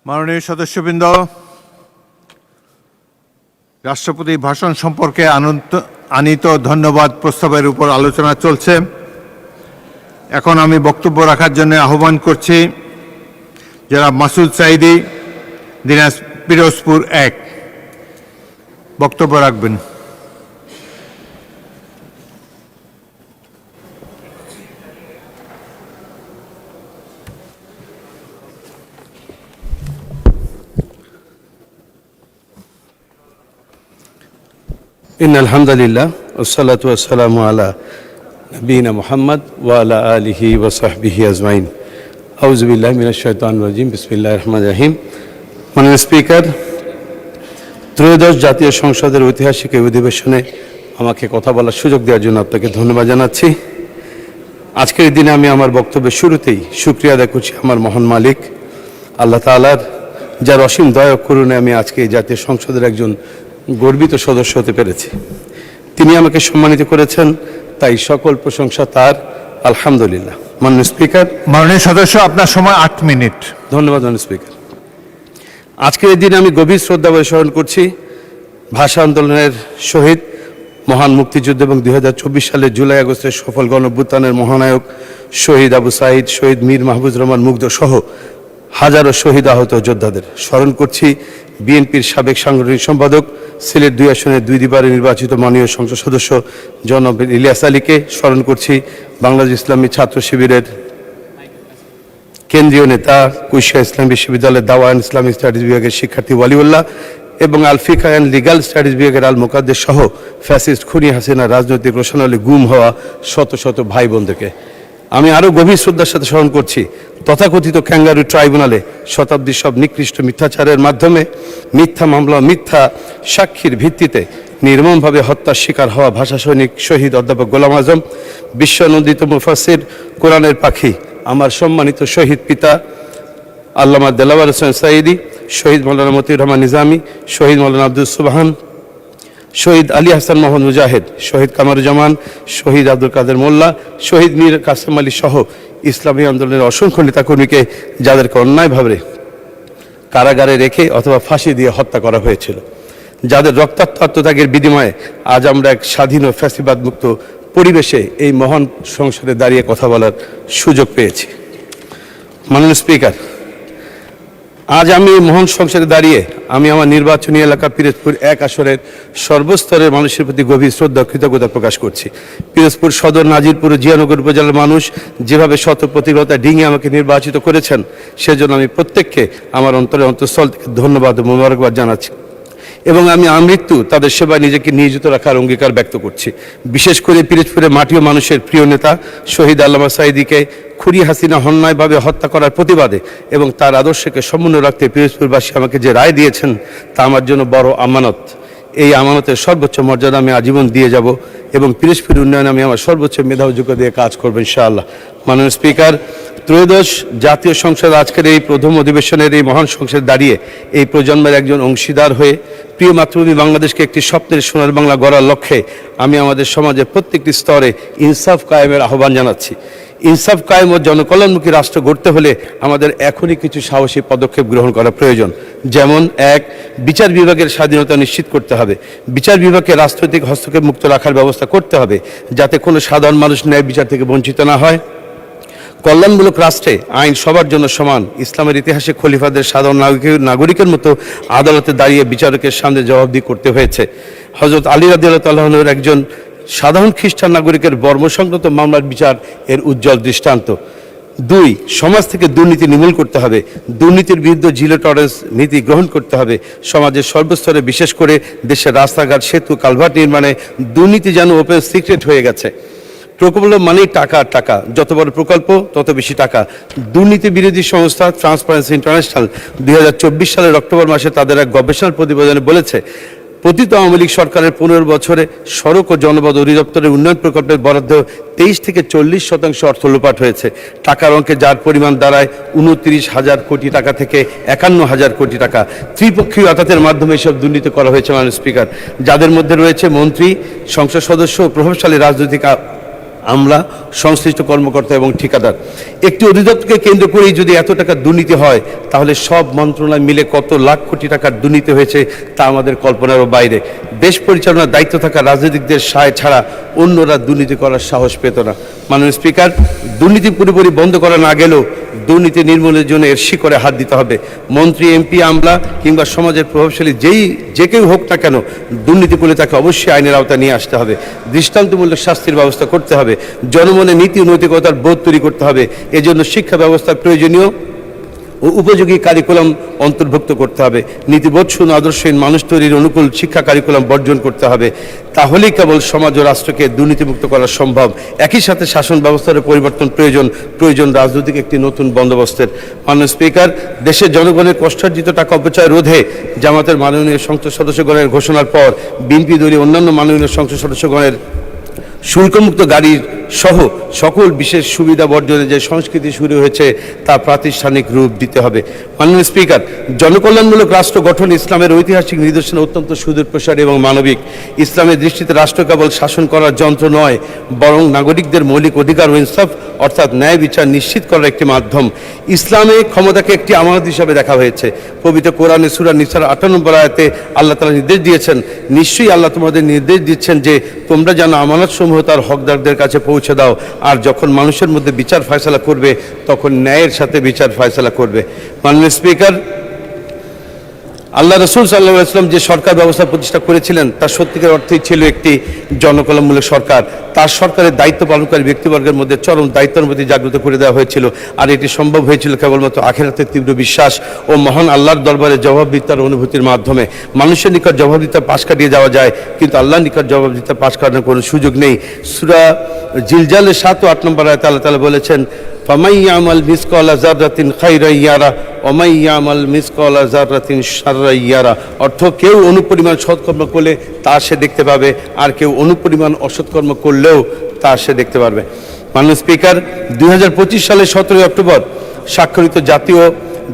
মাননীয় সদস্যবৃন্দ, রাষ্ট্রপতির ভাষণ সম্পর্কে আনিত ধন্যবাদ প্রস্তাবের উপর আলোচনা চলছে। এখন আমি বক্তব্য রাখার জন্য আহ্বান করছি জনাব মাসুদ সাঈদী, পিরোজপুর 1 বক্তব্য রাখবেন। ইন্নাল হামদুলিল্লাহ ওয়াসসালাতু ওয়াসসালামু আলা নবিয়িনা মুহাম্মদ ওয়া আলা আলিহি ওয়া সাহবিহি আজমাইন। আউযু বিল্লাহি মিনাশ শাইতানির রাজিম। বিসমিল্লাহির রহমানির রহিম। মাননীয় স্পিকার, ত্রয়োদশ জাতীয় সংসদের ঐতিহাসিক এই অধিবেশনে আমাকে কথা বলার সুযোগ দেওয়ার জন্য আপনাকে ধন্যবাদ জানাচ্ছি। আজকের দিনে আমি আমার বক্তব্যের শুরুতেই শুকরিয়া আদায় করছি আমার মহান মালিক আল্লাহ তাআলার, যার অসীম দয়া ও করুণায় আমি আজকে এই জাতীয় সংসদের একজন গর্বিত সদস্য হতে পেরেছি। তিনি আমাকে সম্মানিত করেছেন, তাই সকল প্রশংসা তার। আলহামদুলিল্লাহ। মাননীয় স্পিকার, মাননীয় সদস্য, আপনার সময় 8 মিনিট। ধন্যবাদ মাননীয় স্পিকার। আজকের এই দিনে আমি গভীর শ্রদ্ধা ভরে স্মরণ করছি ভাষা আন্দোলনের শহীদ, মহান মুক্তিযুদ্ধ এবং 2024 সালের জুলাই আগস্টের সফল গণঅভ্যুত্থানের মহানায়ক শহীদ আবু সাঈদ, শহীদ মীর মাহফুজ রহমান মুগ্ধ সহ হাজারো শহীদ আহত যোদ্ধাদের। স্মরণ করছি বিএনপির সাবেক সাংগঠনিক সম্পাদক, সিলেট 2 আসনের 2 দ্বিবারে নির্বাচিত মাননীয় সংসদ সদস্য জনাব ইলিয়াস আলীকে। স্মরণ করছি বাংলাদেশ ইসলামী ছাত্র শিবিরের কেন্দ্রীয় নেতা, কুষ্টিয়া ইসলাম বিশ্ববিদ্যালয়ের দাওয়া অ্যান্ড ইসলামিক স্টাডিজ বিভাগের শিক্ষার্থী ওয়ালিউল্লাহ এবং আল ফিকহ অ্যান্ড লিগাল স্টাডিজ বিভাগের আল মুকাদ্দেস সহ ফ্যাসিস্ট খুনি হাসিনা রাজনৈতিক রোশনালে গুম হওয়া শত শত ভাই বোনদেরকে আমি আরও গভীর শ্রদ্ধার সাথে স্মরণ করছি। তথাকথিত ক্যাঙ্গারু ট্রাইব্যুনালে শতাব্দীর সব নিকৃষ্ট মিথ্যাচারের মাধ্যমে মিথ্যা মামলা, মিথ্যা সাক্ষীর ভিত্তিতে নির্মমভাবে হত্যার শিকার হওয়া ভাষা সৈনিক শহীদ অধ্যাপক গোলাম আজম, বিশ্বনন্দিত মুফাসসির, কোরআনের পাখি, আমার সম্মানিত শহীদ পিতা আল্লামা দেলাওয়ার হোসেন সাঈদী, শহীদ মৌলানা মতিউর রহমান নিজামী, শহীদ মৌলানা আব্দুল সুবহান, শহীদ আলী হাসান মোহাম্মদ মুজাহিদ, শহীদ কামারুজ্জামান, শহীদ আব্দুল কাদের মোল্লা, শহীদ মীর কাসেম আলী সহ ইসলামী আন্দোলনের অসংখ্য নেতাকর্মীকে যাদেরকে অন্যায়ভাবে কারাগারে রেখে অথবা ফাঁসি দিয়ে হত্যা করা হয়েছিল, যাদের রক্তাক্ত আত্মত্যাগের বিনিময়ে আজ আমরা এক স্বাধীন ও ফ্যাসিবাদ মুক্ত পরিবেশে এই মহান সংসদে দাঁড়িয়ে কথা বলার সুযোগ পেয়েছি। মাননীয় স্পিকার, আজ আমি এই মহান সংসদে দাঁড়িয়ে আমি আমার নির্বাচনী এলাকা পিরোজপুর 1 আসনের সর্বস্তরের মানুষের প্রতি গভীর শ্রদ্ধা ও কৃতজ্ঞতা প্রকাশ করছি। পিরোজপুর সদর, নাজিরপুর ও জিয়ানগর উপজেলার মানুষ যেভাবে শত প্রতিরতা ডিঙে আমাকে নির্বাচিত করেছেন, সেজন্য আমি প্রত্যেককে আমার অন্তঃস্থল থেকে ধন্যবাদ ও মোবারকবাদ জানাচ্ছি এবং আমি আমৃত্যু তাদের সেবায় নিজেকে নিয়োজিত রাখার অঙ্গীকার ব্যক্ত করছি। বিশেষ করে পিরোজপুরের মাটি ও মানুষের প্রিয় নেতা শহীদ আল্লামা সাঈদীকে খুনি হাসিনা অন্যায়ভাবে হত্যা করার প্রতিবাদে এবং তার আদর্শকে সমুন্নত রাখতে পিরোজপুরবাসী আমাকে যে রায় দিয়েছেন তা আমার জন্য বড় আমানত। এই আমানতের সর্বোচ্চ মর্যাদা আমি আজীবন দিয়ে যাব এবং পিরোজপুর উন্নয়নে আমি আমার সর্বোচ্চ মেধা ও যোগ্যতা দিয়ে কাজ করবো ইনশাআল্লাহ। মাননীয় স্পিকার, ত্রয়োদশ জাতীয় সংসদ আজকের এই প্রথম অধিবেশনের এই মহান সংসদে দাঁড়িয়ে এই প্রজন্মের একজন অংশীদার হয়ে প্রিয় মাতৃভূমি বাংলাদেশকে একটি স্বপ্নের সোনার বাংলা গড়ার লক্ষ্যে আমি আমাদের সমাজের প্রত্যেকটি স্তরে ইনসাফ কায়েমের আহ্বান জানাচ্ছি। ইনসাফ কায়েম ও জনকল্যাণমুখী রাষ্ট্র গড়তে হলে আমাদের এখনই কিছু সাহসী পদক্ষেপ গ্রহণ করা প্রয়োজন। যেমন 1, বিচার বিভাগের স্বাধীনতা নিশ্চিত করতে হবে। বিচার বিভাগকে রাজনৈতিক হস্তক্ষেপ মুক্ত রাখার ব্যবস্থা করতে হবে যাতে কোনো সাধারণ মানুষ ন্যায় বিচার থেকে বঞ্চিত না হয়। কল্যাণমূলক রাষ্ট্রে আইন সবার জন্য সমান। ইসলামের ইতিহাসে খলিফাদের সাধারণ নাগরিকের মতো আদালতে দাঁড়িয়ে বিচারকের সামনে জবাবদিহি করতে হয়েছে। হযরত আলী রাদিয়াল্লাহু তাআলা আনহুর একজন সাধারণ খ্রিস্টান নাগরিকের বর্ম সংক্রান্ত মামলার বিচার এর উজ্জ্বল দৃষ্টান্ত। 2, সমাজ থেকে দুর্নীতি নির্মূল করতে হবে। দুর্নীতির বিরুদ্ধে জিরো টলারেন্স নীতি গ্রহণ করতে হবে। সমাজের সর্বস্তরে, বিশেষ করে দেশের রাস্তাঘাট, সেতু, কালভার্ট নির্মাণে দুর্নীতি যেন ওপেন সিক্রেট হয়ে গেছে। প্রকল্প মানেই টাকা আর টাকা, যত বড় প্রকল্প তত বেশি টাকা। দুর্নীতি বিরোধী সংস্থা ট্রান্সপারেন্সি ইন্টারন্যাশনাল 2024 সালের অক্টোবর মাসে তাদের এক গবেষণা প্রতিবেদনে বলেছে, পতিত আওয়ামী লীগ সরকারের 15 বছরে সড়ক ও জনপদ অধিদপ্তরের উন্নয়ন প্রকল্পের বরাদ্দ 23 থেকে 40% অর্থ লোপাট হয়েছে। টাকার অঙ্কে যার পরিমাণ দাঁড়ায় 29,000 কোটি টাকা থেকে 51,000 কোটি টাকা। ত্রিপক্ষীয় আদালতের মাধ্যমে এসব দুর্নীতি করা হয়েছে মাননীয় স্পিকার, যাদের মধ্যে রয়েছে মন্ত্রী, সংসদ সদস্য ও প্রভাবশালী রাজনৈতিক আমরা সংশ্লিষ্ট কর্মকর্তা এবং ঠিকাদার। একটি অধিদপ্তরকে কেন্দ্র করেই যদি এত টাকা দুর্নীতি হয়, তাহলে সব মন্ত্রণালয় মিলে কত লাখ কোটি টাকার দুর্নীতি হয়েছে তা আমাদের কল্পনারও বাইরে। দেশ পরিচালনার দায়িত্ব থাকা রাজনীতিকদের সায় ছাড়া অন্যরা দুর্নীতি করার সাহস পেত না। মাননীয় স্পিকার, দুর্নীতি পুরোপুরি বন্ধ করা না গেলেও দুর্নীতি নির্মূলের জন্য এর শিকড়ে হাত দিতে হবে। মন্ত্রী, এমপি, আমলা কিংবা সমাজের প্রভাবশালী যে কেউ হোক না কেন, দুর্নীতি করলে তাকে অবশ্যই আইনের আওতায় নিয়ে আসতে হবে। দৃষ্টান্তমূলক শাস্তির ব্যবস্থা করতে হবে। জনমনে নীতি ও নৈতিকতার বোধ তৈরি করতে হবে। এজন্য শিক্ষা ব্যবস্থার প্রয়োজনীয় ও উপযোগী কারিকুলাম অন্তর্ভুক্ত করতে হবে। নীতিবোধ শূন্য আদর্শহীন মানুষ তৈরির অনুকূল শিক্ষা কারিকুলাম বর্জন করতে হবে। তাহলেই কেবল সমাজ ও রাষ্ট্রকে দুর্নীতিমুক্ত করা সম্ভব। একই সাথে শাসন ব্যবস্থার পরিবর্তন প্রয়োজন রাজনৈতিক একটি নতুন বন্দোবস্তের। মাননীয় স্পিকার, দেশের জনগণের কষ্টার্জিত টাকা অপচয় রোধে জামাতের মাননীয় সংসদ সদস্যগণের ঘোষণার পর বিএনপি দলীয় অন্যান্য মাননীয় সংসদ সদস্যগণের শুল্কমুক্ত গাড়ির সহ সকল বিশেষ সুবিধা বর্জনে যে সংস্কৃতি শুরু হয়েছে তা প্রাতিষ্ঠানিক রূপ দিতে হবে। মাননীয় স্পিকার, জনকল্যাণমূলক রাষ্ট্র গঠন ইসলামের ঐতিহাসিক নিদর্শন অত্যন্ত সুদূর প্রসারী এবং মানবিক। ইসলামের দৃষ্টিতে রাষ্ট্র কেবল শাসন করার যন্ত্র নয়, বরং নাগরিকদের মৌলিক অধিকার ও ইনসাফ অর্থাৎ ন্যায় বিচার নিশ্চিত করার একটি মাধ্যম। ইসলামে ক্ষমতাকে একটি আমানত হিসাবে দেখা হয়েছে। পবিত্র কোরআনে সূরা নিসার 58 আয়াতে আল্লাহ তাআলা নির্দেশ দিয়েছেন, নিশ্চয়ই আল্লাহ তোমাদের নির্দেশ দিচ্ছেন যে তোমরা যেন আমানতসমূহ তার হকদারদের কাছে পৌঁছে দাও, আর যখন মানুষের মধ্যে বিচার ফয়সালা করবে তখন ন্যায়ের সাথে বিচার ফয়সালা করবে। মাননীয় স্পিকার, আল্লাহ রসুল সাল্লাল্লাহু আলাইহি ওয়াসাল্লাম যে সরকার ব্যবস্থা প্রতিষ্ঠা করেছিলেন তা সত্যিকার অর্থেই ছিল একটি জনকল্যাণমূলক সরকার। তার সরকারের দায়িত্ব পালনকারী ব্যক্তিবর্গের মধ্যে চরম দায়িত্বের প্রতি জাগ্রত করে দেওয়া হয়েছিল। আর এটি সম্ভব হয়েছিল কেবলমাত্র আখিরাতের তীব্র বিশ্বাস ও মহান আল্লাহর দরবারে জবাবদিহিতার অনুভূতির মাধ্যমে। মানুষের নিকট জবাবদিহিতার পাশ কাটিয়ে যাওয়া যায়, কিন্তু আল্লাহর নিকট জবাবদিহিতার পাশ কাটানোর কোনো সুযোগ নেই। সূরা জিলজালের 7 ও 8 নম্বর আয়াতে আল্লাহ তাআলা বলেছেন, ফামান ইয়ামাল মিসকালা যাররাতিন খায়রান ইয়ারা ওয়া মান ইয়ামাল মিসকালা যাররাতিন শাররান ইয়ারা। অর্থ, কেউ অনুপরিমাণ সৎকর্ম করলে তা সে দেখতে পাবে, আর কেউ অনুপরিমাণ অসৎকর্ম করলেও তা সে দেখতে পারবে। মাননীয় স্পিকার, 2025 সালের 17 অক্টোবর স্বাক্ষরিত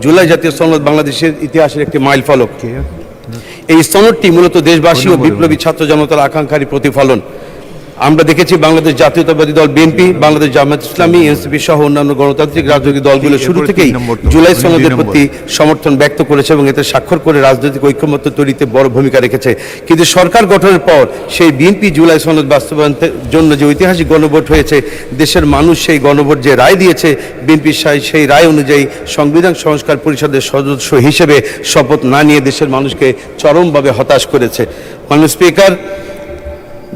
জুলাই জাতীয় সনদ বাংলাদেশের ইতিহাসের একটি মাইল ফলক। এই সনদটি মূলত দেশবাসী ও বিপ্লবী ছাত্র জনতার আকাঙ্ক্ষারই প্রতিফলন। আমরা দেখেছি বাংলাদেশ জাতীয়তাবাদী দল বিএনপি, বাংলাদেশ জামায়াত ইসলামী, এনসিপি সহ অন্যান্য গণতান্ত্রিক রাজনৈতিক দলগুলো শুরু থেকেই জুলাই সনদের প্রতি সমর্থন ব্যক্ত করেছে এবং এতে স্বাক্ষর করে রাজনৈতিক ঐক্যমত্য তৈরিতে বড় ভূমিকা রেখেছে। কিন্তু সরকার গঠনের পর সেই বিএনপি জুলাই সনদ বাস্তবায়নের জন্য যে ঐতিহাসিক গণভোট হয়েছে, দেশের মানুষ সেই গণভোট যে রায় দিয়েছে, বিএনপি সেই রায় অনুযায়ী সংবিধান সংস্কার পরিষদের সদস্য হিসেবে শপথ না নিয়ে দেশের মানুষকে চরমভাবে হতাশ করেছে। মাননীয় স্পিকার,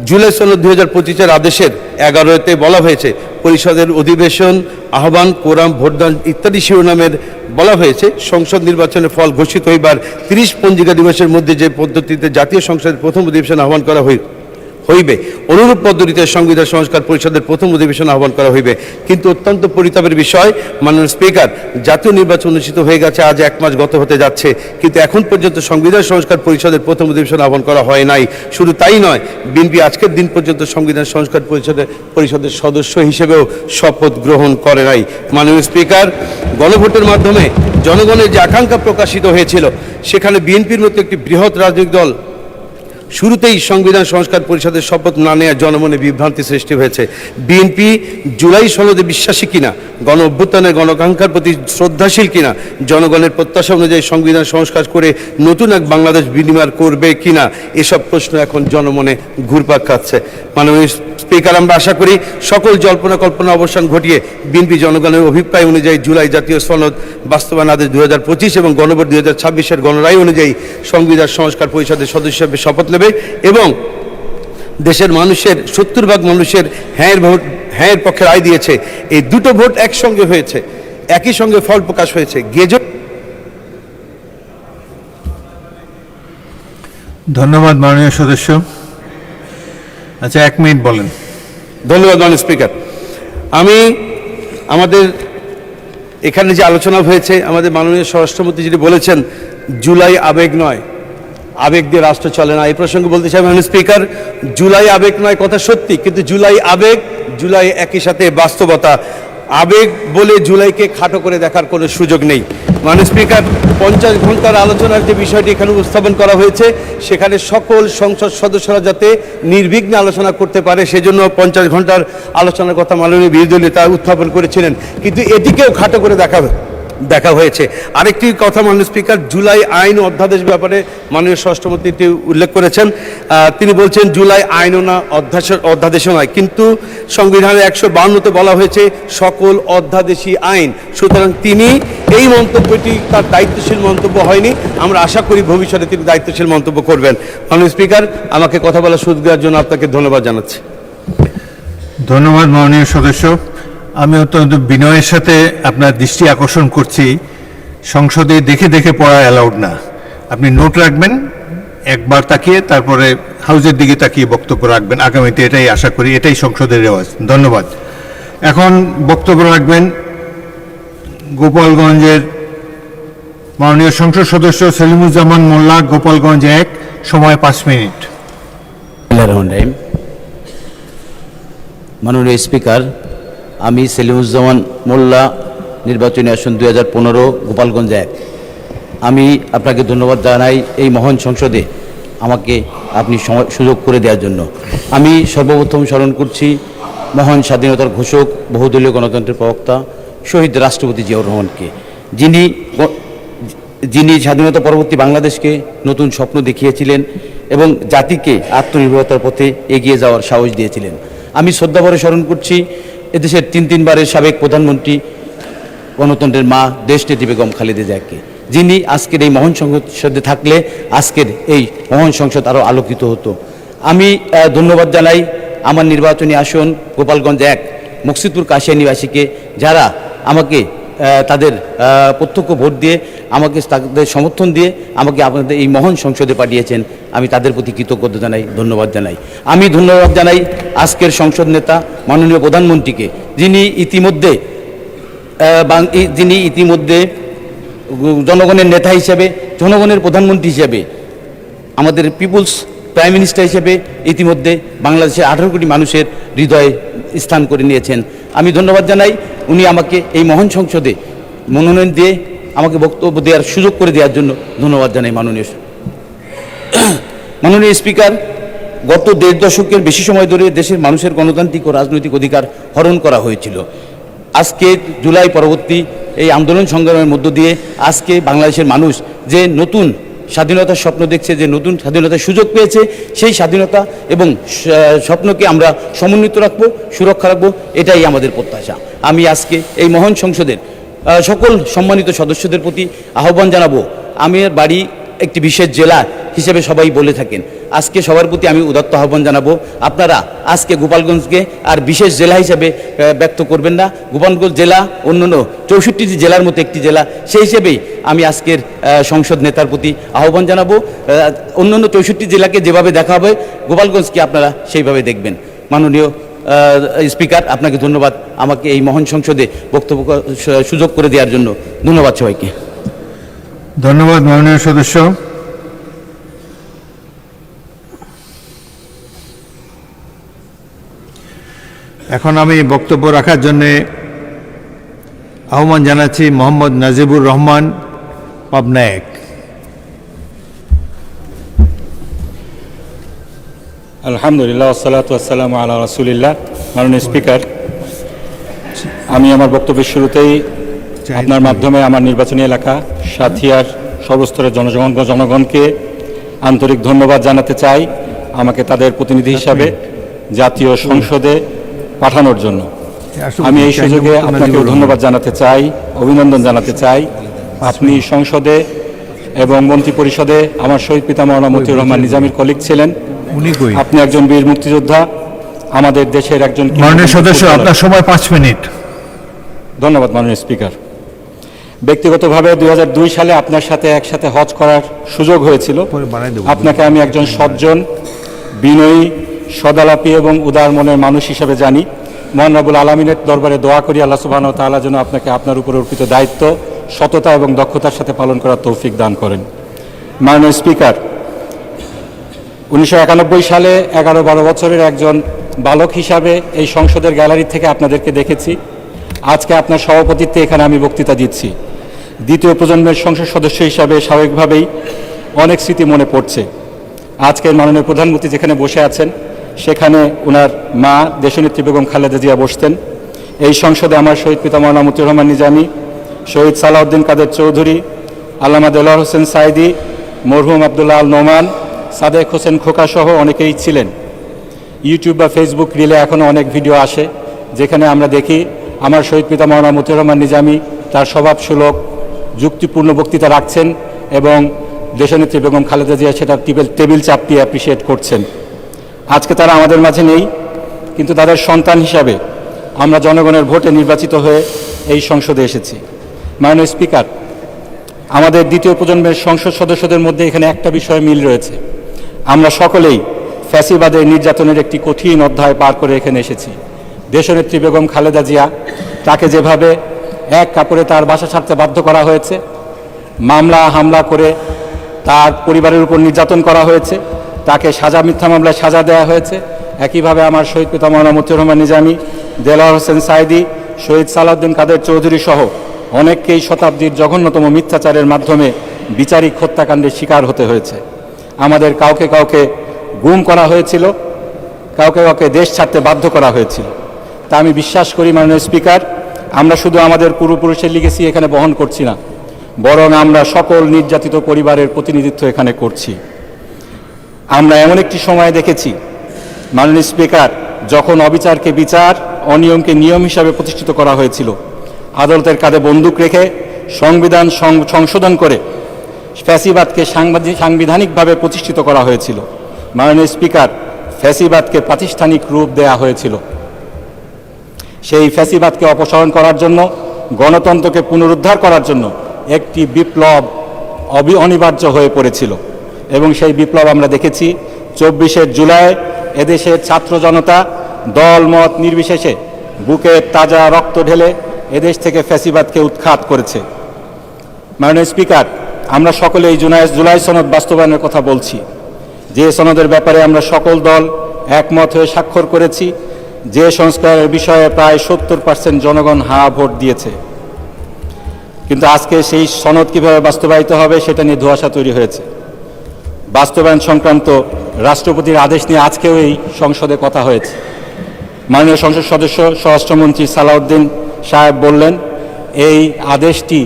জুলাই সনদ 2025-এর আদেশের 11-তে বলা হয়েছে, পরিষদের অধিবেশন আহ্বান, কোরাম, ভোটদান ইত্যাদি শিরোনামের বলা হয়েছে সংসদ নির্বাচনের ফল ঘোষিত হইবার 30 পঞ্জিকা দিবসের মধ্যে যে পদ্ধতিতে জাতীয় সংসদের প্রথম অধিবেশন আহ্বান করা হইবে, অনুরূপ পদ্ধতিতে সংবিধান সংস্কার পরিষদের প্রথম অধিবেশন আহ্বান করা হইবে। কিন্তু অত্যন্ত পরিতাপের বিষয়, মাননীয় স্পিকার, জাতীয় নির্বাচন অনুষ্ঠিত হয়ে গেছে, আজ 1 মাস গত হতে যাচ্ছে, কিন্তু এখন পর্যন্ত সংবিধান সংস্কার পরিষদের প্রথম অধিবেশন আহ্বান করা হয় নাই। শুধু তাই নয়, বিএনপি আজকের দিন পর্যন্ত সংবিধান সংস্কার পরিষদের সদস্য হিসেবেও শপথ গ্রহণ করে নাই। মাননীয় স্পিকার, গণভোটের মাধ্যমে জনগণের যে আকাঙ্ক্ষা প্রকাশিত হয়েছিল, সেখানে বিএনপির মতো একটি বৃহৎ রাজনৈতিক দল শুরুতেই সংবিধান সংস্কার পরিষদের শপথ না নেওয়া জনমনে বিভ্রান্তি সৃষ্টি হয়েছে। বিএনপি জুলাই সনদে বিশ্বাসী কিনা, গণ অভ্যুত্থানের গণাকাঙ্ক্ষার প্রতি শ্রদ্ধাশীল কিনা, জনগণের প্রত্যাশা অনুযায়ী সংবিধান সংস্কার করে নতুন এক বাংলাদেশ বিনির্মাণ করবে কিনা, এসব প্রশ্ন এখন জনমনে ঘুরপাক খাচ্ছে। মাননীয় স্পিকার, আমরা আশা করি সকল জল্পনা কল্পনা অবসান ঘটিয়ে বিএনপি জনগণের অভিপ্রায় অনুযায়ী জুলাই জাতীয় সনদ বাস্তবায়ন আদেশ 2025 এবং গণভোট 2026-এর গণরায় অনুযায়ী সংবিধান সংস্কার পরিষদের সদস্য হিসেবে শপথ নেবে এবং দেশের মানুষের 70% মানুষের হ্যাঁয়ের পক্ষে রায় দিয়েছে। এই দুটো ভোট একসঙ্গে হয়েছে, একই সঙ্গে ফল প্রকাশ হয়েছে। ধন্যবাদ মাননীয় সদস্য। আচ্ছা, 1 মিনিট বলেন। ধন্যবাদ মাননীয় স্পিকার। আমাদের এখানে যে আলোচনা হয়েছে, আমাদের মাননীয় স্বরাষ্ট্রমন্ত্রী যেটি বলেছেন, জুলাই আবেগ নয়, আবেগ দিয়ে রাষ্ট্র চলে না। এই প্রসঙ্গে বলতে চাই মাননীয় স্পিকার, জুলাই আবেগ নয় কথা সত্যি, কিন্তু জুলাই আবেগ, জুলাই একই সাথে বাস্তবতা। আবেগ বলে জুলাইকে খাটো করে দেখার কোনো সুযোগ নেই। মাননীয় স্পিকার, 50 ঘন্টার আলোচনার যে বিষয়টি এখানে উপস্থাপন করা হয়েছে, সেখানে সকল সংসদ সদস্যরা যাতে নির্বিঘ্নে আলোচনা করতে পারে সেজন্য 50 ঘন্টার আলোচনার কথা মাননীয় বিরোধী দল নেতা উত্থাপন করেছিলেন, কিন্তু এটিকেও খাটো করে দেখা হয়েছে। আরেকটি কথা মাননীয় স্পিকার, জুলাই আইন ও অধ্যাদেশ ব্যাপারে মাননীয় স্বরাষ্ট্রমন্ত্রী উল্লেখ করেছেন। তিনি বলছেন জুলাই আইনও না অধ্যাদেশও নয়, কিন্তু সংবিধানের 152তে বলা হয়েছে সকল অধ্যাদেশী আইন। সুতরাং তিনি এই মন্তব্যটি তার দায়িত্বশীল মন্তব্য হয়নি। আমরা আশা করি ভবিষ্যতে তিনি দায়িত্বশীল মন্তব্য করবেন। মাননীয় স্পিকার, আমাকে কথা বলার সুযোগ দেওয়ার জন্য আপনাকে ধন্যবাদ জানাচ্ছি। ধন্যবাদ মাননীয় সদস্য। আমি অত্যন্ত বিনয়ের সাথে আপনার দৃষ্টি আকর্ষণ করছি, সংসদে দেখে দেখে পড়া অ্যালাউড না। আপনি নোট রাখবেন, একবার তাকিয়ে তারপরে হাউসের দিকে তাকিয়ে বক্তব্য রাখবেন আগামীতে, এটাই আশা করি, এটাই সংসদের রেওয়াজ। ধন্যবাদ। এখন বক্তব্য রাখবেন গোপালগঞ্জের মাননীয় সংসদ সদস্য সেলিমুজ্জামান মোল্লা, গোপালগঞ্জ 1, সময় 5 মিনিট। মাননীয় স্পিকার, আমি সেলিমুজ্জামান মোল্লা, নির্বাচনী আসন 2015, গোপালগঞ্জ 1। আমি আপনাকে ধন্যবাদ জানাই এই মহান সংসদে আমাকে আপনি সুযোগ করে দেওয়ার জন্য। আমি সর্বপ্রথম স্মরণ করছি মহান স্বাধীনতার ঘোষক, বহুদলীয় গণতন্ত্রের প্রবক্তা শহীদ রাষ্ট্রপতি জিয়াউর রহমানকে, যিনি স্বাধীনতা পরবর্তী বাংলাদেশকে নতুন স্বপ্ন দেখিয়েছিলেন এবং জাতিকে আত্মনির্ভরতার পথে এগিয়ে যাওয়ার সাহস দিয়েছিলেন। আমি শ্রদ্ধাভরে স্মরণ করছি এদেশের 3 সাবেক প্রধানমন্ত্রী, গণতন্ত্রের মা দেশনেত্রী বেগম খালেদা জিয়াকে, যিনি আজকের এই মহান সংসদে থাকলে আজকের এই মহান সংসদ আরও আলোকিত হতো। আমি ধন্যবাদ জানাই আমার নির্বাচনী আসন গোপালগঞ্জ 1 মকসিদপুর কাশিয়া নিবাসীকে, যারা আমাকে তাদের প্রত্যক্ষ ভোট দিয়ে, আমাকে তাদের সমর্থন দিয়ে আমাকে আপনাদের এই মহান সংসদে পাঠিয়েছেন। আমি তাদের প্রতি কৃতজ্ঞতা জানাই, ধন্যবাদ জানাই। আমি ধন্যবাদ জানাই আজকের সংসদ নেতা মাননীয় প্রধানমন্ত্রীকে, যিনি ইতিমধ্যে জনগণের নেতা হিসেবে, জনগণের প্রধানমন্ত্রী হিসেবে, আমাদের পিপুলস প্রাইম মিনিস্টার হিসেবে ইতিমধ্যে বাংলাদেশের 18 কোটি মানুষের হৃদয়ে স্থান করে নিয়েছেন। আমি ধন্যবাদ জানাই উনি আমাকে এই মহান সংসদে মনোনয়ন দিয়ে আমাকে বক্তব্য দেওয়ার সুযোগ করে দেওয়ার জন্য ধন্যবাদ জানাই। মাননীয় স্পিকার, গত 1.5 দশকের বেশি সময় ধরে দেশের মানুষের গণতান্ত্রিক ও রাজনৈতিক অধিকার হরণ করা হয়েছিল। আজকে জুলাই পরবর্তী এই আন্দোলন সংগ্রামের মধ্য দিয়ে আজকে বাংলাদেশের মানুষ যে নতুন স্বাধীনতার স্বপ্ন দেখছে, যে নতুন স্বাধীনতার সুযোগ পেয়েছে, সেই স্বাধীনতা এবং স্বপ্নকে আমরা সমন্বিত রাখবো, সুরক্ষা রাখবো, এটাই আমাদের প্রত্যাশা। আমি আজকে এই মহান সংসদের সকল সম্মানিত সদস্যদের প্রতি আহ্বান জানাবো। আমার বাড়ি একটি বিশেষ জেলা হিসেবে সবাই বলে থাকেন, আজকে সবার প্রতি আমি উদাত্ত আহ্বান জানাবো, আপনারা আজকে গোপালগঞ্জকে আর বিশেষ জেলা হিসেবে ব্যক্ত করবেন না। গোপালগঞ্জ জেলা অন্যান্য 64টি জেলার মতো একটি জেলা, সেই হিসেবেই আমি আজকের সংসদ নেতার প্রতি আহ্বান জানাবো, অন্যান্য 64টি জেলাকে যেভাবে দেখা হবে গোপালগঞ্জকে আপনারা সেইভাবে দেখবেন। মাননীয় স্পিকার, আপনাকে ধন্যবাদ আমাকে এই মহান সংসদে বক্তব্য সুযোগ করে দেওয়ার জন্য। ধন্যবাদ সবাইকে। ধন্যবাদ মাননীয় সদস্য। এখন আমি বক্তব্য রাখার জন্য আহ্বান জানাচ্ছি মোহাম্মদ নাজিবুর রহমান, পাবনা 1। আলহামদুলিল্লাহ, আসসালাতু ওয়াসসালামু আলা রাসূলিল্লাহ। মাননীয় স্পিকার, আমি আমার বক্তব্যের শুরুতেই আপনার মাধ্যমে আমার নির্বাচনী এলাকা সাথিয়ার সর্বস্তরের জনগণকে আন্তরিক ধন্যবাদ জানাতে চাই, আমাকে তাদের প্রতিনিধি হিসাবে জাতীয় সংসদে পাঠানোর জন্য। আমি এই সুযোগে আপনাকেও ধন্যবাদ জানাতে চাই, অভিনন্দন জানাতে চাই। আপনি সংসদে এবং মন্ত্রী পরিষদে আমার শহীদ পিতা মাওলানা মতিউর রহমান নিজামীর কলিগ ছিলেন। আপনি একজন বীর মুক্তিযোদ্ধা, আমাদের দেশের একজন মাননীয় সদস্য, আপনার সময় 5 মিনিট। ধন্যবাদ মাননীয় স্পিকার। ব্যক্তিগতভাবে 2002 সালে আপনার সাথে একসাথে হজ করার সুযোগ হয়েছিল। আপনাকে আমি একজন সজ্জন, বিনয়ী, সদালাপী এবং উদার মনের মানুষ হিসেবে জানি। মহান রব্বুল আলামিনের দরবারে দোয়া করি আল্লাহ সুবহানাহু ওয়া তাআলা যেন আপনাকে আপনার উপর অর্পিত দায়িত্ব সততা এবং দক্ষতার সাথে পালন করার তৌফিক দান করেন। মাননীয় স্পিকার, 1991 সালে 11-12 বছরের একজন বালক হিসাবে এই সংসদের গ্যালারি থেকে আপনাদেরকে দেখেছি। আজকে আপনার সভাপতিত্বে এখানে আমি বক্তৃতা দিচ্ছি। দ্বিতীয় প্রজন্মের সংসদ সদস্য হিসাবে স্বাভাবিকভাবেই অনেক স্মৃতি মনে পড়ছে। আজকের মাননীয় প্রধানমন্ত্রী যেখানে বসে আছেন সেখানে ওনার মা দেশনেত্রী বেগম খালেদা জিয়া বসতেন। এই সংসদে আমার শহীদ পিতা মওলানা মতিউর রহমান নিজামী, শহীদ সালাউদ্দিন কাদের চৌধুরী, আল্লামা দেলোয়ার হোসেন সাইদি, মরহুম আবদুল্লাহ আল নোমান, সাদেক হোসেন খোকা সহ অনেকেই ছিলেন। ইউটিউব বা ফেসবুক রিলে এখনও অনেক ভিডিও আসে যেখানে আমরা দেখি আমার শহীদ পিতা মওলানা মতিউর রহমান নিজামী তার স্বভাবসুলভ যুক্তিপূর্ণ বক্তৃতা রাখছেন এবং দেশনেত্রী বেগম খালেদা জিয়া সেটা টেবিল চাপটিয়ে অ্যাপ্রিসিয়েট করছেন। আজকে তারা আমাদের মাঝে নেই, কিন্তু তাদের সন্তান হিসাবে আমরা জনগণের ভোটে নির্বাচিত হয়ে এই সংসদে এসেছি। মাননীয় স্পিকার, আমাদের দ্বিতীয় প্রজন্মের সংসদ সদস্যদের মধ্যে এখানে একটা বিষয়ে মিল রয়েছে। আমরা সকলেই ফ্যাসিবাদের নির্যাতনের একটি কঠিন অধ্যায় পার করে এখানে এসেছি। দেশনেত্রী বেগম খালেদা জিয়া, তাকে যেভাবে এক কাপড়ে তার বাসা ছাড়তে বাধ্য করা হয়েছে, মামলা হামলা করে তার পরিবারের উপর নির্যাতন করা হয়েছে, তাকে মিথ্যা মামলায় সাজা দেওয়া হয়েছে, একইভাবে আমার শহীদ পিতা মওলানা মতিউর রহমান নিজামী, দেলোয়ার হোসেন সাইদি, শহীদ সালাউদ্দিন কাদের চৌধুরী সহ অনেককেই শতাব্দীর জঘন্যতম মিথ্যাচারের মাধ্যমে বিচারিক হত্যাকাণ্ডের শিকার হতে হয়েছে। আমাদের কাউকে কাউকে গুম করা হয়েছিল, কাউকে কাউকে দেশ ছাড়তে বাধ্য করা হয়েছিল। তা আমি বিশ্বাস করি মাননীয় স্পিকার, আমরা শুধু আমাদের পূর্বপুরুষের লিগেসি এখানে বহন করছি না, বরং আমরা সকল নির্যাতিত পরিবারের প্রতিনিধিত্ব এখানে করছি। আমরা এমন একটি সময় দেখেছি মাননীয় স্পিকার, যখন অবিচারকে বিচার, অনিয়মকে নিয়ম হিসাবে প্রতিষ্ঠিত করা হয়েছিল। আদালতের কাঁধে বন্দুক রেখে সংবিধান সংশোধন করে ফ্যাসিবাদকে সাংবিধানিকভাবে প্রতিষ্ঠিত করা হয়েছিল। মাননীয় স্পিকার, ফ্যাসিবাদকে প্রাতিষ্ঠানিক রূপ দেয়া হয়েছিল। সেই ফ্যাসিবাদকে অপসারণ করার জন্য, গণতন্ত্রকে পুনরুদ্ধার করার জন্য একটি বিপ্লব অনিবার্য হয়ে পড়েছিল এবং সেই বিপ্লব আমরা দেখেছি 24শে জুলাই এদেশের ছাত্র জনতা দল মত নির্বিশেষে বুকের তাজা রক্ত ঢেলে এদেশ থেকে ফ্যাসিবাদকে উৎখাত করেছে। মাননীয় স্পিকার, আমরা সকলে এই জুলাই সনদ বাস্তবায়নের কথা বলছি, যে সনদের ব্যাপারে আমরা সকল দল একমত হয়ে স্বাক্ষর করেছি, যে সংস্কারের বিষয়ে প্রায় 70% জনগণ হ্যাঁ ভোট দিয়েছে। কিন্তু আজকে সেই সনদ কিভাবে বাস্তবায়িত হবে সেটা নিয়ে ধোঁয়াশা তৈরি হয়েছে। বাস্তবায়ন সংক্রান্ত রাষ্ট্রপতির আদেশ নিয়ে আজকেও এই সংসদে কথা হয়েছে। মাননীয় সংসদ সদস্য স্বরাষ্ট্রমন্ত্রী সালাউদ্দিন সাহেব বললেন, এই আদেশটি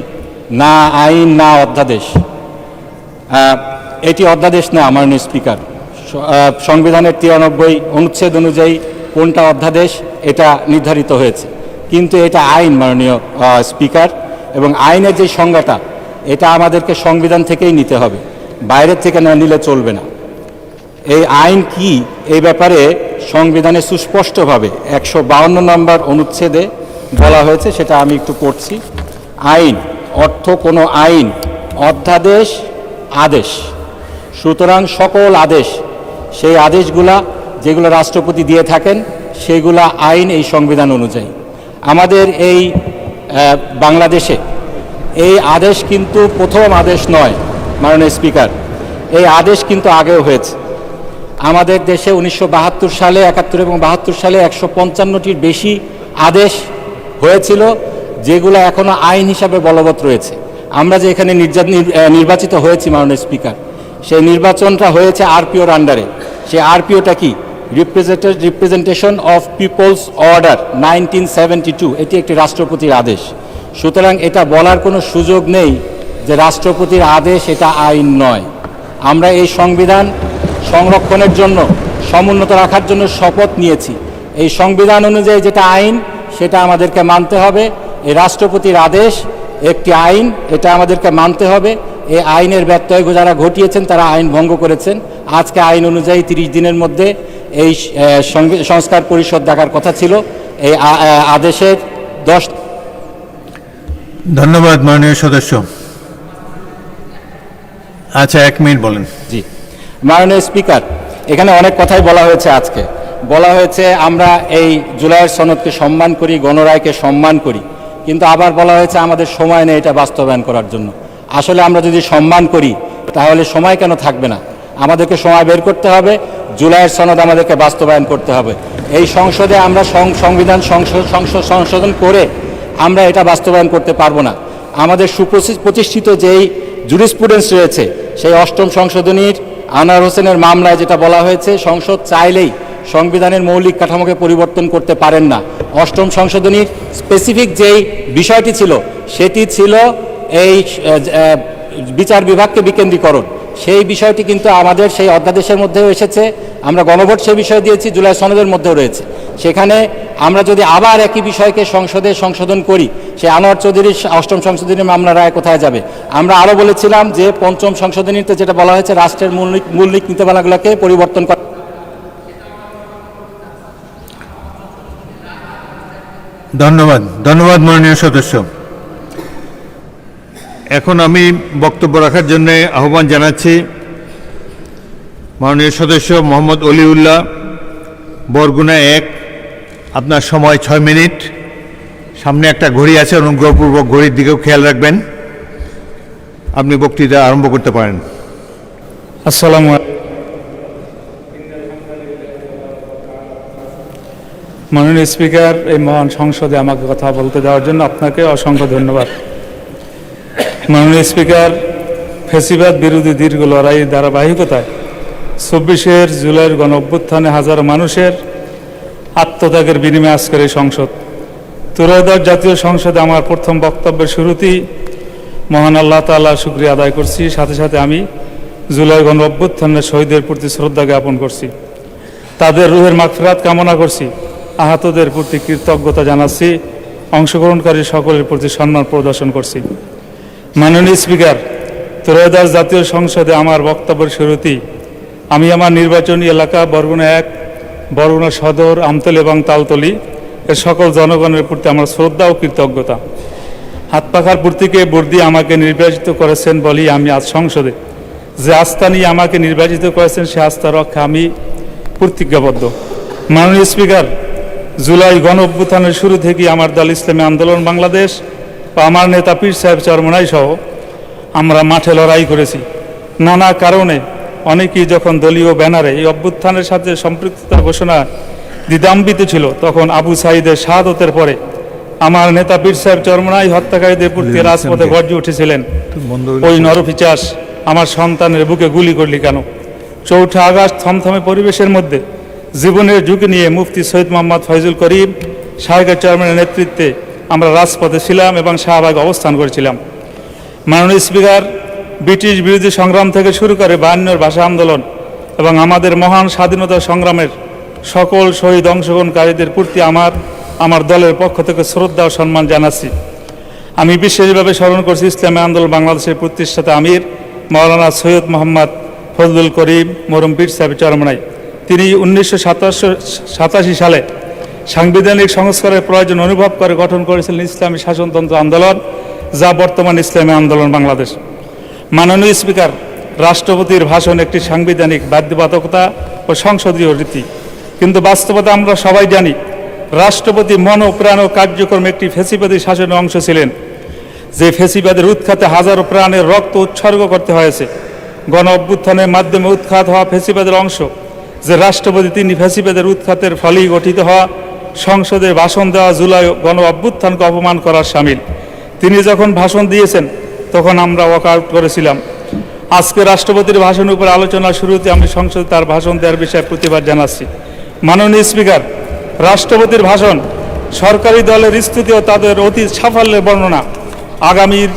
না আইন না অধ্যাদেশ। এটি অধ্যাদেশ না মাননীয় স্পিকার। সংবিধানের 93 অনুচ্ছেদ অনুযায়ী কোনটা অধ্যাদেশ এটা নির্ধারিত হয়েছে, কিন্তু এটা আইন মাননীয় স্পিকার। এবং আইনের যে সংজ্ঞাটা, এটা আমাদেরকে সংবিধান থেকেই নিতে হবে, বাইরের থেকে না নিলে চলবে না। এই আইন কি এই ব্যাপারে সংবিধানে সুস্পষ্টভাবে 152 নম্বর অনুচ্ছেদে বলা হয়েছে, সেটা আমি একটু পড়ছি। আইন অর্থ কোনো আইন, অধ্যাদেশ, আদেশ। সুতরাং সকল আদেশ, সেই আদেশগুলা যেগুলো রাষ্ট্রপতি দিয়ে থাকেন সেগুলা আইন এই সংবিধান অনুযায়ী। আমাদের এই বাংলাদেশে এই আদেশ কিন্তু প্রথম আদেশ নয় মাননীয় স্পিকার, এই আদেশ কিন্তু আগেও হয়েছে। আমাদের দেশে 1972 সালে, 71 এবং 72 সালে 155টির বেশি আদেশ হয়েছিল, যেগুলো এখনো আইন হিসাবে বলবৎ রয়েছে। আমরা যে এখানে নির্বাচিত হয়েছি মাননীয় স্পিকার, সেই নির্বাচনটা হয়েছে আরপিওর আন্ডারে। সেই আরপিওটা কি? Representation of peoples order 1972। এটি একটি রাষ্ট্রপতির আদেশ। সুতরাং এটা বলার কোনো সুযোগ নেই যে রাষ্ট্রপতির আদেশ এটা আইন নয়। আমরা এই সংবিধান সংরক্ষণের জন্য, সমুন্নত রাখার জন্য শপথ নিয়েছি। এই সংবিধান অনুযায়ী যেটা আইন সেটা আমাদেরকে মানতে হবে। এই রাষ্ট্রপতির আদেশ একটি আইন, এটা আমাদেরকে মানতে হবে। এই আইনের ব্যত্যয় যারা ঘটিয়েছেন তারা আইন ভঙ্গ করেছেন। আজকে আইন অনুযায়ী 30 দিনের মধ্যে এই সংস্কার পরিষদ ডাকার কথা ছিল। এই আদেশের 10। ধন্যবাদ মাননীয় সদস্য। আচ্ছা, 1 মিনিট বলেন। জি মাননীয় স্পিকার, এখানে অনেক কথাই বলা হয়েছে। আজকে বলা হয়েছে আমরা এই জুলাইয়ের সনদকে সম্মান করি, গণরায়কে সম্মান করি, কিন্তু আবার বলা হয়েছে আমাদের সময় নেই এটা বাস্তবায়ন করার জন্য। আসলে আমরা যদি সম্মান করি তাহলে সময় কেন থাকবে না? আমাদেরকে সময় বের করতে হবে, জুলাইয়ের সনদ আমাদেরকে বাস্তবায়ন করতে হবে। এই সংসদে আমরা সংবিধান সংশোধন করে আমরা এটা বাস্তবায়ন করতে পারবো না। আমাদের সুপ্রতিষ্ঠিত যেই জুরিসপ্রুডেন্স রয়েছে, সেই 8ম সংশোধনীর আনোয়ার হোসেনের মামলায় যেটা বলা হয়েছে, সংসদ চাইলেই সংবিধানের মৌলিক কাঠামোকে পরিবর্তন করতে পারেন না। 8ম সংশোধনীর স্পেসিফিক যেই বিষয়টি ছিল সেটি ছিল এই বিচার বিভাগকে বিকেন্দ্রীকরণ। সেই বিষয়টি কিন্তু আমাদের সেই অধ্যাদেশের মধ্যেও এসেছে, আমরা গণভোট সেই বিষয় দিয়েছি, জুলাই সনদের মধ্যেও রয়েছে। সেখানে আমরা যদি আবার একই বিষয়কে সংসদে সংশোধন করি, সেই আনোয়ার চৌধুরীর 8ম সংশোধনীর মামলা রায় কোথায় যাবে? আমরা আরও বলেছিলাম যে 5ম সংশোধনীতে যেটা বলা হয়েছে রাষ্ট্রের মৌলিক নীতিমালাগুলোকে পরিবর্তন করা। ধন্যবাদ মাননীয় সদস্য। এখন আমি বক্তব্য রাখার জন্য আহ্বান জানাচ্ছি মাননীয় সদস্য মোহাম্মদ অলিউল্লাহ, বরগুনা 1। আপনার সময় 6 মিনিট। সামনে একটা ঘড়ি আছে, অনুগ্রহপূর্বক ঘড়ির দিকেও খেয়াল রাখবেন। আপনি বক্তৃতা আরম্ভ করতে পারেন। আসসালামু আলাইকুম। মাননীয় স্পিকার, এই মহান সংসদে আমাকে কথা বলতে দেওয়ার জন্য আপনাকে অসংখ্য ধন্যবাদ। মাননীয় স্পিকার, ফ্যাসিবাদ বিরোধী দীর্ঘ লড়াইয়ের ধারাবাহিকতায় 24 জুলাইয়ের গণ অভ্যুত্থানে হাজারো মানুষের আত্মত্যাগের বিনিময়ে আজকের এই সংসদ, ত্রয়োদশ জাতীয় সংসদে আমার প্রথম বক্তব্যের শুরুতেই মহান আল্লাহ তাআলা শুকরিয়া আদায় করছি। সাথে সাথে আমি জুলাই গণ অভ্যুত্থানের শহীদের প্রতি শ্রদ্ধা জ্ঞাপন করছি, তাদের রুহের মাগফিরাত কামনা করছি, আহতদের প্রতি কৃতজ্ঞতা জানাচ্ছি, অংশগ্রহণকারী সকলের প্রতি সম্মান প্রদর্শন করছি। মাননীয় স্পিকার, ত্রয়োদশ জাতীয় সংসদে আমার বক্তব্যের শুরুতেই আমি আমার নির্বাচনী এলাকা বরগুনা 1, বরগুনা সদর, আমতলী এবং তালতলী এর সকল জনগণের প্রতি আমার শ্রদ্ধা ও কৃতজ্ঞতা। হাত পাখার প্রতীকে ভোট দিয়ে আমাকে নির্বাচিত করেছেন বলেই আমি আজ সংসদে যে আস্থা নিয়ে আমাকে নির্বাচিত করেছেন সে আস্থা রক্ষা আমি প্রতিজ্ঞাবদ্ধ। মাননীয় স্পিকার, জুলাই গণ অভ্যুত্থানের শুরু থেকেই আমার দল ইসলামী আন্দোলন বাংলাদেশ ও আমার নেতা পীর সাহেব চরমনাই সহ আমরা মাঠে লড়াই করেছি। নানা কারণে অনেকেই যখন দলীয় ব্যানারে এই অভ্যুত্থানের সাথে সম্পৃক্ততা ঘোষণা দ্বিধান্বিত ছিল, তখন আবু সাঈদের শাহাদতের পরে আমার নেতা পীর সাহেব চরমনাই হত্যাকারীদের প্রতি রাজপথে গর্জে উঠেছিলেন, ওই নরপিচাস আমার সন্তানের বুকে গুলি করলি কেন? 4 আগস্ট থমথমে পরিবেশের মধ্যে জীবনের ঝুঁকি নিয়ে মুফতি সৈয়দ মোহাম্মদ ফয়জুল করিম সাহেবের চেয়ারম্যানের নেতৃত্বে আমরা রাজপথে ছিলাম এবং শাহবাগে অবস্থান করেছিলাম। মাননীয় স্পিকার, ব্রিটিশ বিরোধী সংগ্রাম থেকে শুরু করে 52 ভাষা আন্দোলন এবং আমাদের মহান স্বাধীনতা সংগ্রামের সকল শহীদ অংশগ্রহণকারীদের প্রতি আমার দলের পক্ষ থেকে শ্রদ্ধা ও সম্মান জানাচ্ছি। আমি বিশেষভাবে স্মরণ করছি ইসলামী আন্দোলন বাংলাদেশের প্রতিষ্ঠাতা আমির মাওলানা সৈয়দ মোহাম্মদ ফজলুল করিম মরহুম পীর সাহেব চরমনাই। তিনি 1987 সালে সাংবিধানিক সংস্কারের প্রয়োজন অনুভব করে গঠন করেছিলেন ইসলামী শাসনতন্ত্র আন্দোলন, যা বর্তমান ইসলামী আন্দোলন বাংলাদেশ। মাননীয় স্পিকার, রাষ্ট্রপতির ভাষণ একটি সাংবিধানিক বাধ্যবাধকতা ও সংসদীয় রীতি, কিন্তু বাস্তবতা আমরা সবাই জানি রাষ্ট্রপতি মন প্রাণ ও কার্যক্রম একটি ফ্যাসিবাদী শাসনের অংশ ছিলেন, যে ফ্যাসিবাদের উৎখাতে হাজারো প্রাণের রক্ত উৎসর্গ করতে হয়েছে। গণ অভ্যুত্থানের মাধ্যমে উৎখাত হওয়া ফ্যাসিবাদের অংশ যে রাষ্ট্রপতি, তিনি ফ্যাসিবাদের উৎখাতের ফলেই গঠিত হওয়া সংসদে ভাষণ দেওয়া জুলাই গণ অভ্যুত্থানকে অপমান করার শামিল। তিনি যখন ভাষণ দিয়েছেন তখন আমরা ওয়াকআউট করেছিলাম। আজকে রাষ্ট্রপতির ভাষণের উপর আলোচনার শুরুতে আমি সংসদে তার ভাষণ দেওয়ার বিষয়ে প্রতিবাদ জানাচ্ছি। মাননীয় স্পিকার, রাষ্ট্রপতির ভাষণ সরকারি দলের স্থিতি ও তাদের অতীত সাফল্যের বর্ণনা, আগামীর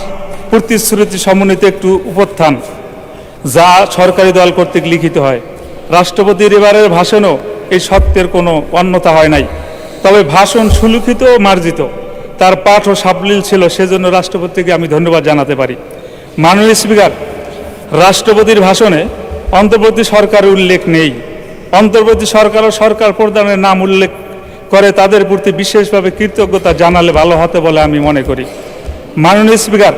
প্রতিশ্রুতি সমন্বিত একটু উপত্থান যা সরকারি দল কর্তৃক লিখিত হয়। রাষ্ট্রপতির এবারের ভাষণও এই সত্যের কোনো অন্যতা হয় নাই, তবে ভাষণ সুলিখিত ও মার্জিত, তার পাঠ ও সাবলীল ছিল, সেজন্য রাষ্ট্রপতিকে আমি ধন্যবাদ জানাতে পারি। মাননীয় স্পিকার, রাষ্ট্রপতির ভাষণে অন্তর্বর্তী সরকারের উল্লেখ নেই। অন্তর্বর্তী সরকার ও সরকার প্রধানের নাম উল্লেখ করে তাদের প্রতি বিশেষভাবে কৃতজ্ঞতা জানালে ভালো হতে বলে আমি মনে করি। মাননীয় স্পিকার,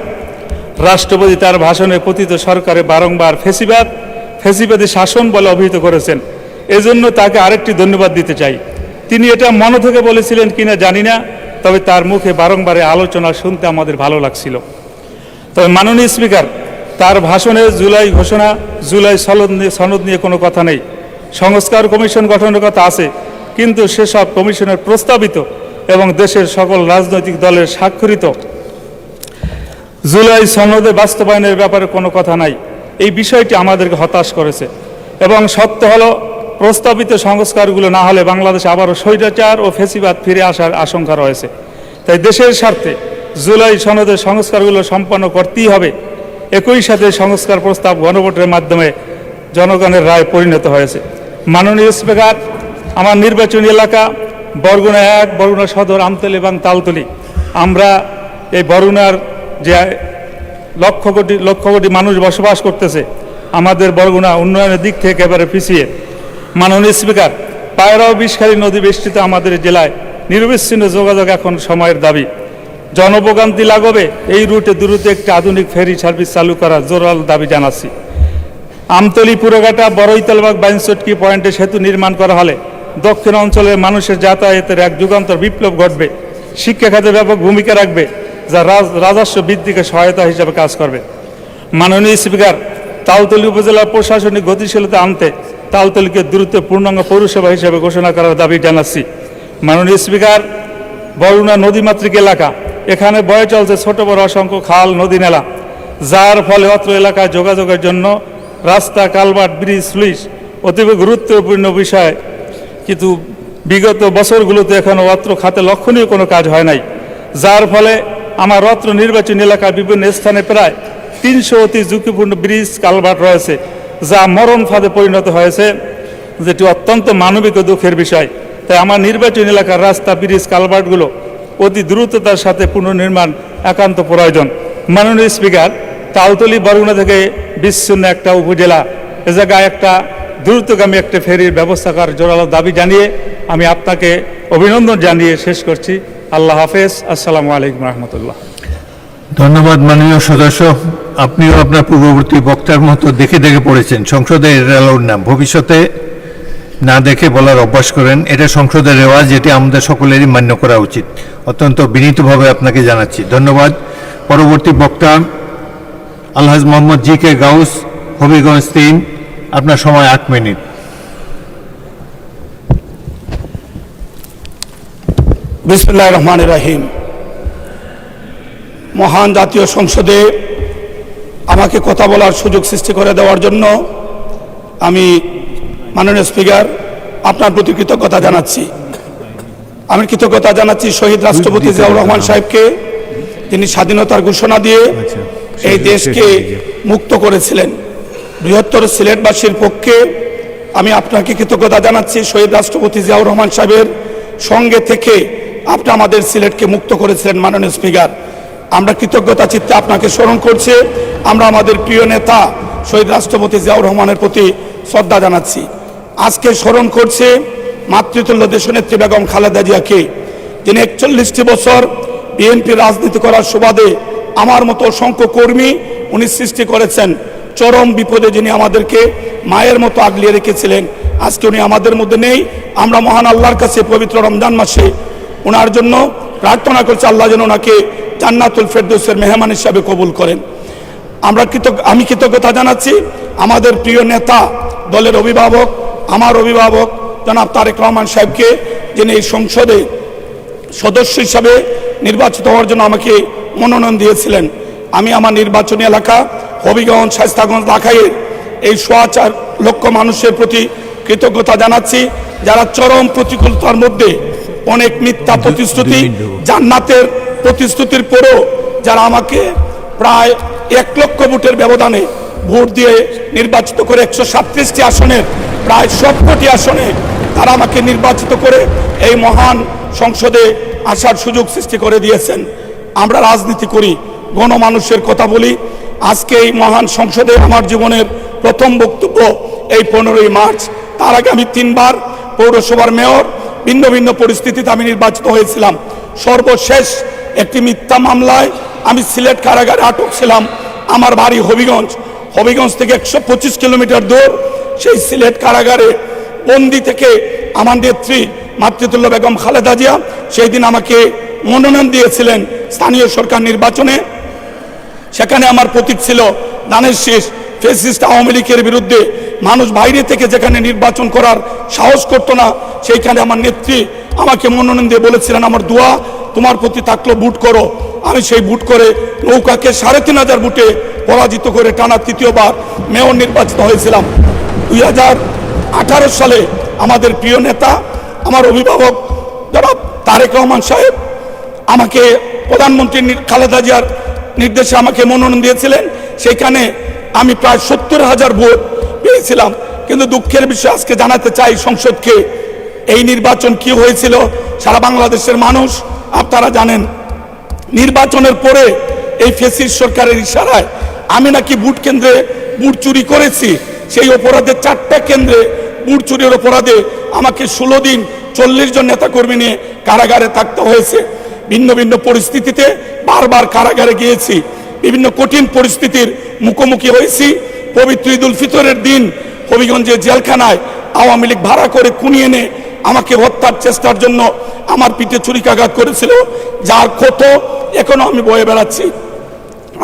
রাষ্ট্রপতি তার ভাষণে পতিত সরকারে বারংবার ফ্যাসিবাদী শাসন বলে অভিহিত করেছেন, এজন্য তাকে আরেকটি ধন্যবাদ দিতে চাই। তিনি এটা মন থেকে বলেছিলেন কিনা জানি না, তবে তার মুখে বারংবার আলোচনা শুনতে আমাদের ভালো লাগছিল। তবে মাননীয় স্পিকার, তার ভাষণে জুলাই ঘোষণা, জুলাই সনদ নিয়ে কোনো কথা নেই। সংস্কার কমিশন গঠনের কথা আছে, কিন্তু সেসব কমিশনের প্রস্তাবিত এবং দেশের সকল রাজনৈতিক দলের স্বাক্ষরিত জুলাই সনদে বাস্তবায়নের ব্যাপারে কোনো কথা নাই। এই বিষয়টি আমাদেরকে হতাশ করেছে এবং সত্য হলো প্রস্তাবিত সংস্কারগুলো না হলে বাংলাদেশে আবারও স্বৈরাচার ও ফ্যাসিবাদ ফিরে আসার আশঙ্কা রয়েছে। তাই দেশের স্বার্থে জুলাই সনদের সংস্কারগুলো সম্পন্ন করতেই হবে। একই সাথে সংস্কার প্রস্তাব গণভোটের মাধ্যমে জনগণের রায় পরিণত হয়েছে। মাননীয় স্পিকার, আমার নির্বাচনী এলাকা বরগুনা 1, বরগুনা সদর, আমতলী এবং তালতলী। আমরা এই বরগুনার যে লক্ষ কোটি মানুষ বসবাস করতেছে, আমাদের বরগুনা উন্নয়নের দিক থেকে একেবারে পিছিয়ে। মাননীয় স্পিকার, পায়রা ও বিষখালী নদী বেষ্টিত আমাদের জেলায় নিরবিচ্ছিন্ন যোগাযোগ এখন সময়ের দাবি। জনভোগান্তি লাঘবে এই রুটে দ্রুত একটি আধুনিক ফেরি সার্ভিস চালু করার জোরাল দাবি জানাচ্ছি। আমতলী, পুরঘাটা, বড়ইতালবাগ, বাইনচটকি পয়েন্টে সেতু নির্মাণ করা হলে দক্ষিণ অঞ্চলের মানুষের যাতায়াতের এক যুগান্তর বিপ্লব ঘটবে। শিক্ষা খাতে ব্যাপক ভূমিকা রাখবে, যা রাজস্ব বৃদ্ধিকে সহায়তা হিসেবে কাজ করবে। মাননীয় স্পিকার, তালতলী উপজেলার প্রশাসনিক গতিশীলতা আনতে তালতলীকে দ্রুত পূর্ণাঙ্গ পৌরসভা হিসেবে ঘোষণা করার দাবি জানাচ্ছি। মাননীয় স্পিকার, বরগুনা নদীমাতৃক এলাকা, এখানে বয়ে চলছে ছোট বড় অসংখ্য খাল, নদী, নালা, যার ফলে অত্র এলাকায় যোগাযোগের জন্য রাস্তা, কালভার্ট, ব্রিজ, স্লুইস অতীব গুরুত্বপূর্ণ বিষয়। কিন্তু বিগত বছরগুলোতে এখনও অত্র খাতে লক্ষণীয় কোনো কাজ হয় নাই, যার ফলে আমার অত্র নির্বাচনী এলাকার বিভিন্ন স্থানে প্রায় 300 অতি ঝুঁকিপূর্ণ ব্রিজ, কালভার্ট রয়েছে, যা মরণ ফাঁদে পরিণত হয়েছে, যেটি অত্যন্ত মানবিক ও দুঃখের বিষয়। তাই আমার নির্বাচনী এলাকার রাস্তা, ব্রিজ, কালভার্টগুলো অতি দ্রুততার সাথে পুনর্নির্মাণ একান্ত প্রয়োজন। মাননীয় স্পিকার, তালতলী বরগুনা থেকে বিচ্ছিন্ন একটা উপজেলা, এ জায়গায় একটা দ্রুতগামী একটা ফেরির ব্যবস্থা করার জোরালো দাবি জানিয়ে আমি আপনাকে অভিনন্দন জানিয়ে শেষ করছি। আল্লাহ হাফেজ। আসসালামু আলাইকুম রহমতুল্লাহ। ধন্যবাদ মাননীয় সদস্য। আপনিও আপনার পূর্ববর্তী বক্তার মতো দেখে দেখে পড়েছেন। সংসদে এর অ্যালাউড না, ভবিষ্যতে না দেখে বলার অভ্যাস করেন। এটা সংসদের রেওয়াজ, যেটি আমাদের সকলেরই মান্য করা উচিত। অত্যন্ত বিনীতভাবে আপনাকে জানাচ্ছি ধন্যবাদ। পরবর্তী বক্তা আলহাজ মোহাম্মদ জি কে গাউস, হবিগঞ্জ 3। আপনার সময় 8 মিনিট। বিসমিল্লাহির রহমানির রহিম। মহান জাতীয় সংসদে আমাকে কথা বলার সুযোগ সৃষ্টি করে দেওয়ার জন্য আমি মাননীয় স্পিকার আপনার প্রতি কৃতজ্ঞতা জানাচ্ছি। আমি কৃতজ্ঞতা জানাচ্ছি শহীদ রাষ্ট্রপতি জিয়াউর রহমান সাহেবকে, যিনি স্বাধীনতার ঘোষণা দিয়ে এই দেশকে মুক্ত করেছিলেন। বৃহত্তর সিলেটবাসীর পক্ষে আমি আপনাকে কৃতজ্ঞতা জানাচ্ছি। শহীদ রাষ্ট্রপতি জিয়াউর রহমান সাহেবের সঙ্গে থেকে আপনি আমাদের সিলেটকে মুক্ত করেছিলেন। মাননীয় স্পিকার, আমরা কৃতজ্ঞতা চিত্তে আপনাকে স্মরণ করছি। আমরা আমাদের প্রিয় নেতা শহীদ রাষ্ট্রপতি জিয়াউর রহমানের প্রতি শ্রদ্ধা জানাচ্ছি। আজকে স্মরণ করছে মাতৃতুল্য দেশনেত্রী বেগম খালেদা জিয়াকে, যিনি 41টি বছর বিএনপি রাজনীতি করার সুবাদে আমার মতো অসংখ্য কর্মী উনি সৃষ্টি করেছেন। চরম বিপদে যিনি আমাদেরকে মায়ের মতো আগলিয়ে রেখেছিলেন, আজকে উনি আমাদের মধ্যে নেই। আমরা মহান আল্লাহর কাছে পবিত্র রমজান মাসে ওনার জন্য প্রার্থনা করছি, আল্লাহ যেন ওনাকে জান্নাতুল ফেরদৌসের মেহমান হিসাবে কবুল করেন। আমি কৃতজ্ঞতা জানাচ্ছি আমাদের প্রিয় নেতা, দলের অভিভাবক, আমার অভিভাবক জনাব তারেক রহমান সাহেবকে, যিনি এই সংসদে সদস্য হিসাবে নির্বাচিত হওয়ার জন্য আমাকে মনোনয়ন দিয়েছিলেন। আমি আমার নির্বাচনী এলাকা হবিগঞ্জ, শায়েস্তাগঞ্জ, লাখাইয়ের এই 4.25 লক্ষ মানুষের প্রতি কৃতজ্ঞতা জানাচ্ছি, যারা চরম প্রতিকূলতার মধ্যে অনেক মিথ্যা প্রতিশ্রুতি, জান্নাতের প্রতিশ্রুতির পরেও যারা আমাকে প্রায় 1 লক্ষ ভোটের ব্যবধানে ভোট দিয়ে নির্বাচিত করে 137টি আসনের প্রায় 70টি আসনে তারা আমাকে নির্বাচিত করে এই মহান সংসদে আসার সুযোগ সৃষ্টি করে দিয়েছেন। আমরা রাজনীতি করি, গণমানুষের কথা বলি। আজকে এই মহান সংসদে আমার জীবনের প্রথম বক্তব্য এই 15ই মার্চ। তার আগে আমি 3 বার পৌরসভার মেয়র, ভিন্ন ভিন্ন পরিস্থিতিতে আমি নির্বাচিত হয়েছিলাম। সর্বশেষ একটি মিথ্যা মামলায় আমি সিলেট কারাগারে আটক ছিলাম। আমার বাড়ি হবিগঞ্জ থেকে 125 কিলোমিটার দূর। সেই সিলেট কারাগারে বন্দি থেকে আমার নেত্রী মাতৃতুল্য বেগম খালেদা জিয়া সেই দিন আমাকে মনোনয়ন দিয়েছিলেন স্থানীয় সরকার নির্বাচনে। সেখানে আমার প্রতীক ছিল ধানের শীষ। ফ্যাসিস্ট আওয়ামী লীগের বিরুদ্ধে মানুষ বাইরে থেকে যেখানে নির্বাচন করার সাহস করতো না, সেইখানে আমার নেত্রী আমাকে মনোনয়ন দিয়ে বলেছিলেন, আমার দোয়া তোমার প্রতি থাকলো, ভোট করো। আমি সেই ভোট করে নৌকাকে 3500 ভোটে পরাজিত করে টানা তৃতীয়বার মেয়র নির্বাচিত হয়েছিলাম। 2018 সালে আমাদের প্রিয় নেতা, আমার অভিভাবক জনাব তারেক রহমান সাহেব আমাকে প্রধানমন্ত্রী খালেদা জিয়ার নির্দেশে আমাকে মনোনয়ন দিয়েছিলেন। সেখানে আমি প্রায় 70,000 ভোট পেয়েছিলাম। কিন্তু দুঃখের বিষয় আজকে জানাতে চাই সংসদকে, এই নির্বাচন কি হয়েছিল সারা বাংলাদেশের মানুষ আপনারা জানেন। নির্বাচনের পরে এই ফ্যাসিস্ট সরকারের ইশারায় আমি নাকি ভোট কেন্দ্রে ভোট চুরি করেছি, সেই অপরাধে 4টা কেন্দ্রে ভোট চুরির অপরাধে আমাকে 16 দিন 40 জন নেতাকর্মী নিয়ে কারাগারে থাকতে হয়েছে। ভিন্ন ভিন্ন পরিস্থিতিতে বারবার কারাগারে গিয়েছি, বিভিন্ন কঠিন পরিস্থিতির মুখোমুখি হয়েছি। পবিত্র ঈদ উল ফিতরের দিন হবিগঞ্জের জেলখানায় আওয়ামী লীগ ভাড়া করে কুনিয়ে এনে আমাকে হত্যার চেষ্টার জন্য আমার পিঠে ছুরিকাঘাত করেছিল, যার ক্ষত এখনো আমি বয়ে বেড়াচ্ছি।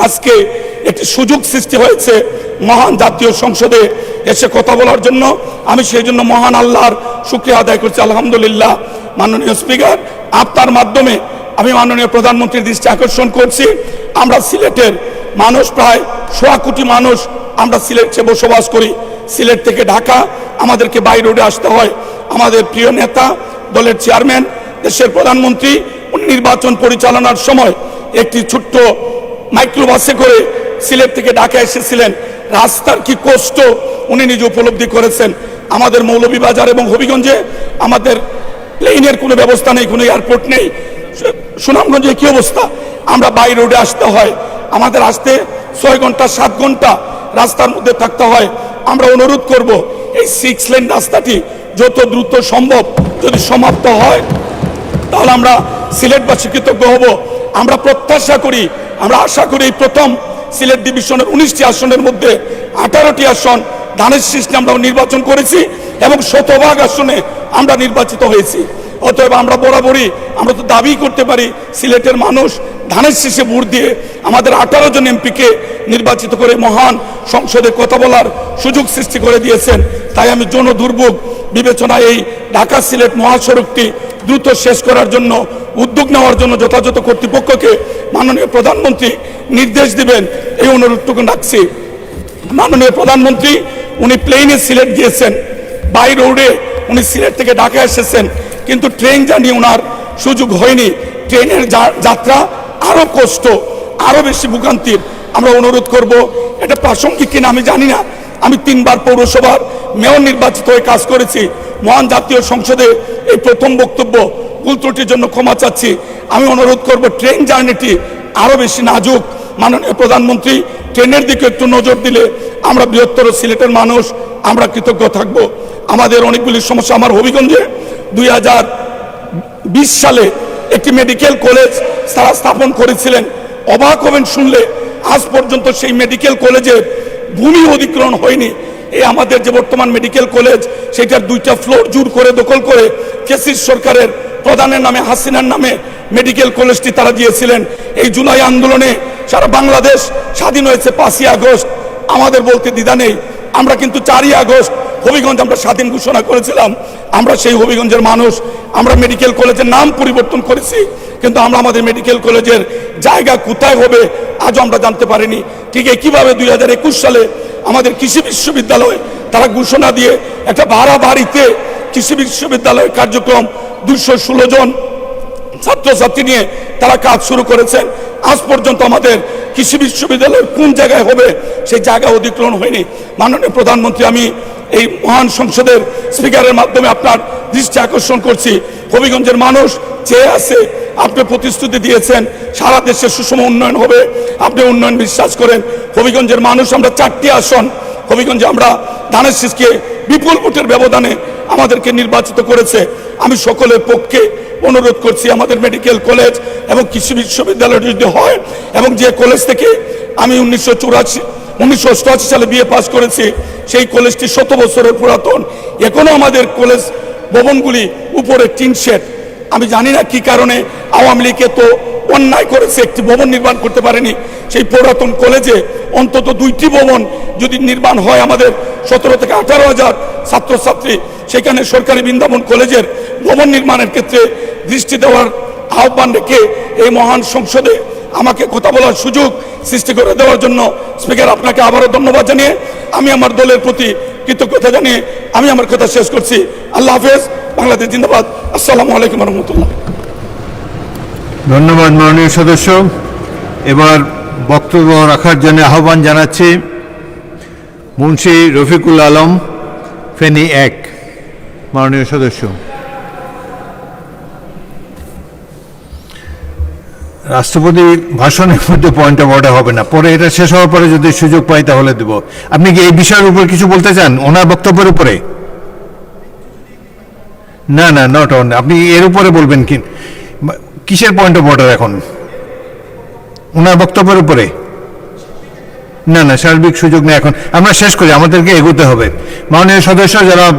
আজকে একটি সুযোগ সৃষ্টি হয়েছে মহান জাতীয় সংসদে এসে কথা বলার জন্য। আমি সেই জন্য মহান আল্লাহর শুকরিয়া আদায় করছি, আলহামদুলিল্লাহ। মাননীয় স্পিকার, আপনার মাধ্যমে আমি মাননীয় প্রধানমন্ত্রীর দৃষ্টি আকর্ষণ করছি, আমরা সিলেটের মানুষ প্রায় 1.25 কোটি মানুষ আমরা সিলেটে বসবাস করি। সিলেট থেকে ঢাকা আমাদেরকে বাই রোডে আসতে হয়। আমাদের প্রিয় নেতা, দলের চেয়ারম্যান, দেশের প্রধানমন্ত্রী নির্বাচন পরিচালনার সময় একটি ছোট্ট মাইক্রোবাসে করে সিলেট থেকে ঢাকা এসেছিলেন। রাস্তার কি কষ্ট উনি নিজে উপলব্ধি করেছেন। আমাদের মৌলভীবাজার এবং হবিগঞ্জে আমাদের প্লেনের কোনো ব্যবস্থা নেই, কোনো এয়ারপোর্ট নেই। সুনামগঞ্জে কি অবস্থা, আমরা বাই রোডে আসতে হয়, আমাদের আসতে 6 ঘন্টা 7 ঘন্টা রাস্তার মধ্যে থাকতে হয়। আমরা অনুরোধ করব এই 6 লেন রাস্তাটি যত দ্রুত সম্ভব যদি সমাপ্ত হয় তাহলে আমরা সিলেটবাসী কৃতজ্ঞ হব। আমরা প্রত্যাশা করি, আমরা আশা করি এই প্রথম সিলেট ডিভিশনের 19টি আসনের মধ্যে 18টি আসন ধানের শীষে আমরা নির্বাচন করেছি এবং 100% আসনে আমরা নির্বাচিত হয়েছি। অতএব আমরা বরাবরই আমরা তো দাবি করতে পারি সিলেটের মানুষ ধানের শীষে ভোট দিয়ে আমাদের 18 জন এমপিকে নির্বাচিত করে মহান সংসদে কথা বলার সুযোগ সৃষ্টি করে দিয়েছেন। তাই আমি জনদুর্ভোগ বিবেচনায় এই ঢাকা সিলেট মহাসড়কটি দ্রুত শেষ করার জন্য উদ্যোগ নেওয়ার জন্য যথাযথ কর্তৃপক্ষকে মাননীয় প্রধানমন্ত্রী নির্দেশ দিবেন এই অনুরোধটুকু রাখছি। মাননীয় প্রধানমন্ত্রী উনি প্লেনে সিলেট গিয়েছেন, বাই রোডে উনি সিলেট থেকে ঢাকা এসেছেন, কিন্তু ট্রেন জার্নি ওনার সুযোগ হয়নি। ট্রেনের যাত্রা আরো কষ্ট, আরো বেশি ভোগান্তির। আমরা অনুরোধ করব, এটা প্রাসঙ্গিক কিনা আমি জানি না, আমি 3 বার পৌরসভার মেয়র নির্বাচিত হয়ে কাজ করেছি। মহান জাতীয় সংসদে এই প্রথম বক্তব্য, ভুল ত্রুটির জন্য ক্ষমা চাচ্ছি। আমি অনুরোধ করব ট্রেন জার্নিটি আরো বেশি নাজুক। মাননীয় প্রধানমন্ত্রী ট্রেনের দিকে একটু নজর দিলে আমরা বৃহত্তর সিলেটের মানুষ আমরা কৃতজ্ঞ থাকব। আমাদের অনেকগুলি সমস্যা, আমার হবিগঞ্জে 2020 সালে একটি মেডিকেল কলেজ তারা স্থাপন করেছিলেন। অবাক হবেন শুনলে, আজ পর্যন্ত সেই মেডিকেল কলেজের ভূমি অধিগ্রহণ হয়নি। এই আমাদের যে বর্তমান মেডিকেল কলেজ, সেটার 2টা ফ্লোর জোর করে দখল করে ফ্যাসিস্ট সরকারের প্রধানের নামে, হাসিনার নামে মেডিকেল কলেজটি তারা দিয়েছিলেন। এই জুলাই আন্দোলনে সারা বাংলাদেশ স্বাধীন হয়েছে 5ই আগস্ট, আমাদের বলতে দ্বিধা নেই। আমরা কিন্তু 4ই আগস্ট হবিগঞ্জ আমরা স্বাধীন ঘোষণা করেছিলাম। আমরা সেই হবিগঞ্জের মানুষ, আমরা মেডিকেল কলেজের নাম পরিবর্তন করেছি, কিন্তু আমরা আমাদের মেডিকেল কলেজের জায়গা কোথায় হবে আজও আমরা জানতে পারিনি। ঠিক একইভাবে 2021 সালে আমাদের কৃষি বিশ্ববিদ্যালয় তারা ঘোষণা দিয়ে একটা ভাড়া বাড়িতে কৃষি বিশ্ববিদ্যালয়ের কার্যক্রম 216 জন ছাত্রছাত্রী নিয়ে তারা কাজ শুরু করেছেন। আজ পর্যন্ত আমাদের কৃষি বিশ্ববিদ্যালয় কোন জায়গায় হবে সেই জায়গা অধিগ্রহণ হয়নি। মাননীয় প্রধানমন্ত্রী, আমি এই মহান সংসদের স্পিকারের মাধ্যমে আপনার দৃষ্টি আকর্ষণ করছি, হবিগঞ্জের মানুষ চেয়ে আছে, আপনি প্রতিশ্রুতি দিয়েছেন সারা দেশে সুষম উন্নয়ন হবে, আপনি উন্নয়ন বিশ্বাস করেন। হবিগঞ্জের মানুষ আমরা 4টি আসন হবিগঞ্জে আমরা ধানের শীষকে বিপুল ভোটের ব্যবধানে আমাদেরকে নির্বাচিত করেছে। আমি সকলের পক্ষে অনুরোধ করছি, আমাদের মেডিকেল কলেজ এবং কৃষি বিশ্ববিদ্যালয় যদি হয়, এবং যে কলেজ থেকে আমি 1988 সালে বিএ পাস করেছি, সেই কলেজটি 100 বছরের পুরাতন। এখনো আমাদের কলেজ ভবনগুলি উপরে টিন শেড। আমি জানি না কি কারণে আওয়ামী লীগ তো অন্যায় করেছে, একটি ভবন নির্মাণ করতে পারেনি। সেই পুরাতন কলেজে অন্তত 2টি ভবন যদি নির্মাণ হয়, আমাদের 17 থেকে 18 হাজার ছাত্রছাত্রী, সেখানে সরকারি বৃন্দাবন কলেজের ভবন নির্মাণের ক্ষেত্রে দৃষ্টি দেওয়ার আহ্বান রেখে এই মহান সংসদে আমাকে কথা বলার সুযোগ সৃষ্টি করে দেওয়ার জন্য স্পিকার আপনাকে আবারও ধন্যবাদ জানিয়ে আমি আমার দলের প্রতি কৃতজ্ঞতা জানিয়ে আমি আমার কথা শেষ করছি। আল্লাহ হাফেজ। বাংলাদেশ জিন্দাবাদ। আসসালামু আলাইকুম রহমতুল্লাহ। ধন্যবাদ মাননীয় সদস্য। এবার বক্তব্য রাখার জন্য আহ্বান জানাচ্ছি মুন্সি রফিকুল আলম, ফেনী 1, মাননীয় সদস্য। রাষ্ট্রপতি ভাষণের মধ্যে পয়েন্ট অফ অর্ডার হবে না, পরে এটা শেষ হওয়ার পরে যদি সুযোগ পাই তাহলে দেব। আপনি কি এই বিষয়ের উপর কিছু বলতে চান ওনার বক্তব্যের উপরে? না না, নট অন। আপনি এর উপরে বলবেন কি? কিসের পয়েন্ট অফ অর্ডার এখন? ওনার বক্তব্যের উপরে? না না, সার্বিক সুযোগ নেই এখন। আমরা শেষ করি, আমাদেরকে এগোতে হবে। মাননীয় সদস্য জনাব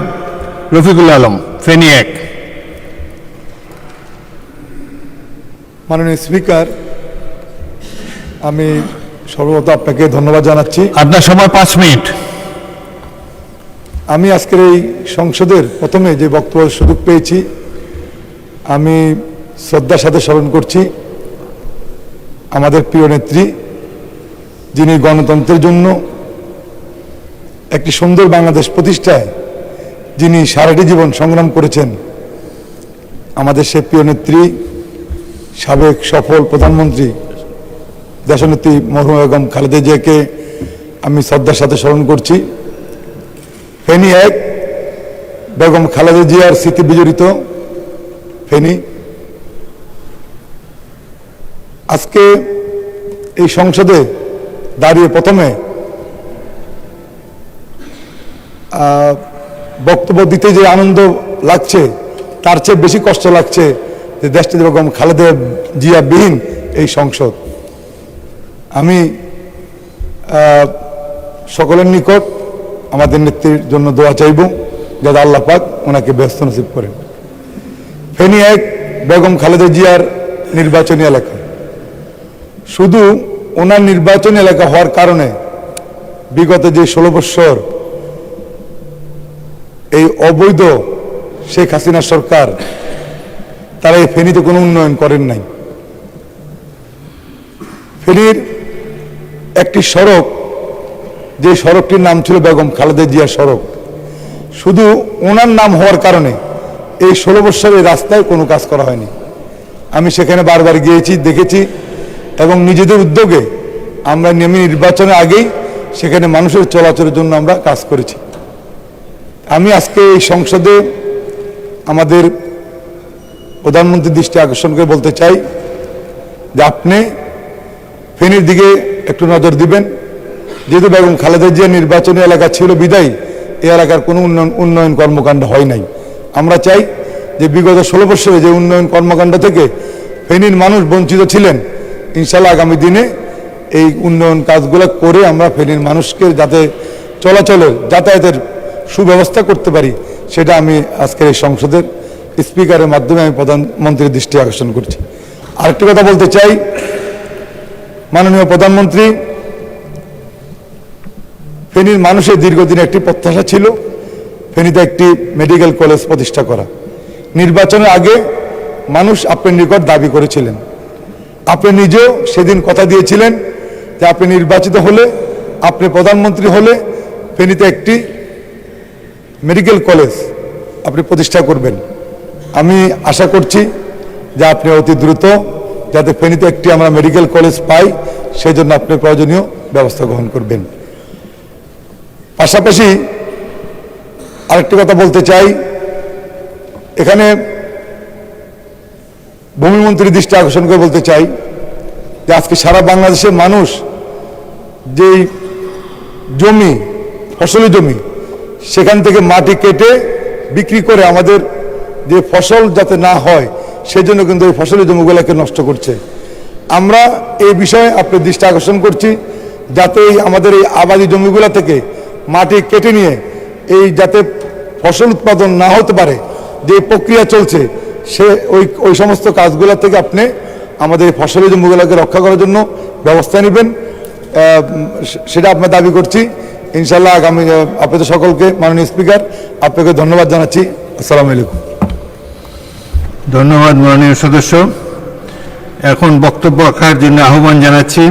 রফিকুল আলম, ফেনী 1। মাননীয় স্পিকার, আমি সর্বপ্রথম আপনাকে ধন্যবাদ জানাচ্ছি। আপনার সময় 5 মিনিট। আমি আজকের এই সংসদের প্রথমে যে বক্তব্যের সুযোগ পেয়েছি, আমি শ্রদ্ধার সাথে স্মরণ করছি আমাদের প্রিয় নেত্রী, যিনি গণতন্ত্রের জন্য একটি সুন্দর বাংলাদেশ প্রতিষ্ঠায় যিনি সারাটি জীবন সংগ্রাম করেছেন। আমাদের সে প্রিয় নেত্রী, সাবেক সফল প্রধানমন্ত্রী দেশনেত্রী মরহুমা বেগম খালেদা জিয়াকে আমি শ্রদ্ধার সাথে স্মরণ করছি। ফেনী 1, বেগম খালেদা জিয়ার স্মৃতি বিজড়িত ফেনী। আজকে এই সংসদে দাঁড়িয়ে প্রথমে বক্তব্য দিতে যে আনন্দ লাগছে, তার চেয়ে বেশি কষ্ট লাগছে যে দেশটি বেগম খালেদা জিয়া বিহীন এই সংসদ। আমি সকলের নিকট আমাদের নেত্রীর জন্য দোয়া চাইব, যাতে আল্লাহ পাক ওনাকে ব্যস্ত নসিব করেন। ফেনী 1 বেগম খালেদা জিয়ার নির্বাচনী এলাকা। শুধু ওনার নির্বাচনী এলাকা হওয়ার কারণে বিগত যে 16 বৎসর এই অবৈধ শেখ হাসিনা সরকার, তারা এই ফেনীতে কোনো উন্নয়ন করেন নাই। ফেনীর একটি সড়ক, যে সড়কটির নাম ছিল বেগম খালেদা জিয়া সড়ক, শুধু ওনার নাম হওয়ার কারণে এই 16 বৎসর এই রাস্তায় কোনো কাজ করা হয়নি। আমি সেখানে বারবার গিয়েছি, দেখেছি, এবং নিজেদের উদ্যোগে আমরা নেমে নির্বাচনের আগেই সেখানে মানুষের চলাচলের জন্য আমরা কাজ করেছি। আমি আজকে এই সংসদে আমাদের প্রধানমন্ত্রীর দৃষ্টি আকর্ষণ করে বলতে চাই যে আপনি ফেনীর দিকে একটু নজর দিবেন। যেহেতু বেগম খালেদা জিয়া নির্বাচনী এলাকা ছিল বিদায়ী এই এলাকার কোনো উন্নয়ন কর্মকাণ্ড হয় নাই। আমরা চাই যে বিগত 16 বছরে যে উন্নয়ন কর্মকাণ্ড থেকে ফেনীর মানুষ বঞ্চিত ছিলেন, ইনশাল্লাহ আগামী দিনে এই উন্নয়ন কাজগুলো করে আমরা ফেনীর মানুষকে যাতে চলাচলের যাতায়াতের সুব্যবস্থা করতে পারি, সেটা আমি আজকের এই সংসদের স্পিকারের মাধ্যমে আমি প্রধানমন্ত্রীর দৃষ্টি আকর্ষণ করছি। আরেকটি কথা বলতে চাই, মাননীয় প্রধানমন্ত্রী, ফেনীর মানুষের দীর্ঘদিন একটি প্রত্যাশা ছিল ফেনীতে একটি মেডিকেল কলেজ প্রতিষ্ঠা করা। নির্বাচনের আগে মানুষ আপনার নিকট দাবি করেছিলেন, আপনি নিজেও সেদিন কথা দিয়েছিলেন যে আপনি নির্বাচিত হলে, আপনি প্রধানমন্ত্রী হলে ফেনীতে একটি মেডিকেল কলেজ আপনি প্রতিষ্ঠা করবেন। আমি আশা করছি যে আপনি অতি দ্রুত যাতে ফেনীতে একটি আমরা মেডিকেল কলেজ পাই, সেই জন্য আপনি প্রয়োজনীয় ব্যবস্থা গ্রহণ করবেন। পাশাপাশি আরেকটি কথা বলতে চাই, এখানে ভূমিমন্ত্রীর দৃষ্টি আকর্ষণ করে বলতে চাই যে আজকে সারা বাংলাদেশের মানুষ যেই জমি, ফসলি জমি, সেখান থেকে মাটি কেটে বিক্রি করে আমাদের যে ফসল যাতে না হয় সেজন্য কিন্তু এই ফসলি জমিগুলোকে নষ্ট করছে। আমরা এই বিষয়ে আপনার দৃষ্টি আকর্ষণ করছি যাতে আমাদের এই আবাদি জমিগুলো থেকে মাটি কেটে নিয়ে এই যাতে ফসল উৎপাদন না হতে পারে, যে প্রক্রিয়া চলছে, সে ওই সমস্ত কাজগুলো থেকে আপনি আমাদের এই ফসলি জমিগুলোকে রক্ষা করার জন্য ব্যবস্থা নেবেন, সেটা আপনার দাবি করছি। ইনশাল্লাহ আগামী আপনাদের সকলকে, মাননীয় স্পিকার, আপনাকে ধন্যবাদ জানাচ্ছি। আসসালামু আলাইকুম। ধন্যবাদ মাননীয় সদস্য। এখন বক্তব্য রাখার জন্য আহ্বান জানাচ্ছি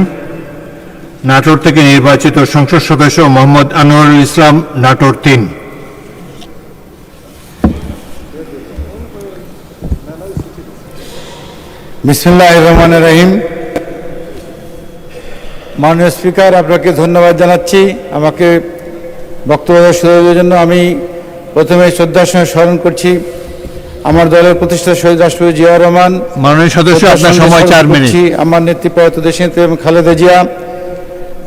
নাটোর থেকে নির্বাচিত সংসদ সদস্য মোহাম্মদ আনোয়ারুল ইসলাম, নাটোর 3। বিসমিল্লাহির রহমানির রহিম। মাননীয় স্পিকার, আপনাকে ধন্যবাদ জানাচ্ছি আমাকে বক্তব্য দেওয়ার জন্য। আমি প্রথমে শ্রদ্ধার সঙ্গে স্মরণ করছি আমার দলের প্রতিষ্ঠাতা শহীদ রাষ্ট্রপতি জিয়াউর রহমান। মাননীয় সদস্য, আপনার সময় 4 মিনিট। আমার নেত্রী প্রয়াত দেশনেত্রী এবং খালেদা জিয়া।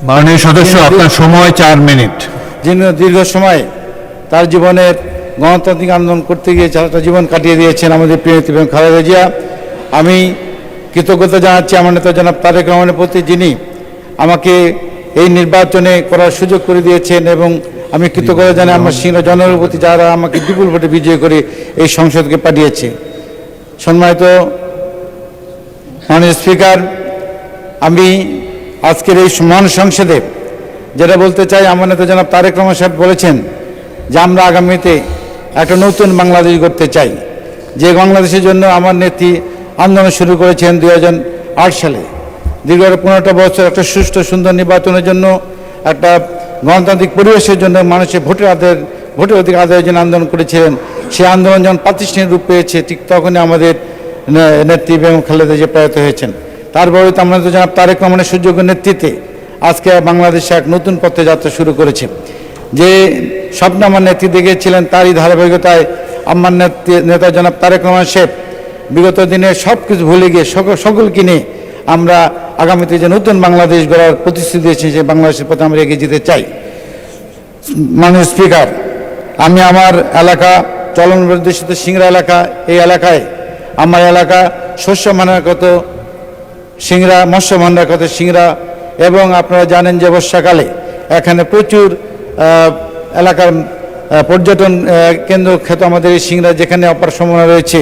মাননীয় সদস্য, আপনার সময় 4 মিনিট। যিনি দীর্ঘ সময় তার জীবনের গণতান্ত্রিক আন্দোলন করতে গিয়ে সারাটা জীবন কাটিয়ে দিয়েছেন আমাদের প্রিয় নেত্রী এবং খালেদা জিয়া। আমি কৃতজ্ঞতা জানাচ্ছি আমার নেতা জনাব তারেক রহমানের প্রতি, যিনি আমাকে এই নির্বাচনে করার সুযোগ করে দিয়েছেন, এবং আমি কৃতজ্ঞতা জানাই আমার সিংহ জনগণের প্রতি, যারা আমাকে বিপুল ভোটে বিজয় করে এই সংসদকে পাঠিয়েছে। সম্মানিত মাননীয় স্পিকার, আমি আজকের এই মহান সংসদে যেটা বলতে চাই, আমার নেতা জনাব তারেক রহমান সাহেব বলেছেন যে আমরা আগামীতে একটা নতুন বাংলাদেশ গড়তে চাই, যে বাংলাদেশের জন্য আমার নেত্রী আন্দোলন শুরু করেছেন 2008 সালে। দীর্ঘ 15টা বছর একটা সুষ্ঠু সুন্দর নির্বাচনের জন্য, একটা গণতান্ত্রিক পরিবেশের জন্য, মানুষের ভোটের অধিকার আদায়ের জন্য আন্দোলন করেছিলেন। সেই আন্দোলন যখন প্রাতিষ্ঠানিক রূপ পেয়েছে, ঠিক তখনই আমাদের নেত্রী বেগম খালেদা জিয়া প্রয়াত হয়েছেন। তারপরে তো আমরা জনাব তারেক রহমানের সুযোগ্য নেতৃত্বে আজকে বাংলাদেশে এক নতুন পথে যাত্রা শুরু করেছে। যে স্বপ্ন আমার নেত্রী দেখেছিলেন, তারই ধারাবাহিকতায় আমার নেতা জনাব তারেক রহমান সাহেব বিগত দিনে সব কিছু ভুলে গিয়ে সকলকে নিয়ে আমরা আগামীতে যে নতুন বাংলাদেশ গড়ার প্রতিশ্রুতি দিয়েছি, সেই বাংলাদেশের পথে আমরা এগিয়ে যেতে চাই। মাননীয় স্পিকার, আমি আমার এলাকা চলন বর্ধিত সিংড়া এলাকা, এই এলাকায় আমার এলাকা শস্য মানাকত সিংড়া, মৎস্য মানাকত সিংড়া, এবং আপনারা জানেন যে বর্ষাকালে এখানে প্রচুর এলাকার পর্যটন কেন্দ্র খ্যাত আমাদের এই সিংড়া, যেখানে অপার সম্ভাবনা রয়েছে।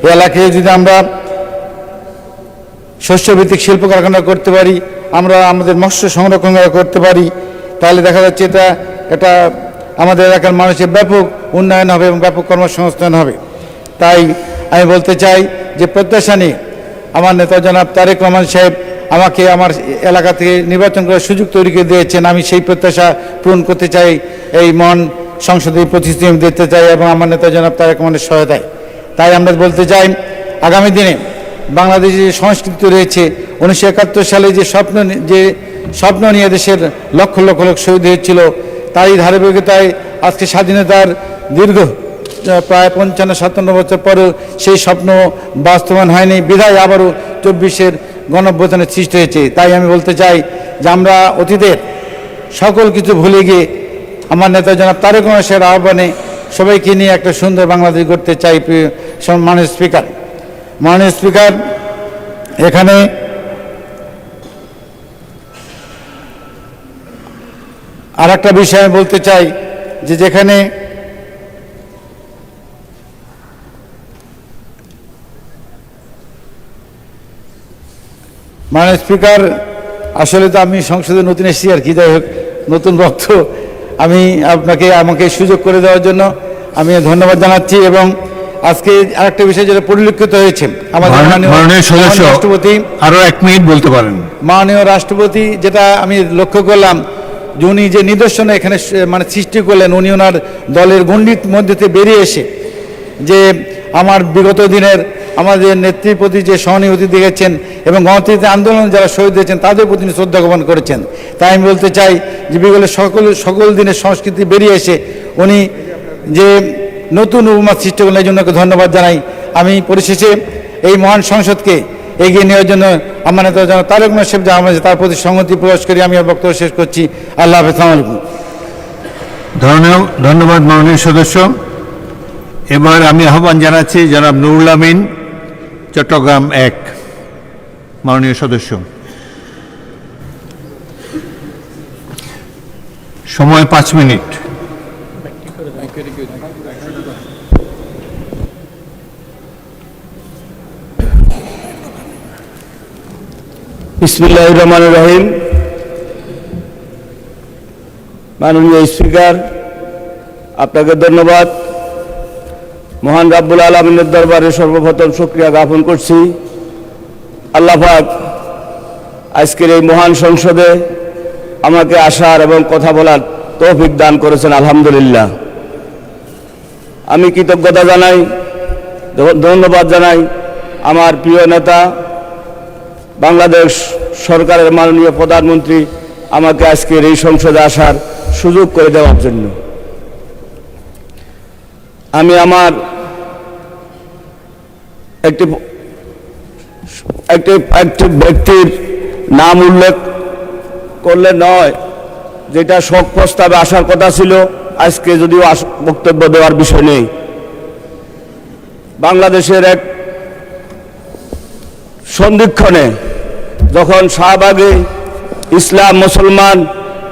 এই এলাকায় যদি আমরা শস্যভিত্তিক শিল্প কারখানা করতে পারি, আমরা আমাদের মৎস্য সংরক্ষণ করতে পারি, তাহলে দেখা যাচ্ছে এটা আমাদের এলাকার মানুষের ব্যাপক উন্নয়ন হবে এবং ব্যাপক কর্মসংস্থান হবে। তাই আমি বলতে চাই যে প্রত্যাশা নিয়ে আমার নেতা জনাব তারেক রহমান সাহেব আমাকে আমার এলাকা থেকে নির্বাচন করার সুযোগ তৈরি করে দিয়েছেন। আমি সেই প্রত্যাশা পূরণ করতে চাই, এই মহান সংসদীয় প্রতিশ্রুতি আমি দিতে চাই, এবং আমার নেতা জনাব তারেক রহমানের সহায়তায়। তাই আমরা বলতে চাই, আগামী দিনে বাংলাদেশে যে সংস্কৃতি রয়েছে, 1971 সালে যে স্বপ্ন নিয়ে দেশের লক্ষ লক্ষ লোক শহীদ হয়েছিল, তারই ধারাবাহিকতায় আজকে স্বাধীনতার দীর্ঘ প্রায় 55-57 বছর পরেও সেই স্বপ্ন বাস্তবায়ন হয়নি, বিধায় আবারও 24-এর গণঅভ্যুত্থানের সৃষ্টি হয়েছে। তাই আমি বলতে চাই যে আমরা অতীতের সকল কিছু ভুলে গিয়ে আমার নেতা জনাব তারেক রহমান সাহেবের আহ্বানে সবাইকে নিয়ে একটা সুন্দর বাংলাদেশ গড়তে চাই। মাননীয় স্পিকার, এখানে আর একটা বিষয় আমি বলতে চাই যে যেখানে মাননীয় স্পিকার, আসলে তো আমি সংসদে নতুন এসেছি আর কি, যাই হোক নতুন বক্ত, আমি আমাকে সুযোগ করে দেওয়ার জন্য আমি ধন্যবাদ জানাচ্ছি। এবং আজকে আরেকটা বিষয় যেটা পরিলক্ষিত হয়েছে, আমাদের মাননীয় সদস্য রাষ্ট্রপতি আরো 1 মিনিট বলতে পারেন। মাননীয় রাষ্ট্রপতি যেটা আমি লক্ষ্য করলাম, যে উনি যে নিদর্শন এখানে সৃষ্টি করলেন, উনি ওনার দলের গণ্ডির মধ্যে থেকে বেরিয়ে এসে যে আমার বিগত দিনের আমাদের নেত্রীর প্রতি যে সহানুভূতি দেখেছেন, এবং গণতান্ত্রিক আন্দোলন যারা শহীদ হয়েছেন তাদের প্রতি শ্রদ্ধা জ্ঞাপন করেছেন। তাই আমি বলতে চাই যে বিগত সকল দিনের সংস্কৃতি বেরিয়ে এসে উনি যে নতুন উপমা সৃষ্টি করলেন, এই জন্য ধন্যবাদ জানাই। আমি পরিশেষে এই মহান সংসদকে এগিয়ে নেওয়ার জন্য আমার নেতা জনাব তারেক রহমান সাহেব যা আমাদের, তার প্রতি সংহতি প্রকাশ করি আমি বক্তব্য শেষ করছি। আল্লাহ হাফেজ। ধন্যবাদ মাননীয় সদস্য। এবার আমি আহ্বান জানাচ্ছি জনাব নুরুল আমিন, চট্টগ্রাম 1, মাননীয় সদস্য। সময় 5 মিনিট। বিসমিল্লাহির রহমানির রহিম। মাননীয় স্পিকার, আপনাকে ধন্যবাদ। মহান রাব্বুল আলামিনের দরবারে সর্বপ্রথম শুকরিয়া জ্ঞাপন করছি আল্লাহ পাক আজকের এই মহান সংসদে আমাকে আসার এবং কথা বলার তৌফিক দান করেছেন, আলহামদুলিল্লাহ। আমি কৃতজ্ঞতা জানাই, ধন্যবাদ জানাই আমার প্রিয় নেতা বাংলাদেশ সরকারের মাননীয় প্রধানমন্ত্রী আমাকে আজকের এই সংসদে আসার সুযোগ করে দেওয়ার জন্য। আমি আমার একটি ব্যক্তির নাম উল্লেখ করলে নয়, যেটা শোক প্রস্তাবে আসার কথা ছিল, আজকে যদিও বক্তব্য দেওয়ার বিষয় নেই। বাংলাদেশের এক সন্ধিক্ষণে যখন শাহবাগে ইসলাম, মুসলমান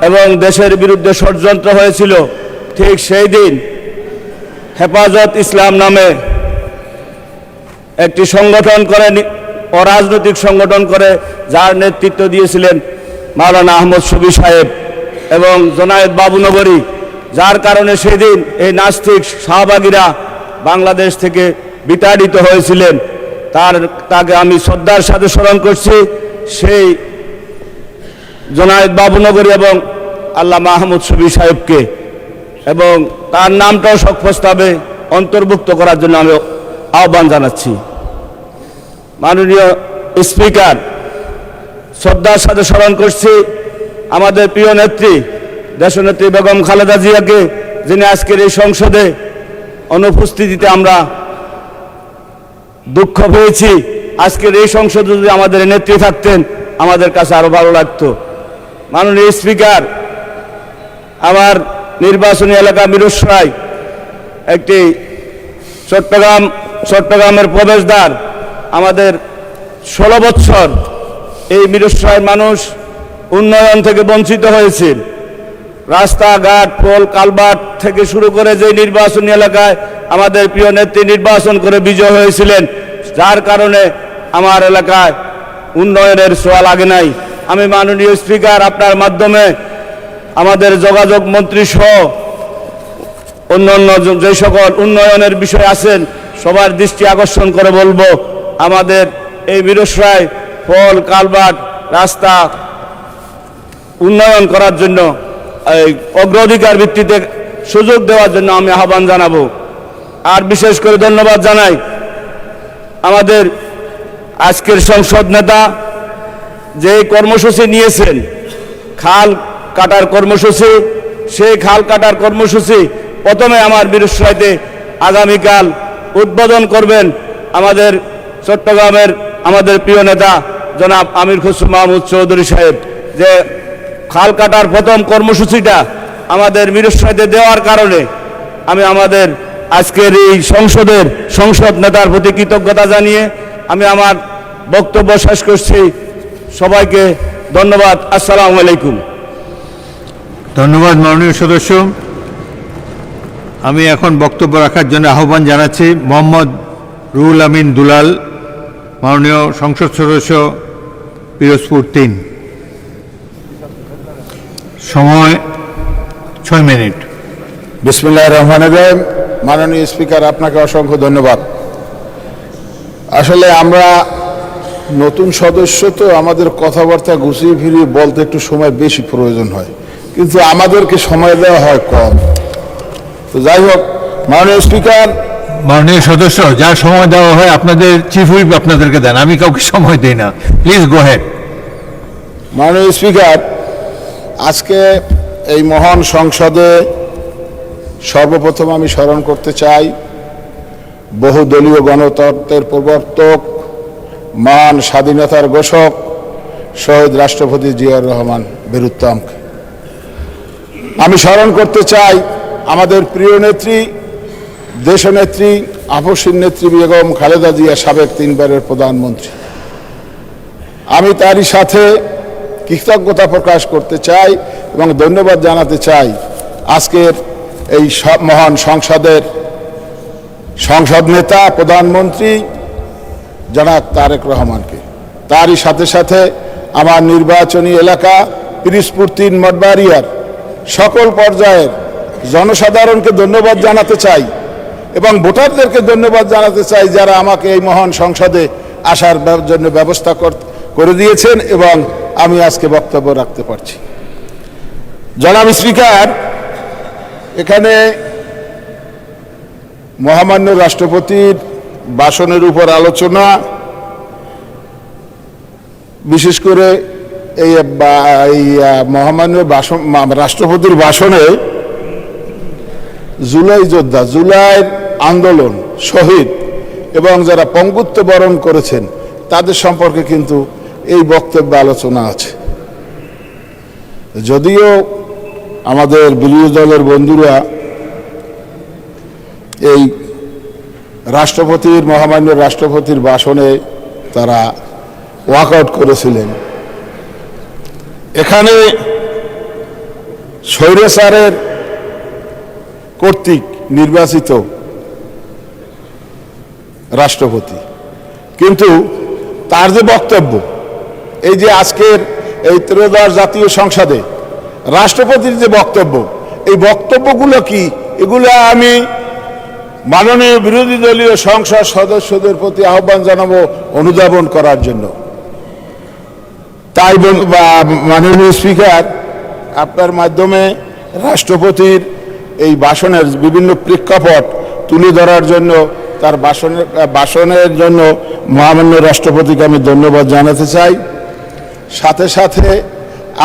এবং দেশের বিরুদ্ধে ষড়যন্ত্র হয়েছিল, ঠিক সেই দিন হেফাজত ইসলাম নামে একটি সংগঠন করে, অরাজনৈতিক সংগঠন করে, যার নেতৃত্ব দিয়েছিলেন মাওলানা আহমদ শফি সাহেব এবং জনায়েদ বাবুনগরী, যার কারণে সেদিন এই নাস্তিক শাহবাগীরা বাংলাদেশ থেকে বিতাড়িত হয়েছিলেন। তাকে আমি শ্রদ্ধার সাথে স্মরণ করছি। সেই জনায়েদ বাবুনগরী এবং আল্লামা আহমদ শফি সাহেবকে এবং তার নামটাও শোক প্রস্তাবে অন্তর্ভুক্ত করার জন্য আমি আহ্বান জানাচ্ছি। মাননীয় স্পিকার, শ্রদ্ধার সাথে স্মরণ করছি আমাদের প্রিয় নেত্রী দেশনেত্রী বেগম খালেদা জিয়াকে, যিনি আজকের এই সংসদে অনুপস্থিতিতে আমরা দুঃখ পেয়েছি। আজকের এই সংসদে যদি আমাদের নেত্রী থাকতেন আমাদের কাছে আরো ভালো লাগতো। মাননীয় স্পিকার, আমার নির্বাচনী এলাকা মিরসরাই একটি চট্টগ্রামের প্রবেশদ্বার। আমাদের 16 বছর এই মিরসরাইয়ের মানুষ উন্নয়ন থেকে বঞ্চিত হয়েছে। রাস্তাঘাট, পোল, কালভার্ট থেকে শুরু করে যে নির্বাচনী এলাকায় আমাদের প্রিয় নেত্রী নির্বাচন করে বিজয় হয়েছিলেন, যার কারণে আমার এলাকায় উন্নয়নের ছোঁয়া লাগে নাই। আমি মাননীয় স্পিকার, আপনার মাধ্যমে আমাদের যোগাযোগ মন্ত্রী সহ অন্যান্য যে সকল উন্নয়নের বিষয় আছেন সবার দৃষ্টি আকর্ষণ করে বলবো, আমাদের এই মিরসরাই পোল, কালভার্ট, রাস্তা উন্নয়ন করার জন্য অগ্রাধিকার ভিত্তিতে সুযোগ দেওয়ার জন্য আমি আহ্বান জানাবো। আর বিশেষ করে ধন্যবাদ জানাই আমাদের আজকের সংসদ নেতা যে কর্মসূচি নিয়েছেন, খাল কাটার কর্মসূচি। সেই খাল কাটার কর্মসূচি প্রথমে আমার মিরসরাইতে আগামীকাল উদ্বোধন করবেন আমাদের চট্টগ্রামের আমাদের প্রিয় নেতা জনাব আমির খসরু মাহমুদ চৌধুরী সাহেব। যে খাল কাটার প্রথম কর্মসূচিটা আমাদের মিরসরাইতে দেওয়ার কারণে আমি আমাদের আজকের এই সংসদ নেতার প্রতি কৃতজ্ঞতা জানিয়ে আমি আমার বক্তব্য শেষ করছি। সবাইকে ধন্যবাদ। আসসালামু আলাইকুম। ধন্যবাদ মাননীয় সদস্য। আমি এখন বক্তব্য রাখার জন্য আহ্বান জানাচ্ছি মোহাম্মদ রুহুল আমিন দুলাল, মাননীয় সংসদ সদস্য পিরোজপুর 3। সময় 6 মিনিট। বিসমিল্লাহির রহমানির রহিম। মাননীয় স্পিকার, আপনাকে অসংখ্য ধন্যবাদ। আসলে আমরা নতুন সদস্য তো, আমাদের কথাবার্তা গুছিয়ে ফিরিয়ে বলতে একটু সময় বেশি প্রয়োজন হয়, কিন্তু আমাদেরকে সময় দেওয়া হয় কম। তো যাই হোক, মাননীয় স্পিকার, মাননীয় সদস্য, যা সময় দেওয়া হয় আপনাদের চিফ হুইপ আপনাদেরকে দেন, আমি কাউকে সময় দিই না। Please go head. মাননীয় স্পিকার, আজকে এই মহান সংসদে সর্বপ্রথম আমি স্মরণ করতে চাই বহুদলীয় গণতন্ত্রের প্রবর্তক, মান স্বাধীনতার ঘোষক শহীদ রাষ্ট্রপতি জিয়াউর রহমান বীরুত্তমকে। আমি স্মরণ করতে চাই আমাদের প্রিয় নেত্রী, দেশনেত্রী, আপসীর নেত্রী বেগম খালেদা জিয়া, সাবেক 3 বারের প্রধানমন্ত্রী। আমি তারই সাথে কৃতজ্ঞতা প্রকাশ করতে চাই এবং ধন্যবাদ জানাতে চাই আজকের এই মহান সংসদ নেতা, প্রধানমন্ত্রী জনাব তারেক রহমানকে। তারই সাথে সাথে আমার নির্বাচনী এলাকা পিরোজপুর 3 মঠবাড়িয়ার সকল পর্যায়ের জনসাধারণকে ধন্যবাদ জানাতে চাই এবং ভোটারদেরকে ধন্যবাদ জানাতে চাই, যারা আমাকে এই মহান সংসদে আসার জন্য ব্যবস্থা করে দিয়েছেন এবং আমি আজকে বক্তব্য রাখতে পারছি। জনাব স্পিকার, এখানে মহামান্য রাষ্ট্রপতির ভাষণের উপর আলোচনা, বিশেষ করে এই মহামান্য রাষ্ট্রপতির ভাষণে জুলাই যোদ্ধা, জুলাইয়ের আন্দোলন শহীদ এবং যারা পঙ্গুত্ব বরণ করেছেন তাদের সম্পর্কে কিন্তু এই বক্তব্যে আলোচনা আছে। যদিও আমাদের বিরোধী দলের বন্ধুরা এই মহামান্য রাষ্ট্রপতির ভাষণে তারা ওয়াকআউট করেছিলেন, এখানে স্বৈরাচারের কর্তৃক নির্বাচিত রাষ্ট্রপতি, কিন্তু তার যে বক্তব্য, এই যে আজকের এই ত্রয়োদশ জাতীয় সংসদে রাষ্ট্রপতির যে বক্তব্য, এই বক্তব্যগুলো কি, এগুলো আমি মাননীয় বিরোধী দলীয় সংসদ সদস্যদের প্রতি আহ্বান জানাবো অনুধাবন করার জন্য। তাই মাননীয় স্পিকার, আপনার মাধ্যমে রাষ্ট্রপতির এই ভাষণের বিভিন্ন প্রেক্ষাপট তুলে ধরার জন্য, তার ভাষণের জন্য মহামান্য রাষ্ট্রপতিকে আমি ধন্যবাদ জানাতে চাই। সাথে সাথে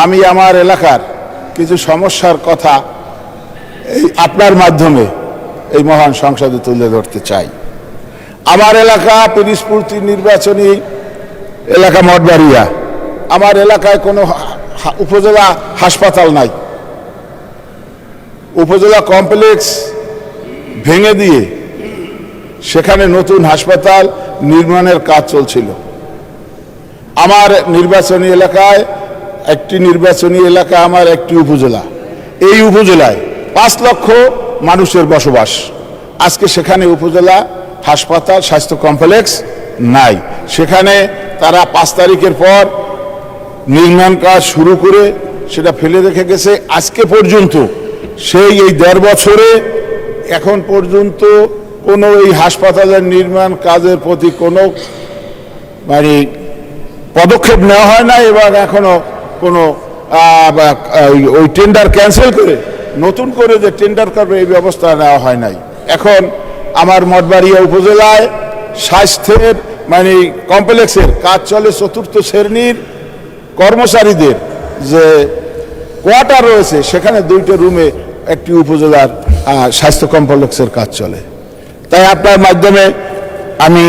আমি আমার এলাকার কিছু সমস্যার কথা এই আপনার মাধ্যমে এই মহান সংসদে তুলে ধরতে চাই। আমার এলাকা পিরিজপুর নির্বাচনী এলাকা মঠবাড়িয়া, আমার এলাকায় কোনো উপজেলা হাসপাতাল নাই। উপজেলা কমপ্লেক্স ভেঙে দিয়ে সেখানে নতুন হাসপাতাল নির্মাণের কাজ চলছিল। আমার নির্বাচনী এলাকায় আমার একটি উপজেলা, এই উপজেলায় 5 লক্ষ মানুষের বসবাস। আজকে সেখানে উপজেলা হাসপাতাল স্বাস্থ্য কমপ্লেক্স নাই। সেখানে তারা 5 তারিখের পর নির্মাণ কাজ শুরু করে সেটা ফেলে রেখে গেছে। আজকে পর্যন্ত সেই এই 1.5 বছরে এখন পর্যন্ত কোনো এই হাসপাতালের নির্মাণ কাজের প্রতি কোনো পদক্ষেপ নেওয়া হয় না এবং এখনো কোনো ওই টেন্ডার ক্যান্সেল করে নতুন করে যে টেন্ডার করবে এই ব্যবস্থা নেওয়া হয় নাই। এখন আমার মঠবাড়িয়া উপজেলায় স্বাস্থ্যের কমপ্লেক্সের কাজ চলে। 4র্থ শ্রেণীর কর্মচারীদের যে কোয়ার্টার রয়েছে সেখানে 2টা রুমে একটি উপজেলার স্বাস্থ্য কমপ্লেক্সের কাজ চলে। তাই আপনার মাধ্যমে আমি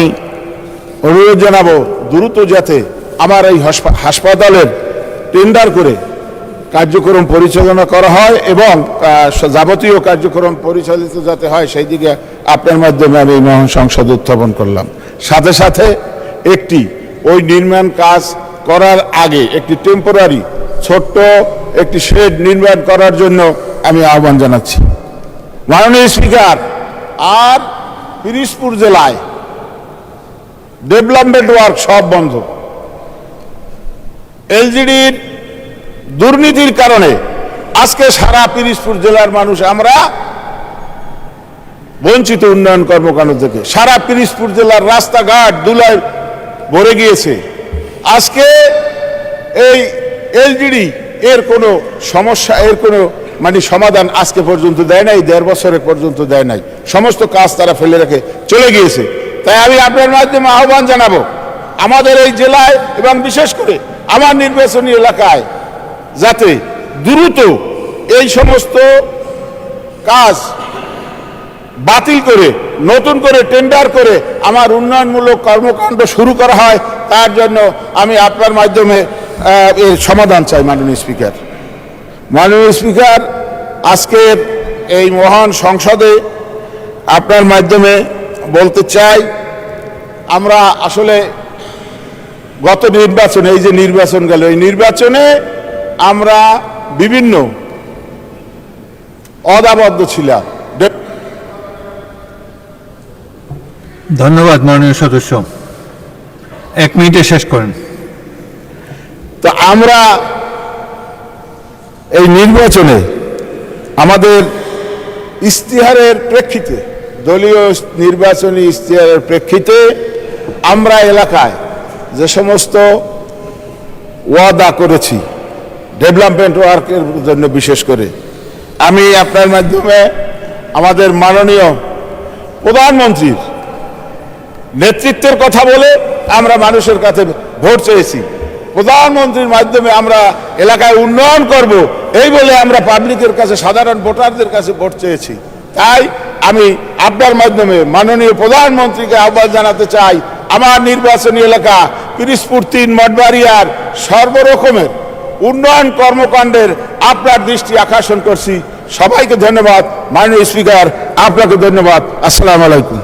অনুরোধ জানাবো দ্রুত যাতে আমার এই হাসপাতালের টেন্ডার করে কার্যক্রম পরিচালনা করা হয় এবং যাবতীয় কার্যক্রম পরিচালিত যাতে হয় সেই দিকে আপনার মাধ্যমে আমি মহান সংসদে উত্থাপন করলাম। সাথে সাথে ওই নির্মাণ কাজ করার আগে একটি টেম্পোরারি ছোট্ট একটি শেড নির্মাণ করার জন্য আমি আহ্বান জানাচ্ছি। মাননীয় স্পিকার, আর পিরিজপুর জেলায় ডেভেলপমেন্ট ওয়ার্ক সব বন্ধ। এলজিডির দুর্নীতির কারণে আজকে সারা পিরিজপুর জেলার মানুষ আমরা বঞ্চিত উন্নয়ন কর্মকাণ্ড থেকে। সারা পিরিজপুর জেলার রাস্তাঘাট ধুলায় ভরে গিয়েছে। আজকে এই এলজিডি এর কোনো সমস্যা, এর কোনো সমাধান আজকে পর্যন্ত দেয় নাই, 1.5 বছরের পর্যন্ত দেয় নাই। সমস্ত কাজ তারা ফেলে রেখে চলে গিয়েছে। তাই আমি আপনার মাধ্যমে আহ্বান জানাবো আমাদের এই জেলায় এবং বিশেষ করে আমার নির্বাচনী এলাকায় যাতে দ্রুত এই সমস্ত কাজ বাতিল করে নতুন করে টেন্ডার করে আমার উন্নয়নমূলক কর্মকাণ্ড শুরু করা হয়, তার জন্য আমি আপনার মাধ্যমে এর সমাধান চাই। মাননীয় স্পিকার, আজকের এই মহান সংসদে আপনার মাধ্যমে বলতে চাই, আমরা আসলে গত নির্বাচনে, এই যে নির্বাচন গেল, এই নির্বাচনে আমরা বিভিন্ন অদাবদ্ধ ছিলাম। ধন্যবাদ মাননীয় সদস্য, 1 মিনিটে শেষ করেন। তো আমরা এই নির্বাচনে আমাদের ইশতেহারের প্রেক্ষিতে, দলীয় নির্বাচনী ইশতেহারের প্রেক্ষিতে আমরা এলাকায় যে সমস্ত ওয়াদা করেছি ডেভেলপমেন্ট ওয়ার্কের জন্য, বিশেষ করে আমি আপনার মাধ্যমে আমাদের মাননীয় প্রধানমন্ত্রীর নেতৃত্বের কথা বলে আমরা মানুষের কাছে ভোট চেয়েছি। প্রধানমন্ত্রীর মাধ্যমে আমরা এলাকায় উন্নয়ন করব এই বলে আমরা পাবলিকের কাছে, সাধারণ ভোটারদের কাছে ভোট চেয়েছি। তাই আমি আপনার মাধ্যমে মাননীয় প্রধানমন্ত্রীকে আহ্বান জানাতে চাই, আমার নির্বাচনী এলাকা পিরিজপুর ৩ মঠবাড়িয়ার সর্বরকমের উন্নয়ন কর্মকাণ্ডের আপনার দৃষ্টি আকর্ষণ করছি। সবাইকে ধন্যবাদ। মাননীয় স্পিকার, আপনাকে ধন্যবাদ। আসসালামু আলাইকুম।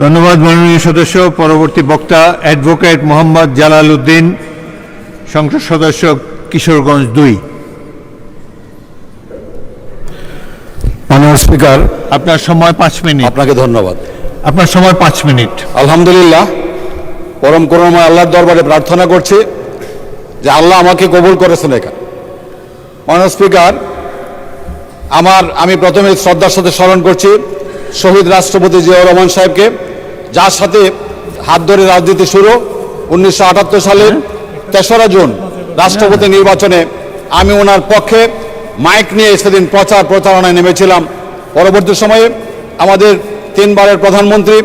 ধন্যবাদ মাননীয় সদস্য। পরবর্তী বক্তা অ্যাডভোকেট মোহাম্মদ জালাল উদ্দিন, সংসদ সদস্য কিশোরগঞ্জ ২। মাননীয় স্পিকার, আপনার সময় ৫ মিনিট। আপনাকে ধন্যবাদ। আপনার সময় ৫ মিনিট। আলহামদুলিল্লাহ, পরম করুণাময় আল্লাহর দরবারে প্রার্থনা করছি যে আল্লাহ আমাকে কবুল করেছেন এখানে। মাননীয় স্পিকার, আমি প্রথমে শ্রদ্ধার সাথে স্মরণ করছি শহীদ রাষ্ট্রপতি জিয়াউর রহমান সাহেবকে, যার সাথে হাত ধরে রাজনীতি শুরু। 1978 সালের 3রা জুন রাষ্ট্রপতি নির্বাচনে আমি ওনার পক্ষে মাইক নিয়ে সেদিন প্রচারণায় নেমেছিলাম। পরবর্তী সময়ে আমাদের 3 বারের প্রধানমন্ত্রী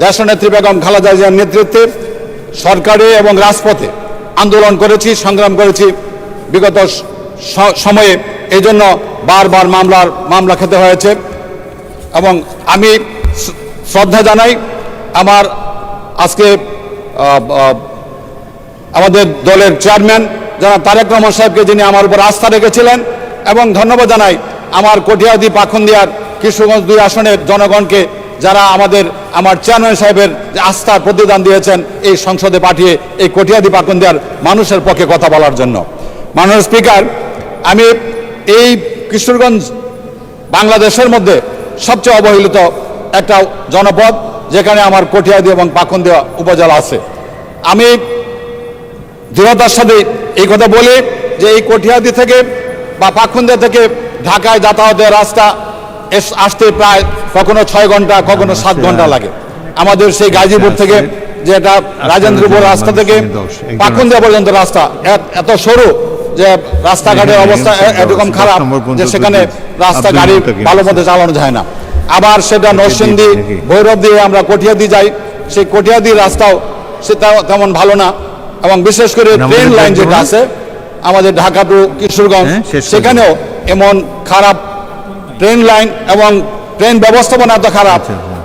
দেশনেত্রী বেগম খালেদা জিয়ার নেতৃত্বে সরকারে এবং রাজপথে আন্দোলন করেছি, সংগ্রাম করেছি। বিগত সময়ে এই জন্য বারবার মামলা খেতে হয়েছে। এবং আমি শ্রদ্ধা জানাই আমার আজকে আমাদের দলের চেয়ারম্যান জনাব তারেক রহমান সাহেবকে, যিনি আমার উপর আস্থা রেখেছিলেন, এবং ধন্যবাদ জানাই আমার কটিয়াদি পাখন্দিয়ার কিশোরগঞ্জ 2 আসনের জনগণকে, যারা আমার চেয়ারম্যান সাহেবের যে আস্থার প্রতিদান দিয়েছেন এই সংসদে পাঠিয়ে এই কটিয়াদি পাখন্দিয়ার মানুষের পক্ষে কথা বলার জন্য। মাননীয় স্পিকার, আমি এই কিশোরগঞ্জ বাংলাদেশের মধ্যে সবচেয়ে অবহেলিত একটা জনপদ, যেখানে আমার কটিয়াদি এবং পাখন্দিয়া উপজেলা আছে। আমি দৃঢ়তার সাথে এই কথা বলি যে এই কটিয়াদি থেকে বা পাখন্দিয়া থেকে ঢাকায় যাতায়াতের রাস্তা আসতে প্রায় কখনো 6 ঘন্টা, কখনো 7 ঘন্টা লাগে। আমাদের সেই গাজীপুর থেকে যেটা রাজেন্দ্রপুর রাস্তা থেকে পাখন্দিয়া পর্যন্ত রাস্তা এত সরু যে রাস্তাঘাটের অবস্থা এরকম খারাপ যে সেখানে রাস্তা গাড়ি ভালো মতো চালানো যায় না। আবার সেটা নরসিংদী ভৈরব দিয়ে আমরা কটিয়াদি যাই, সেই কটিয়াদির রাস্তাও সেটা তেমন ভালো না। এবং বিশেষ করে ট্রেন লাইন যেটা আছে আমাদের ঢাকা টু কিশোরগঞ্জ, সেখানেও এমন খারাপ ট্রেন লাইন এবং ট্রেন ব্যবস্থাপনা এত খারাপ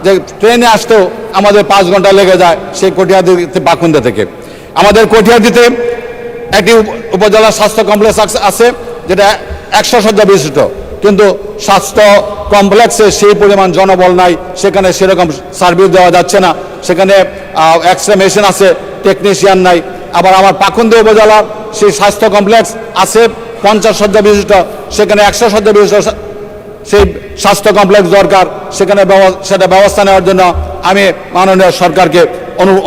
যে ট্রেনে আসতেও আমাদের 5 ঘন্টা লেগে যায় সেই কটিয়াদিতে পাখন্দিয়া থেকে। আমাদের কটিয়াদিতে একটি উপজেলা স্বাস্থ্য কমপ্লেক্স আছে যেটা 100 শয্যা বিশিষ্ট, কিন্তু স্বাস্থ্য কমপ্লেক্সে সেই পরিমাণ জনবল নাই, সেখানে সেরকম সার্ভিস দেওয়া যাচ্ছে না। সেখানে এক্সরে মেশিন আছে, টেকনিশিয়ান নাই। আবার আমার পাখন্দিয়া উপজেলার সেই স্বাস্থ্য কমপ্লেক্স আছে 50 শয্যা বিশিষ্ট, সেখানে 100 শয্যা বিশিষ্ট সেই স্বাস্থ্য কমপ্লেক্স দরকার। সেখানে সেটা ব্যবস্থা নেওয়ার জন্য আমি মাননীয় সরকারকে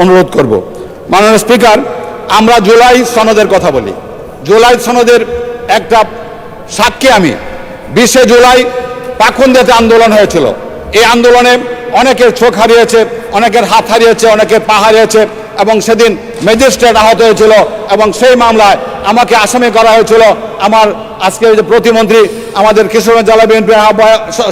অনুরোধ করব। মাননীয় স্পিকার, আমরা জুলাই সনদের কথা বলি। জুলাই সনদের একটা সাক্ষী আমি। 20 জুলাই পাখন্দিয়াতে আন্দোলন হয়েছিল। এই আন্দোলনে অনেকের চোখ হারিয়েছে, অনেকের হাত হারিয়েছে, অনেকের পা হারিয়েছে, এবং সেদিন ম্যাজিস্ট্রেট আহত হয়েছিল এবং সেই মামলায় আমাকে আসামি করা হয়েছিল। আমার আজকে যে প্রতিমন্ত্রী আমাদের কিশোরগঞ্জ জেলা বিএনপির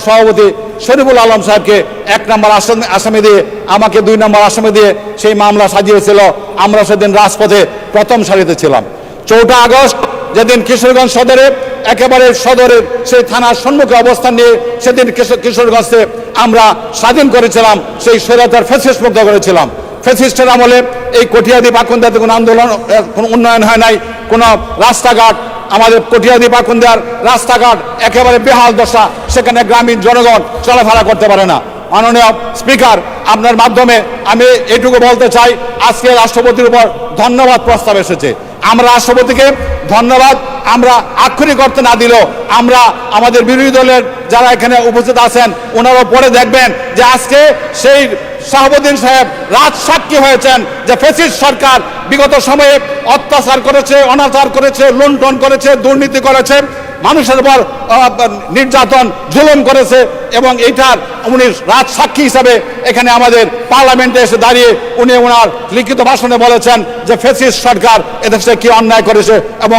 সভাপতি শরীফুল আলম সাহেবকে 1 নম্বর আসামি দিয়ে আমাকে 2 নম্বর আসামি দিয়ে সেই মামলা সাজিয়েছিল। আমরা সেদিন রাজপথে প্রথম সারিতে ছিলাম। 4 আগস্ট যেদিন কিশোরগঞ্জ সদরে একেবারে সদরের সেই থানার সম্মুখে অবস্থান নিয়ে সেদিন কিশোরগঞ্জে আমরা স্বাধীন করেছিলাম, সেই স্বৈরাচার ফ্যাসিস্ট মুক্ত করেছিলাম। ফ্যাসিস্টের আমলে এই কটিয়াদি পাখন্দিয়াতে কোনো আন্দোলন, কোনো উন্নয়ন হয় নাই, কোনো রাস্তাঘাট, আমাদের কটিয়াদি পাখন্দিয়ার রাস্তাঘাট একেবারে বেহাল দশা, সেখানে গ্রামীণ জনগণ চলাফেরা করতে পারে না। মাননীয় স্পিকার, আপনার মাধ্যমে আমি এটুকু বলতে চাই, আজকে রাষ্ট্রপতির উপর ধন্যবাদ প্রস্তাব এসেছে। আমরা রাষ্ট্রপতিকে ধন্যবাদ আমরা আক্ষরিক অর্থে না দিলেও আমরা আমাদের বিরোধী দলের যারা এখানে উপস্থিত আছেন ওনারাও পরে দেখবেন যে আজকে সেই শাহাবুদ্দিন সাহেব রাজসাক্ষী হয়েছেন যে ফ্যাসিস্ট সরকার বিগত সময়ে অত্যাচার করেছে, অনাচার করেছে, লুণ্ঠন করেছে, দুর্নীতি করেছে। মানুষের উপর নির্যাতন জুলুম করেছে, এবং এইটার উনি রাজ সাক্ষী হিসাবে এখানে আমাদের পার্লামেন্টে এসে দাঁড়িয়ে উনি ওনার লিখিত ভাষণে বলেছেন যে ফ্যাসিস্ট সরকার এদেশে কি অন্যায় করেছে এবং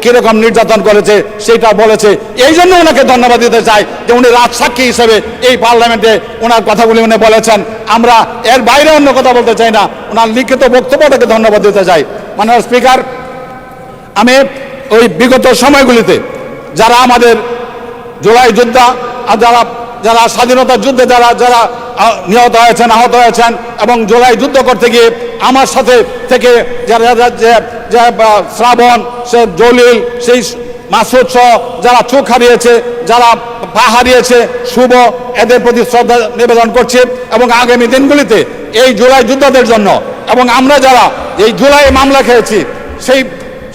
কিরকম নির্যাতন করেছে সেটা বলেছে। এই জন্য ওনাকে ধন্যবাদ দিতে চাই যে উনি রাজ সাক্ষী হিসেবে এই পার্লামেন্টে ওনার কথাগুলি উনি বলেছেন। আমরা এর বাইরে অন্য কথা বলতে চাই না, ওনার লিখিত বক্তব্যটাকে ধন্যবাদ দিতে চাই। মাননীয় স্পিকার, আমি ওই বিগত সময়গুলিতে যারা আমাদের জুলাই যোদ্ধা, যারা স্বাধীনতার যুদ্ধে যারা নিহত হয়েছেন, আহত হয়েছেন, এবং জুলাই যুদ্ধ করতে গিয়ে আমার সাথে থেকে শ্রাবণ, সে জলিল, সেই মাসুদ সহ যারা চোখ হারিয়েছে, যারা পা হারিয়েছে, শুভ, এদের প্রতি শ্রদ্ধা নিবেদন করছি। এবং আগামী দিনগুলিতে এই জুলাই যোদ্ধাদের জন্য, এবং আমরা যারা এই জুলাই মামলা খেয়েছি,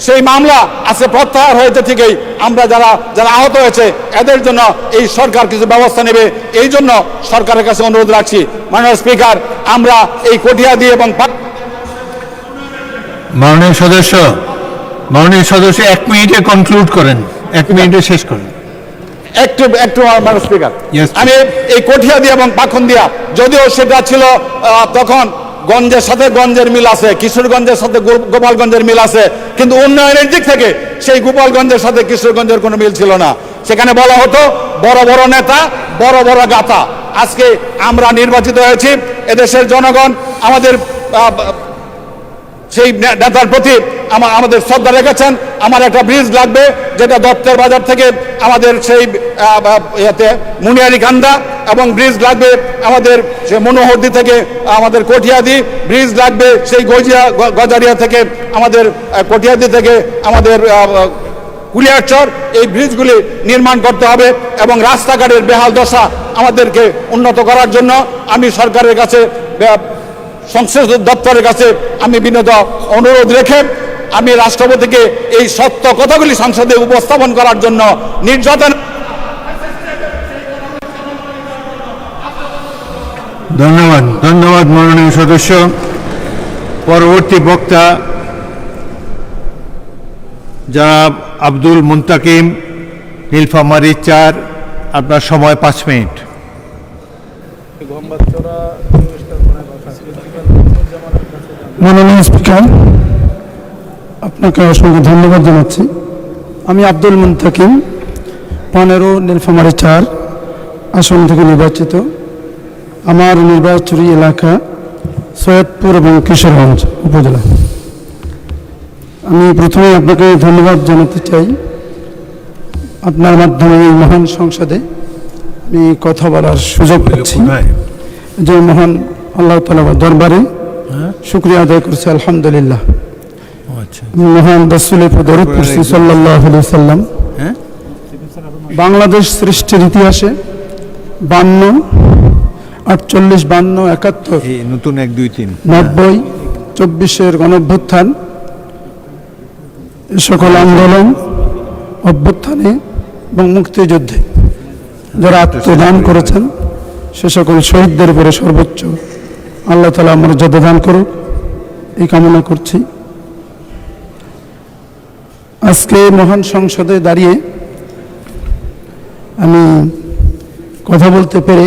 সেই মামলা আজকে প্রত্যাহার হয়েছে ঠিকই, আমরা যারা আহত হয়েছে এদের জন্য এই সরকার কিছু ব্যবস্থা নেবে, এই জন্য সরকারের কাছে অনুরোধ রাখছি। মাননীয় স্পিকার, আমরা এই কটিয়াদী এবং মাননীয় সদস্য 1 মিনিটে কনক্লুড করেন, 1 মিনিটে শেষ করেন। একটু মাননীয় স্পিকার, আমি এই কটিয়াদী এবং পাখনদিয়া, যদিও সেটা ছিল তখন গঞ্জের সাথে গঞ্জের মিল আছে, কিশোরগঞ্জের সাথে গোপালগঞ্জের মিল আছে, কিন্তু উন্নয়নের দিক থেকে সেই গোপালগঞ্জের সাথে কিশোরগঞ্জের কোনো মিল ছিল না। সেখানে বলা হতো বড় বড় নেতা, বড় বড় গাথা। আজকে আমরা নির্বাচিত হয়েছি, এদেশের জনগণ আমাদের সেই নেতার প্রতি আমাদের শ্রদ্ধা রেখেছেন। আমার একটা ব্রিজ লাগবে, যেটা দত্তের বাজার থেকে আমাদের সেই মুনিয়ারি কান্দা, এবং ব্রিজ লাগবে আমাদের সেই মনোহরদি থেকে আমাদের কটিয়াদি, ব্রিজ লাগবে সেই গজারিয়া থেকে আমাদের কটিয়াদি থেকে আমাদের কুলিয়ারচর। এই ব্রিজগুলি নির্মাণ করতে হবে, এবং রাস্তাঘাটের বেহাল দশা আমাদেরকে উন্নত করার জন্য আমি সরকারের কাছে, সংশ্লিষ্ট দপ্তরের কাছে আমি বিনীত অনুরোধ রেখে আমি রাষ্ট্রপতিকে এই সত্য কথাগুলি সংসদে উপস্থাপন করার জন্য নির্যাতন। ধন্যবাদ মাননীয় সদস্য। পরবর্তী বক্তা জনাব আব্দুল মুন্তাকিম, নীলফামারী 4, আপনার সময় 5 মিনিট। মাননীয় স্পিকার, আপনাকে অসংখ্য ধন্যবাদ জানাচ্ছি। আমি আব্দুল মুন্তাকিম, 15 নীলফামারী 4 আসন থেকে নির্বাচিত। আমার নির্বাচনী এলাকা সৈয়দপুর এবং কিশোরগঞ্জ উপজেলা। আমি প্রথমে আপনাকে ধন্যবাদ জানাতে চাই, আপনার মাধ্যমে এই মহান সংসদে আমি কথা বলার সুযোগ পাচ্ছি। যে মহান আল্লাহ তাআলার দরবারে শুকরিয়া আদায় করছি, আলহামদুলিল্লাহ। মহান রাসূলের দরুদ পড়ছি সাল্লাল্লাহু আলাইহি ওয়াসাল্লাম। বাংলাদেশ সৃষ্টির ইতিহাসে 52, 48, 52, 71, নতুন 1, 2, 3, 90, 24-এর গণঅভ্যুত্থান, এ সকল আন্দোলন, অভ্যুত্থানে এবং মুক্তিযুদ্ধে যারা আত্মদান করেছেন, সে সকল শহীদদের উপরে সর্বোচ্চ আল্লাহ তাআলা মর্যাদা দান করুক, এই কামনা করছি। আজকে মহান সংসদে দাঁড়িয়ে আমি কথা বলতে পেরে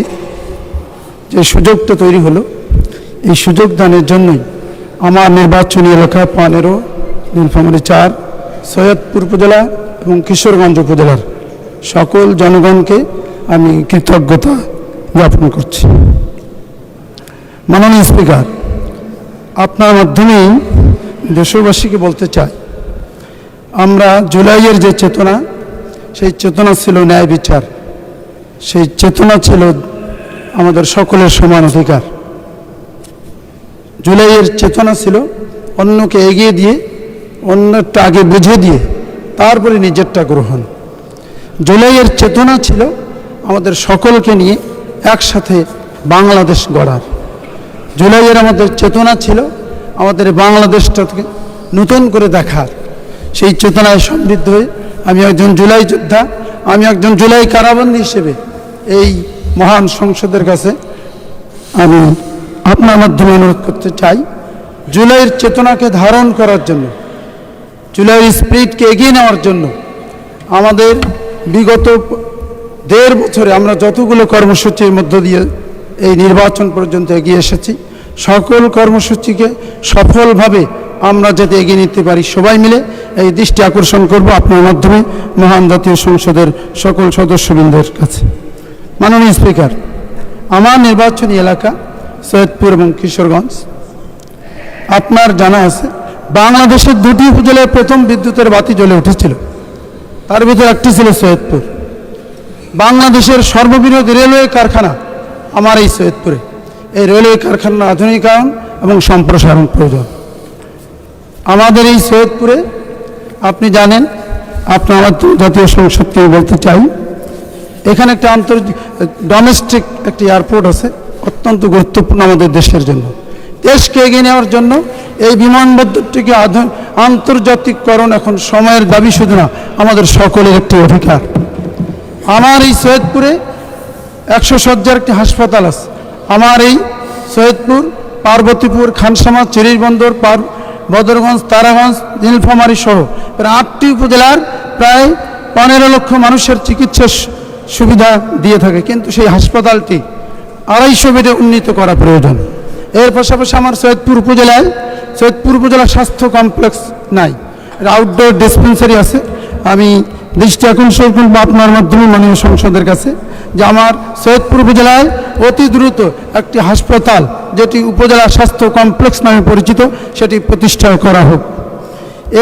যে সুযোগটা তৈরি হলো, এই সুযোগ দানের জন্যই আমার নির্বাচনী এলাকা 15 নীলফামারী 4 সৈয়দপুর উপজেলা এবং কিশোরগঞ্জ উপজেলার সকল জনগণকে আমি কৃতজ্ঞতা জ্ঞাপন করছি। মাননীয় স্পিকার, আপনার মাধ্যমেই দেশবাসীকে বলতে চাই, আমরা জুলাইয়ের যে চেতনা, সেই চেতনা ছিল ন্যায় বিচার, সেই চেতনা ছিল আমাদের সকলের সমান অধিকার। জুলাইয়ের চেতনা ছিল অন্যকে এগিয়ে দিয়ে, অন্যটা আগে বুঝে দিয়ে তারপরে নিজেরটা গ্রহণ। জুলাইয়ের চেতনা ছিল আমাদের সকলকে নিয়ে একসাথে বাংলাদেশ গড়ার। জুলাইয়ের আমাদের চেতনা ছিল আমাদের বাংলাদেশটাকে নতুন করে দেখার। সেই চেতনায় সমৃদ্ধ হয়ে আমি একজন জুলাই যোদ্ধা, আমি একজন জুলাই কারাবন্দী হিসেবে এই মহান সংসদের কাছে আমি আপনার মাধ্যমে অনুরোধ করতে চাই, জুলাইয়ের চেতনাকে ধারণ করার জন্য, জুলাইয়ের স্পিরিটকে এগিয়ে নেওয়ার জন্য আমাদের বিগত 1.5 বছরে আমরা যতগুলো কর্মসূচির মধ্য দিয়ে এই নির্বাচন পর্যন্ত এগিয়ে এসেছি, সকল কর্মসূচিকে সফলভাবে আমরা যাতে এগিয়ে নিতে পারি সবাই মিলে এই দৃষ্টি আকর্ষণ করব আপনার মাধ্যমে মহান জাতীয় সংসদের সকল সদস্যবৃন্দের কাছে। মাননীয় স্পিকার, আমার নির্বাচনী এলাকা সৈয়দপুর এবং কিশোরগঞ্জ। আপনার জানা আছে বাংলাদেশের 2টি উপজেলায় প্রথম বিদ্যুতের বাতি জ্বলে উঠেছিল, তার ভিতরে একটি ছিল সৈয়দপুর। বাংলাদেশের সর্ববৃহৎ রেলওয়ে কারখানা আমার এই সৈয়দপুরে। এই রেলওয়ে কারখানার আধুনিকায়ন এবং সম্প্রসারণ প্রয়োজন। আমাদের এই সৈয়দপুরে আপনি জানেন, আপনার জাতীয় সংসদকে বলতে চাই, এখানে একটা ডোমেস্টিক একটি এয়ারপোর্ট আছে, অত্যন্ত গুরুত্বপূর্ণ আমাদের দেশের জন্য। দেশকে এগিয়ে নেওয়ার জন্য এই বিমানবন্দরটিকে আন্তর্জাতিককরণ এখন সময়ের দাবি শুধু না, আমাদের সকলের একটি অধিকার। আমার এই সৈয়দপুরে 100 শয্যার একটি হাসপাতাল আছে। আমার এই সৈয়দপুর, পার্বতীপুর, খানসামা, চিরিরবন্দর, বদরগঞ্জ, তারাগঞ্জ, নীলফামারী সহ প্রায় 8টি উপজেলার প্রায় 15 লক্ষ মানুষের চিকিৎসা সুবিধা দিয়ে থাকে, কিন্তু সেই হাসপাতালটি 250 বেডে উন্নীত করা প্রয়োজন। এর পাশাপাশি আমার সৈয়দপুর উপজেলা স্বাস্থ্য কমপ্লেক্স নাই, আউটডোর ডিসপেন্সারি আছে। আমি দৃষ্টি আকর্ষণ করব আপনার মাধ্যমে মাননীয় সংসদের কাছে যে আমার সৈয়দপুর উপজেলায় অতি দ্রুত একটি হাসপাতাল, যেটি উপজেলা স্বাস্থ্য কমপ্লেক্স নামে পরিচিত, সেটি প্রতিষ্ঠা করা হোক।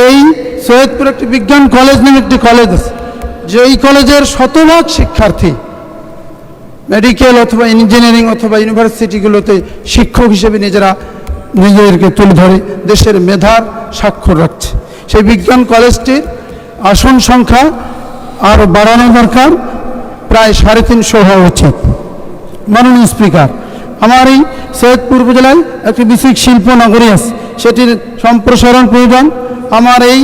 এই সৈয়দপুর একটি বিজ্ঞান কলেজ নামে একটি কলেজ আছে, যে এই কলেজের শতভাগ শিক্ষার্থী মেডিকেল অথবা ইঞ্জিনিয়ারিং অথবা ইউনিভার্সিটিগুলোতে শিক্ষক হিসেবে নিজেদেরকে তুলে ধরে দেশের মেধার স্বাক্ষর রাখছে। সেই বিজ্ঞান কলেজটির আসন সংখ্যা আরও বাড়ানো দরকার, প্রায় 350 হওয়া উচিত। মাননীয় স্পিকার, আমার এই সৈয়দপুর উপজেলায় একটি বিশেষ শিল্প নগরী আছে, সেটির সম্প্রসারণ প্রয়োজন। আমার এই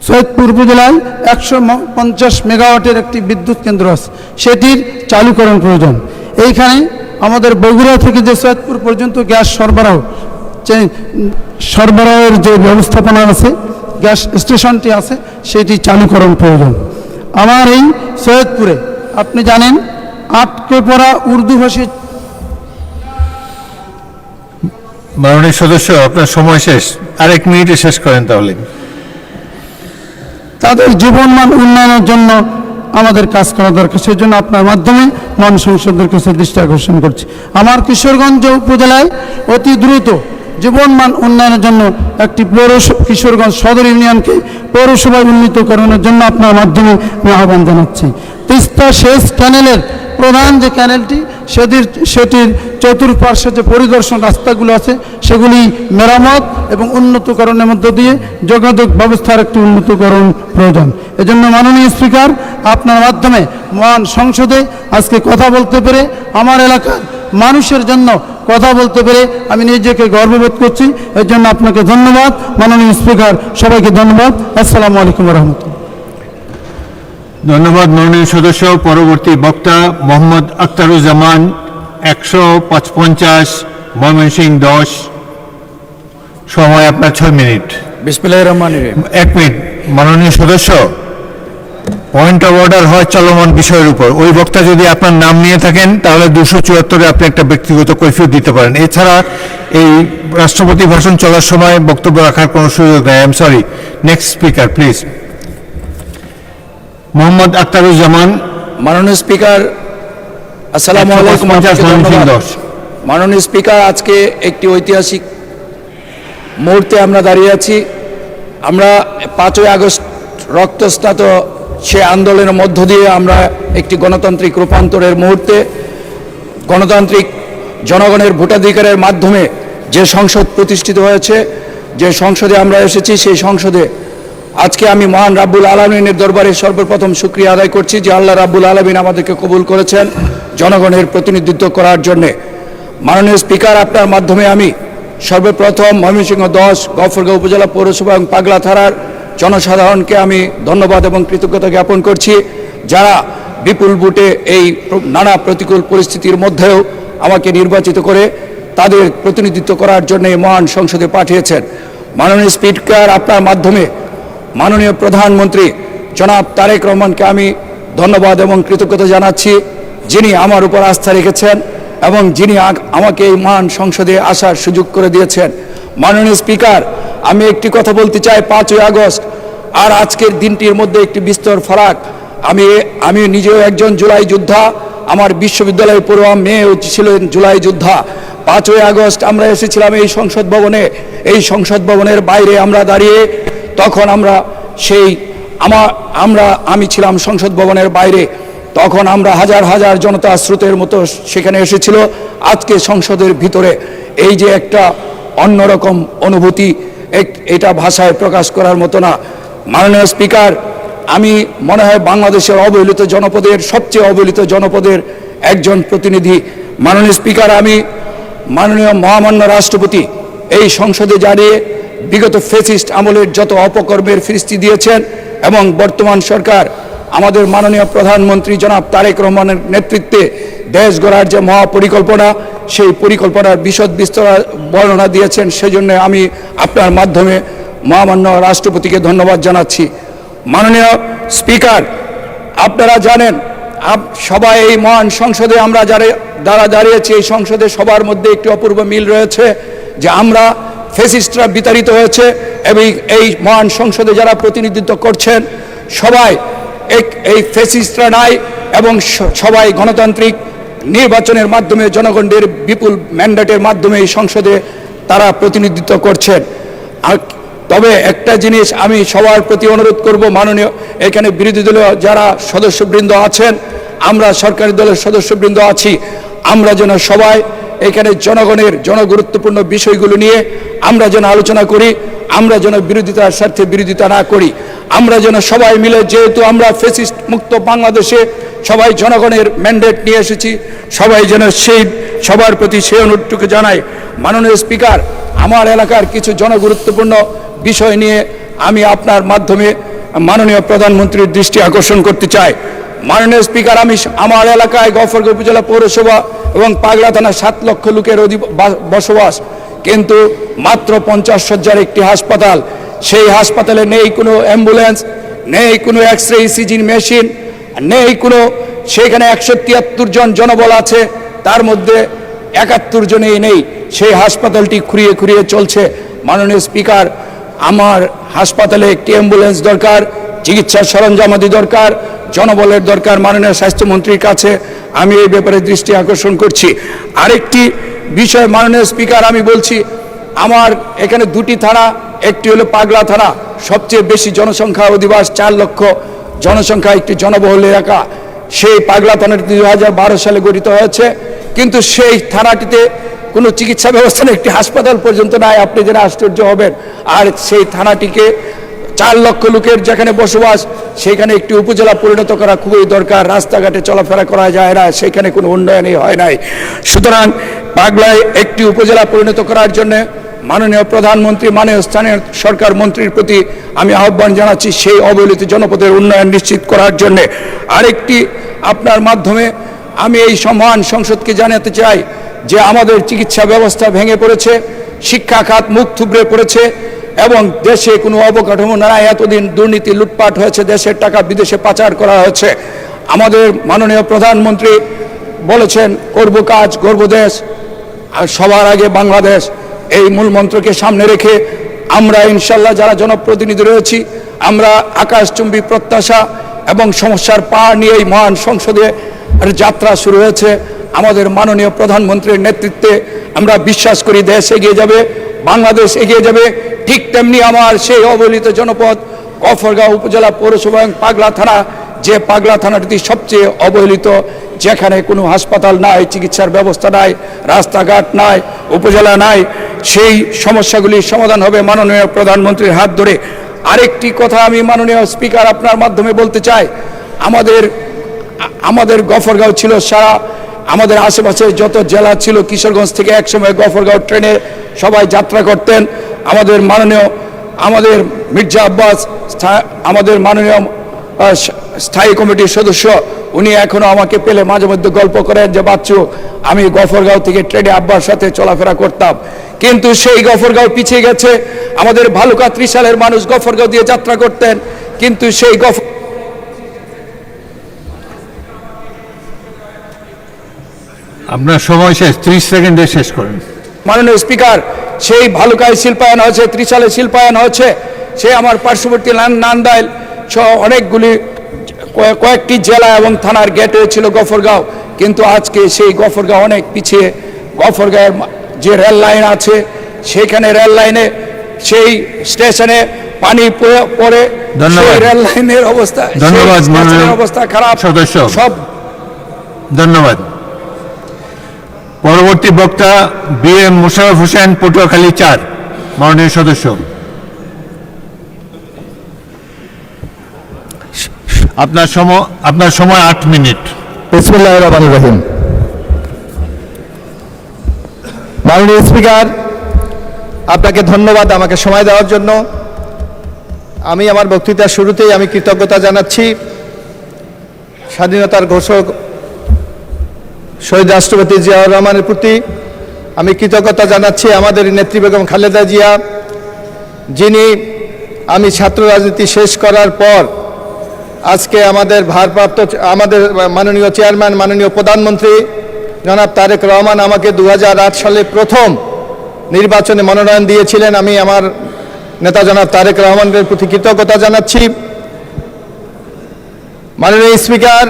সৈয়দপুর উপজেলায় 150 মেগাওয়াটের একটি বিদ্যুৎ কেন্দ্র আছে, সেটির চালুকরণ প্রয়োজন। এইখানে আমাদের বগুড়া থেকে যে সৈয়দপুর পর্যন্ত গ্যাস সরবরাহের যে ব্যবস্থাপনা আছে, গ্যাস স্টেশনটি আছে, সেটি চালুকরণ প্রয়োজন। আমার এই সৈয়দপুরে আপনি জানেন আটকে পড়া উর্দুভাষী। মাননীয় সদস্য, আপনার সময় শেষ, আরেক মিনিটে শেষ করেন তাহলে। তাদের জীবনমান উন্নয়নের জন্য আমাদের কাজ করা দরকার, সেই জন্য আপনার মাধ্যমে মান সংসদের কাছে দৃষ্টি আকর্ষণ করছি। আমার কিশোরগঞ্জ উপজেলায় অতি দ্রুত জীবনমান উন্নয়নের জন্য একটি কিশোরগঞ্জ সদর ইউনিয়নকে পৌরসভায় উন্নীতকরণের জন্য আপনার মাধ্যমে আমি আহ্বান জানাচ্ছি। তিস্তা সেচ ক্যানেলের প্রধান যে ক্যানেলটি, সেটির চতুর্পার্শ্বে যে পরিদর্শন রাস্তাগুলো আছে, সেগুলি মেরামত এবং উন্নতকরণের মধ্য দিয়ে যোগাযোগ ব্যবস্থার একটি উন্নতকরণ প্রয়োজন। এজন্য মাননীয় স্পিকার, আপনার মাধ্যমে মহান সংসদে আজকে কথা বলতে পেরে, আমার এলাকার মানুষের জন্য কথা বলতে পেরে আমি নিজেকে গর্ববোধ করছি। এর জন্য আপনাকে ধন্যবাদ মাননীয় স্পিকার, সবাইকে ধন্যবাদ। আসসালামু আলাইকুম রহমতুল্লাহ। ধন্যবাদ মাননীয় সদস্য। পরবর্তী বক্তা মোহাম্মদ আখতারুজ্জামান, 155, ময়মনসিংহ 10। সময় আপনার 6 মিনিট। বিসমিল্লাহির রহমানির রহিম। 1 মিনিট। মাননীয় সদস্য, পয়েন্ট অফ অর্ডার হয় চলমান বিষয়ের উপর। ওই বক্তা যদি আপনার নাম নিয়ে থাকেন তাহলে 274-এ আপনি একটা ব্যক্তিগত কৈফিয়ত দিতে পারেন। এছাড়া এই রাষ্ট্রপতি ভাষণ চলার সময় বক্তব্য রাখার কোনো সুযোগ নেই। I am sorry. Next speaker please. Mohammad Akhtaruzzaman. মাননীয় স্পিকার, আসসালামু আলাইকুম। মাননীয় স্পিকার, আজকে একটি ঐতিহাসিক মুহূর্তে আমরা দাঁড়িয়ে আছি। আমরা 5ই আগস্ট রক্তস্নাত সে আন্দোলনের মধ্য দিয়ে আমরা একটি গণতান্ত্রিক রূপান্তরের মুহূর্তে, গণতান্ত্রিক জনগণের ভোটাধিকারের মাধ্যমে যে সংসদ প্রতিষ্ঠিত হয়েছে, যে সংসদে আমরা এসেছি, সেই সংসদে আজকে আমি মহান রাব্বুল আলামিনের দরবারে সর্বপ্রথম শুকরিয়া আদায় করছি যে আল্লাহ রাব্বুল আলামিন আমাদেরকে কবুল করেছেন জনগণের প্রতিনিধিত্ব করার জন্যে। মাননীয় স্পিকার, আপনার মাধ্যমে আমি সর্বপ্রথম ময়মনসিংহ 10 গফরগাঁও উপজেলা পৌরসভা এবং পাগলা থানার জনসাধারণকে আমি ধন্যবাদ এবং কৃতজ্ঞতা জ্ঞাপন করছি, যারা বিপুল ভোটে এই নানা প্রতিকূল পরিস্থিতির মধ্যেও আমাকে নির্বাচিত করে তাদের প্রতিনিধিত্ব করার জন্য মহান সংসদে পাঠিয়েছেন। মাননীয় স্পিকার, আপনার মাধ্যমে মাননীয় প্রধানমন্ত্রী জনাব তারেক রহমানকে আমি ধন্যবাদ এবং কৃতজ্ঞতা জানাচ্ছি, যিনি আমার উপর আস্থা রেখেছেন এবং যিনি আমাকে এই মহান সংসদে আসার সুযোগ করে দিয়েছেন। মাননীয় স্পিকার, আমি একটি কথা বলতে চাই, 5ই আগস্ট আর আজকের দিনটির মধ্যে একটি বিস্তর ফারাক। আমি নিজেও একজন জুলাই যোদ্ধা, আমার বিশ্ববিদ্যালয়ের পড়ুয়া মেয়েও ছিলেন জুলাই যোদ্ধা। 5ই আগস্ট আমরা এসেছিলাম এই সংসদ ভবনে, এই সংসদ ভবনের বাইরে আমরা দাঁড়িয়ে, তখন আমি ছিলাম সংসদ ভবনের বাইরে, তখন আমরা হাজার হাজার জনতা স্রোতের মতো সেখানে এসেছিল। আজকে সংসদের ভিতরে এই যে একটা অন্যরকম অনুভূতি, এটা ভাষায় প্রকাশ করার মতো না। মাননীয় স্পিকার, আমি মনে হয় বাংলাদেশের অবহেলিত জনপদের, সবচেয়ে অবহেলিত জনপদের একজন প্রতিনিধি। মাননীয় স্পিকার, আমি মাননীয় মহামান্য রাষ্ট্রপতি এই সংসদে দাঁড়িয়ে বিগত ফ্যাসিস্ট আমলের যত অপকর্মের ফিরিস্তি দিয়েছেন এবং বর্তমান সরকার আমাদের মাননীয় প্রধানমন্ত্রী জনাব তারেক রহমানের নেতৃত্বে দেশ গড়ার যে মহাপরিকল্পনা, সেই পরিকল্পনার বিশদ বিস্তর বর্ণনা দিয়েছেন, সেজন্য আমি আপনার মাধ্যমে মহামান্য রাষ্ট্রপতিকে ধন্যবাদ জানাচ্ছি। মাননীয় স্পিকার, আপনারা জানেন সবাই এই মহান সংসদে আমরা যারা দাঁড়িয়েছি, এই সংসদে সবার মধ্যে একটি অপূর্ব মিল রয়েছে যে আমরা ফ্যাসিস্টরা বিতাড়িত হয়েছে এবং এই মহান সংসদে যারা প্রতিনিধিত্ব করছেন সবাই এই ফ্যাসিস্টরা নাই এবং সবাই গণতান্ত্রিক নির্বাচনের মাধ্যমে জনগণের বিপুল ম্যান্ডেটের মাধ্যমে এই সংসদে তারা প্রতিনিধিত্ব করছেন। তবে একটা জিনিস আমি সবার প্রতি অনুরোধ করব, মাননীয় এখানে বিরোধী দলীয় যারা সদস্যবৃন্দ আছেন, আমরা সরকারি দলের সদস্যবৃন্দ আছি, আমরা যেন সবাই এখানে জনগণের জনগুরুত্বপূর্ণ বিষয়গুলো নিয়ে আমরা যেন আলোচনা করি, আমরা যেন বিরোধিতার স্বার্থে বিরোধিতা না করি, আমরা যেন সবাই মিলে, যেহেতু আমরা ফ্যাসিস্ট মুক্ত বাংলাদেশে সবাই জনগণের ম্যান্ডেট নিয়ে এসেছি, সবাই যেন সবার প্রতি সেই অনুরোধটুকু জানাই। মাননীয় স্পিকার, আমার এলাকার কিছু জনগুরুত্বপূর্ণ বিষয় নিয়ে আমি আপনার মাধ্যমে মাননীয় প্রধানমন্ত্রীর দৃষ্টি আকর্ষণ করতে চাই। মাননীয় স্পিকার, আমি আমার এলাকায় গফরগাঁও উপজেলা পৌরসভা এবং পাগলা থানা 7 লক্ষ লোকের বসবাস, কিন্তু মাত্র 50 শয্যার একটি হাসপাতাল। সেই হাসপাতালে নেই কোনো অ্যাম্বুলেন্স, নেই কোনো এক্স রে ইসিজির মেশিন, নেই কোনো, সেখানে 173 জন জনবল আছে, তার মধ্যে 71 জনেই নেই। সেই হাসপাতালটি খুঁড়িয়ে খুঁড়িয়ে চলছে। মাননীয় স্পিকার, আমার হাসপাতালে একটি অ্যাম্বুলেন্স দরকার, চিকিৎসার সরঞ্জামাদি দরকার, জনবলের দরকার। মাননীয় স্বাস্থ্যমন্ত্রীর কাছে আমি এই ব্যাপারে দৃষ্টি আকর্ষণ করছি। আরেকটি বিষয় মাননীয় স্পিকার, আমি বলছি, আমার এখানে 2টি থানা, একটি হলো পাগলা থানা, সবচেয়ে বেশি জনসংখ্যা অধিবাস, 4 লক্ষ জনসংখ্যা, একটি জনবহুল এলাকা। সেই পাগলা থানাটি 2012 সালে গঠিত হয়েছে, কিন্তু সেই থানাটিতে কোনো চিকিৎসা ব্যবস্থা নেই, একটি হাসপাতাল পর্যন্ত নাই, আপনি যেন আশ্চর্য হবেন। আর সেই থানাটিকে 4 লক্ষ লোকের যেখানে বসবাস, সেখানে একটি উপজেলা পরিণত করা খুবই দরকার। রাস্তাঘাটে চলাফেরা করা যায় না, সেখানে কোনো উন্নয়নই হয় নাই। সুতরাং পাগলায় একটি উপজেলা পরিণত করার জন্য মাননীয় প্রধানমন্ত্রী, মাননীয় স্থানীয় সরকার মন্ত্রীর প্রতি আমি আহ্বান জানাচ্ছি, সেই অবহেলিত জনপদের উন্নয়ন নিশ্চিত করার জন্য। আরেকটি আপনার মাধ্যমে আমি এই মহান সংসদকে জানাতে চাই যে আমাদের চিকিৎসা ব্যবস্থা ভেঙে পড়েছে, শিক্ষা খাত মুখ থুবড়ে পড়েছে এবং দেশে কোনো অবকাঠামো নাই। এতদিন দুর্নীতি লুটপাট হয়েছে, দেশের টাকা বিদেশে পাচার করা হয়েছে। আমাদের মাননীয় প্রধানমন্ত্রী বলেছেন, করব কাজ গর্ব দেশ আর সবার আগে বাংলাদেশ। এই মূল মন্ত্রকে সামনে রেখে আমরা ইনশাল্লাহ যারা জনপ্রতিনিধি রয়েছি, আমরা আকাশচুম্বী প্রত্যাশা এবং সমস্যার পার নিয়ে এই মহান সংসদে যাত্রা শুরু হয়েছে। আমাদের মাননীয় প্রধানমন্ত্রীর নেতৃত্বে আমরা বিশ্বাস করি দেশ এগিয়ে যাবে, বাংলাদেশ এগিয়ে যাবে। ঠিক তেমনি আমার সেই অবহেলিত জনপদ গফরগাঁও উপজেলা পৌরসভা এবং পাগলা থানা, যে পাগলা থানাটি সবচেয়ে অবহেলিত, যেখানে কোনো হাসপাতাল নাই, চিকিৎসার ব্যবস্থা নাই, রাস্তাঘাট নাই, উপজেলা নাই, সেই সমস্যাগুলির সমাধান হবে মাননীয় প্রধানমন্ত্রীর হাত ধরে। আরেকটি কথা আমি মাননীয় স্পিকার আপনার মাধ্যমে বলতে চাই, আমাদের গফরগাঁও ছিল সারা আমাদের আশেপাশে যত জেলা ছিল, কিশোরগঞ্জ থেকে একসময় গফরগাঁও ট্রেনে সবাই যাত্রা করতেন। আমাদের মির্জা আব্বাস, আমাদের মাননীয় স্থায়ী কমিটির সদস্য, উনি এখনো আমাকে পেলে মাঝে মধ্যে গল্প করেন যে বাচ্চু, আমি গফরগাঁও থেকে ট্রেনে আব্বার সাথে চলাফেরা করতাম। কিন্তু সেই গফরগাঁও পিছিয়ে গেছে। আমাদের ভালুকা ত্রিশালের মানুষ গফরগাঁও দিয়ে যাত্রা করতেন, কিন্তু সেই আপনার সময় শেষ, 30 সেকেন্ডে শেষ করেন। মাননীয় স্পিকার, সেই ভালুকায় শিল্পায়ন হয়েছে, ত্রিশালে শিল্পায়ন হয়েছে, সে আমার পার্শ্ববর্তী নান্দাইল সহ অনেকগুলি কয়েকটি জেলা এবং থানার গেটে ছিল গফরগাঁও, কিন্তু আজকে সেই গফরগাঁও অনেক পিছিয়ে। গফরগাঁয়ের যে রেল লাইন আছে, সেইখানে রেল লাইনে সেই স্টেশনে পানি পড়ে, ধন্যবাদ। সেই রেল লাইনের অবস্থা, ধন্যবাদ, সেই স্টেশনের মাননীয় অবস্থা খারাপ সদস্য। সব। ধন্যবাদ। পরবর্তী বক্তা BM মোশাররফ হোসেন, পটুয়াখালী 4, মাননীয় সদস্য। আপনার সময় 8 মিনিট। বিসমিল্লাহির রহমানির রহিম। মাননীয় স্পিকার, আপনাকে ধন্যবাদ আমাকে সময় দেওয়ার জন্য। আমি আমার বক্তৃতার শুরুতেই আমি কৃতজ্ঞতা জানাচ্ছি স্বাধীনতার ঘোষক শহীদ রাষ্ট্রপতি জিয়াউর রহমানের প্রতি। আমি কৃতজ্ঞতা জানাচ্ছি আমাদের নেত্রী বেগম খালেদা জিয়া, যিনি আমি ছাত্র রাজনীতি শেষ করার পর আজকে আমাদের ভারপ্রাপ্ত আমাদের মাননীয় চেয়ারম্যান, মাননীয় প্রধানমন্ত্রী জনাব তারেক রহমান আমাকে 2008 সালে প্রথম নির্বাচনে মনোনয়ন দিয়েছিলেন। আমি আমার নেতা জনাব তারেক রহমানের প্রতি কৃতজ্ঞতা জানাচ্ছি। মাননীয় স্পিকার,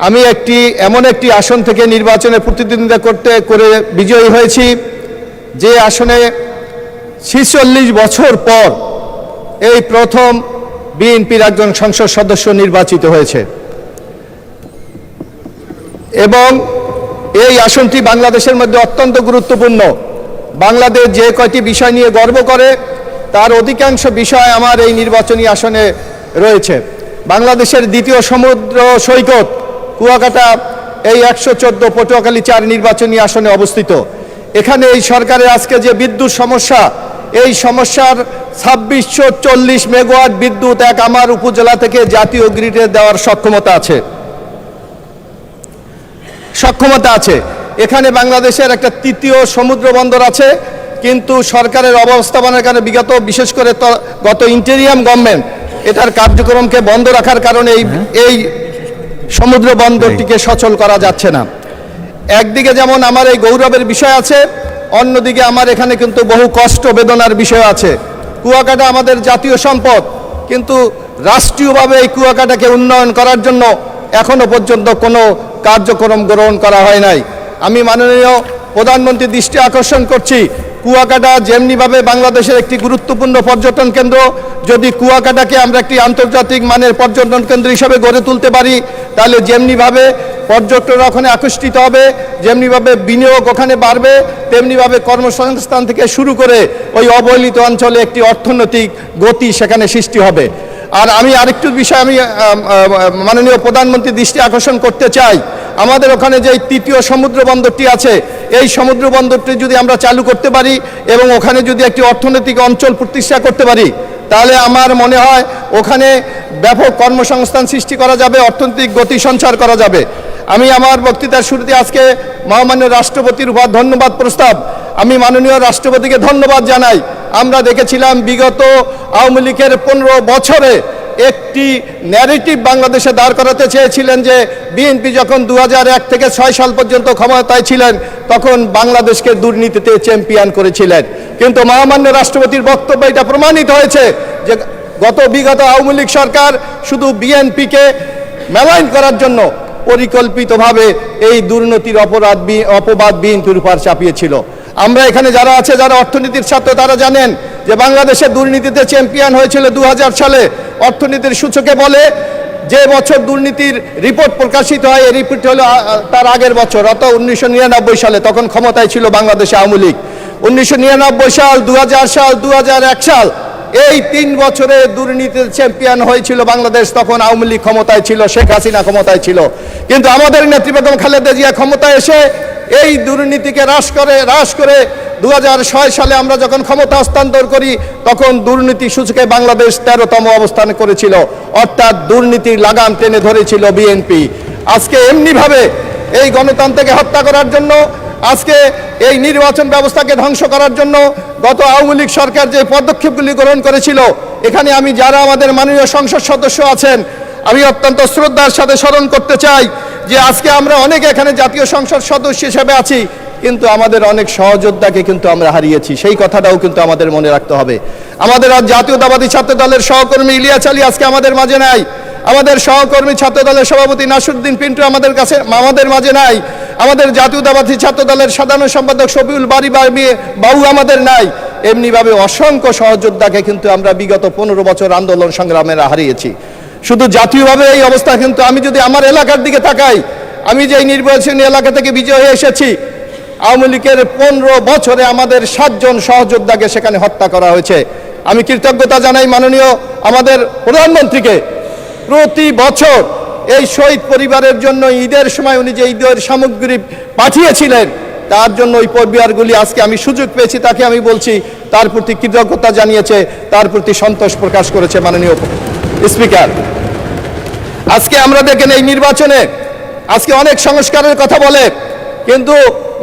আমি এমন একটি আসন থেকে নির্বাচনে প্রতিদ্বন্দ্বিতা করে বিজয়ী হয়েছি, যে আসনে 46 বছর পর এই প্রথম বিএনপির একজন সংসদ সদস্য নির্বাচিত হয়েছে, এবং এই আসনটি বাংলাদেশের মধ্যে অত্যন্ত গুরুত্বপূর্ণ। বাংলাদেশ যে কয়টি বিষয় নিয়ে গর্ব করে, তার অধিকাংশ বিষয় আমার এই নির্বাচনী আসনে রয়েছে। বাংলাদেশের দ্বিতীয় সমুদ্র সৈকত কুয়াকাটা এই 114 পটুয়াখালী 4 নির্বাচনী আসনে অবস্থিত। এখানে এই সরকারের আজকে যে বিদ্যুৎ সমস্যা, এই সমস্যার 2640 মেগাওয়াট বিদ্যুৎ আমার উপজেলা থেকে জাতীয় গ্রিডে দেওয়ার সক্ষমতা আছে। এখানে বাংলাদেশের একটা তৃতীয় সমুদ্র বন্দর আছে, কিন্তু সরকারের অব্যবস্থাপনার কারণে বিশেষ করে গত ইন্টেরিয়াম গভর্নমেন্ট এটার কার্যক্রমকে বন্ধ রাখার কারণে এই সমুদ্র বন্দরটিকে সচল করা যাচ্ছে না। একদিকে যেমন আমার এই গৌরবের বিষয় আছে, অন্যদিকে আমার এখানে কিন্তু বহু কষ্ট বেদনার বিষয় আছে। কুয়াকাটা আমাদের জাতীয় সম্পদ, কিন্তু রাষ্ট্রীয়ভাবে এই কুয়াকাটাকে উন্নয়ন করার জন্য এখনো পর্যন্ত কোনো কার্যক্রম গ্রহণ করা হয় নাই। আমি মাননীয় প্রধানমন্ত্রীর দৃষ্টি আকর্ষণ করছি, কুয়াকাটা যেমনিভাবে বাংলাদেশের একটি গুরুত্বপূর্ণ পর্যটন কেন্দ্র, যদি কুয়াকাটাকে আমরা একটি আন্তর্জাতিক মানের পর্যটন কেন্দ্র হিসাবে গড়ে তুলতে পারি, তাহলে যেমনিভাবে পর্যটকরা ওখানে আকর্ষিত হবে, যেমনিভাবে বিনিয়োগ ওখানে বাড়বে, তেমনিভাবে কর্মসংস্থান থেকে শুরু করে ওই অবহেলিত অঞ্চলে একটি অর্থনৈতিক গতি সেখানে সৃষ্টি হবে। আর আমি আরেকটু বিষয় আমি মাননীয় প্রধানমন্ত্রীর দৃষ্টি আকর্ষণ করতে চাই, আমাদের ওখানে যে তৃতীয় সমুদ্র বন্দরটি আছে, এই সমুদ্র বন্দরটি যদি আমরা চালু করতে পারি এবং ওখানে যদি একটি অর্থনৈতিক অঞ্চল প্রতিষ্ঠা করতে পারি, তাহলে আমার মনে হয় ওখানে ব্যাপক কর্মসংস্থান সৃষ্টি করা যাবে, অর্থনৈতিক গতি সঞ্চার করা যাবে। আমি আমার বক্তৃতার শুরুতে আজকে মহামান্য রাষ্ট্রপতির উপর ধন্যবাদ প্রস্তাব, আমি মাননীয় রাষ্ট্রপতিকে ধন্যবাদ জানাই। আমরা দেখেছিলাম বিগত আওয়ামী লীগের 15 বছরে একটি ন্যারেটিভ বাংলাদেশে দাঁড় করাতে চেয়েছিলেন যে বিএনপি যখন 2001 থেকে 6 সাল পর্যন্ত ক্ষমতায় ছিলেন তখন বাংলাদেশকে দুর্নীতিতে চ্যাম্পিয়ন করেছিলেন, কিন্তু মহামান্য রাষ্ট্রপতির বক্তব্য এটা প্রমাণিত হয়েছে যে বিগত আওয়ামী লীগ সরকার শুধু বিএনপিকে মেলাইন করার জন্য পরিকল্পিতভাবে এই দুর্নীতির অপবাদ বিএনপির উপর চাপিয়েছিল। আমরা এখানে যারা আছে, যারা অর্থনীতির ছাত্র, তারা জানেন যে বাংলাদেশের দুর্নীতিতে চ্যাম্পিয়ন হয়েছিল 2000 সালে। অর্থনীতির সূচকে বলে যে বছর দুর্নীতির রিপোর্ট প্রকাশিত হয়, এই রিপোর্ট হলো তার আগের বছর, অর্থাৎ 1999 সালে, তখন ক্ষমতায় ছিল বাংলাদেশে আওয়ামী লীগ। 1999 সাল, 2000 সাল, 2001 সাল, এই 3 বছরে দুর্নীতির চ্যাম্পিয়ন হয়েছিল বাংলাদেশ। তখন আওয়ামী লীগ ক্ষমতায় ছিল, শেখ হাসিনা ক্ষমতায় ছিল, কিন্তু আমাদের নেত্রী বেগম খালেদা জিয়া ক্ষমতায় এসে এই দুর্নীতিকে হ্রাস করে 2006 সালে আমরা যখন ক্ষমতা হস্তান্তর করি, তখন দুর্নীতি সূচকে বাংলাদেশ 13তম অবস্থানে করেছিল, অর্থাৎ দুর্নীতির লাগাম টেনে ধরেছিল বিএনপি। আজকে এমনিভাবে এই গণতন্ত্রকে হত্যা করার জন্য, আজকে এই নির্বাচন ব্যবস্থাকে ধ্বংস করার জন্য গত আওয়ামী লীগ সরকার যে পদক্ষেপগুলি গ্রহণ করেছিল, এখানে আমি যারা আমাদের মাননীয় সংসদ সদস্য আছেন আমি অত্যন্ত শ্রদ্ধার সাথে স্মরণ করতে চাই যে আজকে আমরা অনেকে এখানে জাতীয় সংসদ সদস্য হিসেবে আছি, কিন্তু আমাদের অনেক সহযোদ্ধাকে কিন্তু আমরা হারিয়েছি। সেই কথাটাও কিন্তু আমাদের মনে রাখতে হবে। আমাদের আজ জাতীয়তাবাদী ছাত্র দলের সহকর্মী ইলিয়াস আলী আজকে আমাদের মাঝে নাই, আমাদের সহকর্মী ছাত্র দলের সভাপতি নাসিরউদ্দিন পিন্টু আমাদের মাঝে নাই, আমাদের জাতীয়তাবাদী ছাত্র দলের সাধারণ সম্পাদক শফিউল বারী বাবু আমাদের নাই। এমনিভাবে অসংখ্য সহযোদ্ধাকে কিন্তু আমরা বিগত 15 বছর আন্দোলন সংগ্রামে হারিয়েছি। শুধু জাতীয়ভাবে এই অবস্থা, কিন্তু আমি যদি আমার এলাকার দিকে তাকাই, আমি যে নির্বাচনী এলাকা থেকে বিজয় হয়ে এসেছি, আওয়ামী লীগের 15 বছরে আমাদের 7 জন সহযোদ্ধাকে সেখানে হত্যা করা হয়েছে। আমি কৃতজ্ঞতা জানাই মাননীয় আমাদের প্রধানমন্ত্রীকে, প্রতি বছর এই শহীদ পরিবারের জন্য ঈদের সময় উনি যে ঈদের সামগ্রী পাঠিয়েছিলেন, তার জন্য ওই পরিবারগুলি আজকে আমি সুযোগ পেয়েছি, তাকে আমি বলছি তার প্রতি কৃতজ্ঞতা জানিয়েছে, তার প্রতি সন্তোষ প্রকাশ করেছে মাননীয় স্পিকার। আজকে আমরা দেখেন এই নির্বাচনে আজকে অনেক সংস্কারের কথা বলে, কিন্তু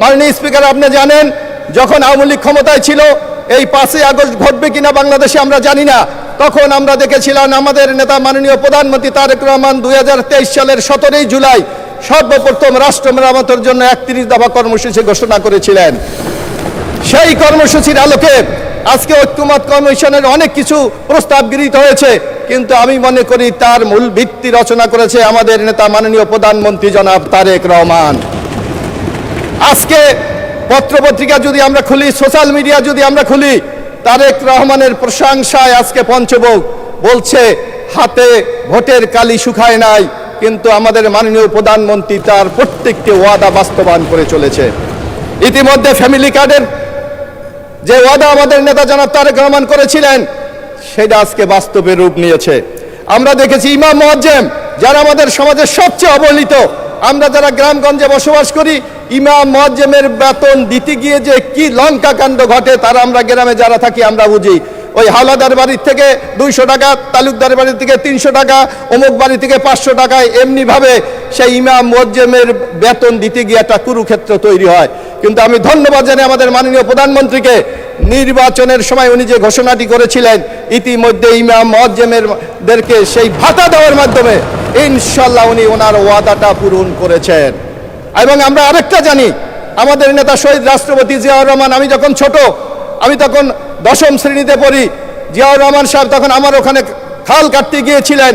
মাননীয় স্পিকার আপনি জানেন যখন আওয়ামী লীগ ক্ষমতায় ছিল এই 5ই আগস্ট ঘটবে কিনা বাংলাদেশে আমরা জানি না। তখন আমরা দেখেছিলাম আমাদের নেতা মাননীয় প্রধানমন্ত্রী তারেক রহমান 2023 সালের 17 জুলাই সর্বপ্রথম রাষ্ট্র মেরামতের জন্য 31 দফা কর্মসূচি ঘোষণা করেছিলেন। সেই কর্মসূচির আলোকে আজকে ঐক্যমত কমিশনের অনেক কিছু প্রস্তাব গৃহীত হয়েছে, কিন্তু আমি মনে করি তার মূল ভিত্তি রচনা করেছে আমাদের নেতা মাননীয় প্রধানমন্ত্রী জনাব তারেক রহমান। আজকে পত্রপত্রিকা যদি আমরা খুলি, সোশ্যাল মিডিয়া যদি আমরা খুলি, তারেক রহমানের প্রশংসায় আজকে পঞ্চবুক বলছে হাতে ভোটের কালি শুকায় নাই, কিন্তু আমাদের মাননীয় প্রধানমন্ত্রী তার প্রত্যেকটি ওয়াদা বাস্তবায়ন করে চলেছে। ইতিমধ্যে ফ্যামিলি কার্ডের যে ওয়াদা আমাদের নেতা জনাব তারেক রহমান করেছিলেন, সেটা আজকে বাস্তবে রূপ নিয়েছে। আমরা দেখেছি ইমাম মুয়াজ্জেম যারা আমাদের সমাজের সবচেয়ে অবহেলিত, আমরা যারা গ্রামগঞ্জে বসবাস করি, ইমাম মুয়াজ্জেমের বেতন দিতে গিয়ে যে কি লঙ্কা কাণ্ড ঘটে তারা আমরা গ্রামে যারা থাকি আমরা বুঝি। ওই হাওলাদার বাড়ির থেকে 200 টাকা, তালুকদার বাড়ি থেকে 300 টাকা, অমুক বাড়ি থেকে 500 টাকায় এমনিভাবে সেই ইমাম মুয়াজ্জেমের বেতন দিতে গিয়ে একটা কুরুক্ষেত্র তৈরি হয়। কিন্তু আমি ধন্যবাদ জানাই আমাদের মাননীয় প্রধানমন্ত্রীকে, নির্বাচনের সময় উনি যে ঘোষণাটি করেছিলেন ইতিমধ্যে ইমাম মুয়াজ্জেমদেরকে সেই ভাতা দেওয়ার মাধ্যমে ইনশাল্লাহ উনি ওনার ওয়াদাটা পূরণ করেছেন। এবং আমরা আরেকটা জানি, আমাদের নেতা শহীদ রাষ্ট্রপতি জিয়াউর রহমান, আমি যখন ছোট, আমি তখন 10ম শ্রেণীতে পড়ি, জিয়াউর রহমান সাহেব তখন আমার ওখানে খাল কাটতে গিয়েছিলেন।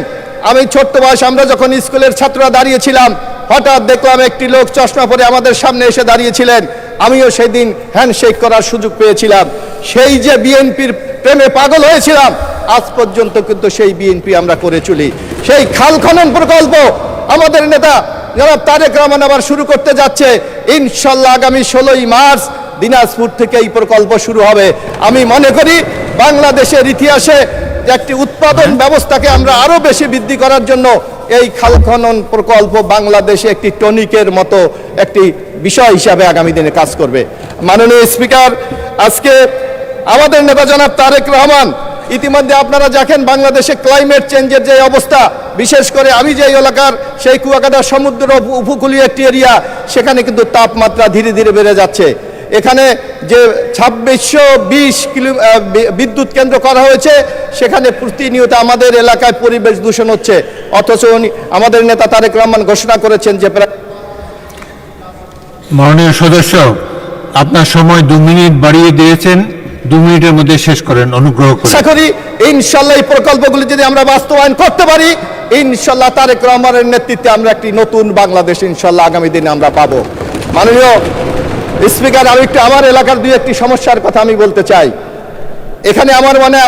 আমি ছোট্ট বয়স, আমরা যখন স্কুলের ছাত্ররা দাঁড়িয়েছিলাম, হঠাৎ দেখলাম একটি লোক চশমা পরে আমাদের সামনে এসে দাঁড়িয়েছিলেন। আমিও সেদিন হ্যান্ডশেক করার সুযোগ পেয়েছিলাম। সেই যে বিএনপির প্রেমে পাগল হয়েছিলাম, আজ পর্যন্ত কিন্তু সেই বিএনপি আমরা করে চলি। সেই খাল খনন প্রকল্প আমাদের নেতা জনাব তারেক রহমান আবার শুরু করতে যাচ্ছে। ইনশাল্লাহ আগামী 16ই মার্চ দিনাজপুর থেকে এই প্রকল্প শুরু হবে। আমি মনে করি বাংলাদেশের ইতিহাসে একটি উৎপাদন ব্যবস্থাকে আমরা আরো বেশি বৃদ্ধি করার জন্য এই খাল খনন প্রকল্প বাংলাদেশে একটি টনিকের মতো একটি বিষয় হিসাবে আগামী দিনে কাজ করবে। মাননীয় স্পিকার, আজকে আমাদের নেতা জনাব তারেক রহমান, ইতিমধ্যে আপনারা দেখেন বাংলাদেশে ক্লাইমেট চেঞ্জের যে অবস্থা, বিশেষ করে আমি যে এলাকার সেই কুয়াকাটা সমুদ্র উপকূলীয় একটি এরিয়া, সেখানে কিন্তু তাপমাত্রা ধীরে ধীরে বেড়ে যাচ্ছে। এখানে যে 2620 বিদ্যুৎ কেন্দ্র করা হয়েছে, সেখানে প্রতিনিয়ত আমাদের এলাকায় পরিবেশ দূষণ হচ্ছে, অথচ আমাদের নেতা তারেক রহমান ঘোষণা করেছেন যে মাননীয় সদস্য আপনার সময় 2 মিনিট বাড়িয়ে দিয়েছেন, 2 মিনিটের মধ্যে শেষ করেন অনুগ্রহ করে। আশা করি ইনশাল্লাহ এই প্রকল্পগুলি যদি আমরা বাস্তবায়ন করতে পারি, ইনশাল্লাহ তারেক রহমানের নেতৃত্বে আমরা একটি নতুন বাংলাদেশ ইনশাল্লাহ আগামী দিনে আমরা পাবো। মাননীয় স্পিকার, আমি একটু আমার এলাকার 2-1টি সমস্যার কথা আমি বলতে চাই। এখানে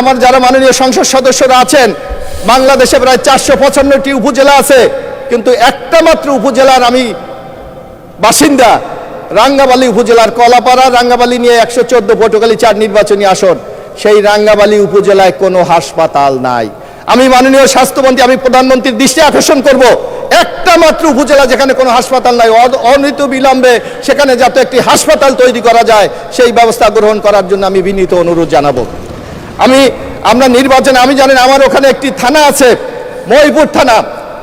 আমার যারা মাননীয় সংসদ সদস্যরা আছেন, বাংলাদেশে প্রায় 455টি উপজেলা আছে, কিন্তু একটা মাত্র উপজেলার আমি বাসিন্দা, রাঙ্গাবালী উপজেলার কলাপাড়া, রাঙ্গাবালী নিয়ে 114 পটুয়াখালী 4 নির্বাচনী আসন। সেই রাঙ্গাবালী উপজেলায় কোনো হাসপাতাল নাই। আমি মাননীয় স্বাস্থ্যমন্ত্রী, আমি প্রধানমন্ত্রীর দৃষ্টি আকর্ষণ করব, একটা মাত্র উপজেলা যেখানে কোনো হাসপাতাল নাই, অনিত বিলম্বে সেখানে যাতে একটি হাসপাতাল তৈরি করা যায় সেই ব্যবস্থা গ্রহণ করার জন্য আমি বিনীত অনুরোধ জানাবো। আমরা নির্বাচনে, আমি জানেন আমার ওখানে একটি থানা আছে, মহিপুর থানা।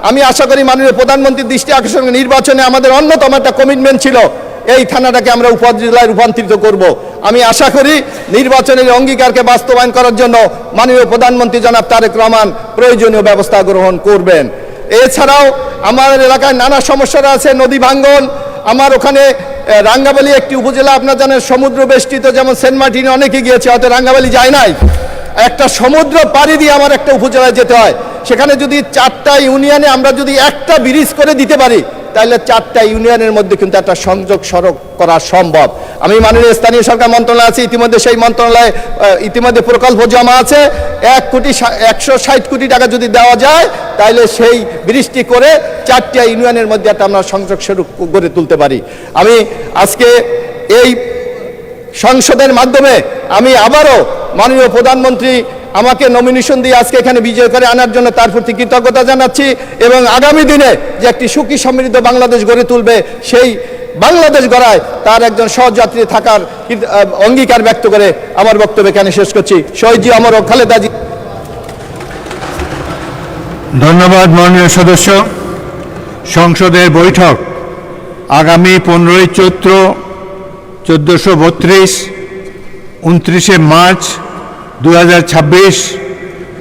আমি আশা করি মাননীয় প্রধানমন্ত্রীর দৃষ্টি আকর্ষণ, নির্বাচনে আমাদের অন্যতম একটা কমিটমেন্ট ছিল এই থানাটাকে আমরা উপজেলায় রূপান্তরিত করব। আমি আশা করি নির্বাচনের অঙ্গীকারকে বাস্তবায়ন করার জন্য মাননীয় প্রধানমন্ত্রী জনাব তারেক রহমান প্রয়োজনীয় ব্যবস্থা গ্রহণ করবেন। এছাড়াও আমার এলাকায় নানা সমস্যা আছে, নদী ভাঙ্গন, আমার ওখানে রাঙ্গাবালি একটি উপজেলা, আপনার জানেন সমুদ্র বেষ্টিত, যেমন সেন্ট মার্টিনে অনেকে গিয়েছে, হয়তো রাঙ্গাবালি যায় নাই। একটা সমুদ্র পাড়ি দিয়ে আমার একটা উপজেলায় যেতে হয়, সেখানে যদি 4টা ইউনিয়নে আমরা যদি একটা ব্রিজ করে দিতে পারি, তাহলে 4টা ইউনিয়নের মধ্যে কিন্তু একটা সংযোগ সড়ক করা সম্ভব। আমি মাননীয় স্থানীয় সরকার মন্ত্রণালয় আছে, ইতিমধ্যে সেই মন্ত্রণালয়ে ইতিমধ্যে প্রকল্প জমা আছে। 160 কোটি টাকা যদি দেওয়া যায়, তাহলে সেই ব্রিজটি করে 4টা ইউনিয়নের মধ্যে একটা আমরা সংযোগ সড়ক গড়ে তুলতে পারি। আমি আজকে এই সংসদের মাধ্যমে আমি আবারও মাননীয় প্রধানমন্ত্রী আমাকে নমিনেশন দিয়ে আজকে এখানে বিজয় করে আনার জন্য তার প্রতি কৃতজ্ঞতা জানাচ্ছি, এবং আগামী দিনে যে একটি সুখী সমৃদ্ধ বাংলাদেশ গড়ে তুলবে, সেই বাংলাদেশ গড়ায় তার একজন সহযাত্রী থাকার অঙ্গীকার ব্যক্ত করে আমার বক্তব্য এখানে শেষ করছি। শহীদ অমর ও খালেদা জি। ধন্যবাদ মাননীয় সদস্য। সংসদের বৈঠক আগামী 15ই চৈত্র 1432, 29শে মার্চ 2026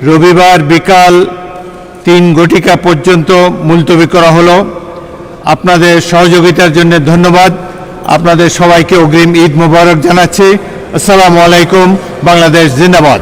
রবিবার বিকাল 3 ঘটিকা পর্যন্ত মুলতবি করা হলো। আপনাদের সহযোগিতার জন্য ধন্যবাদ। আপনাদের সবাইকে অগ্রিম ঈদ মোবারক জানাচ্ছি। আসসালামু আলাইকুম। বাংলাদেশ জিন্দাবাদ।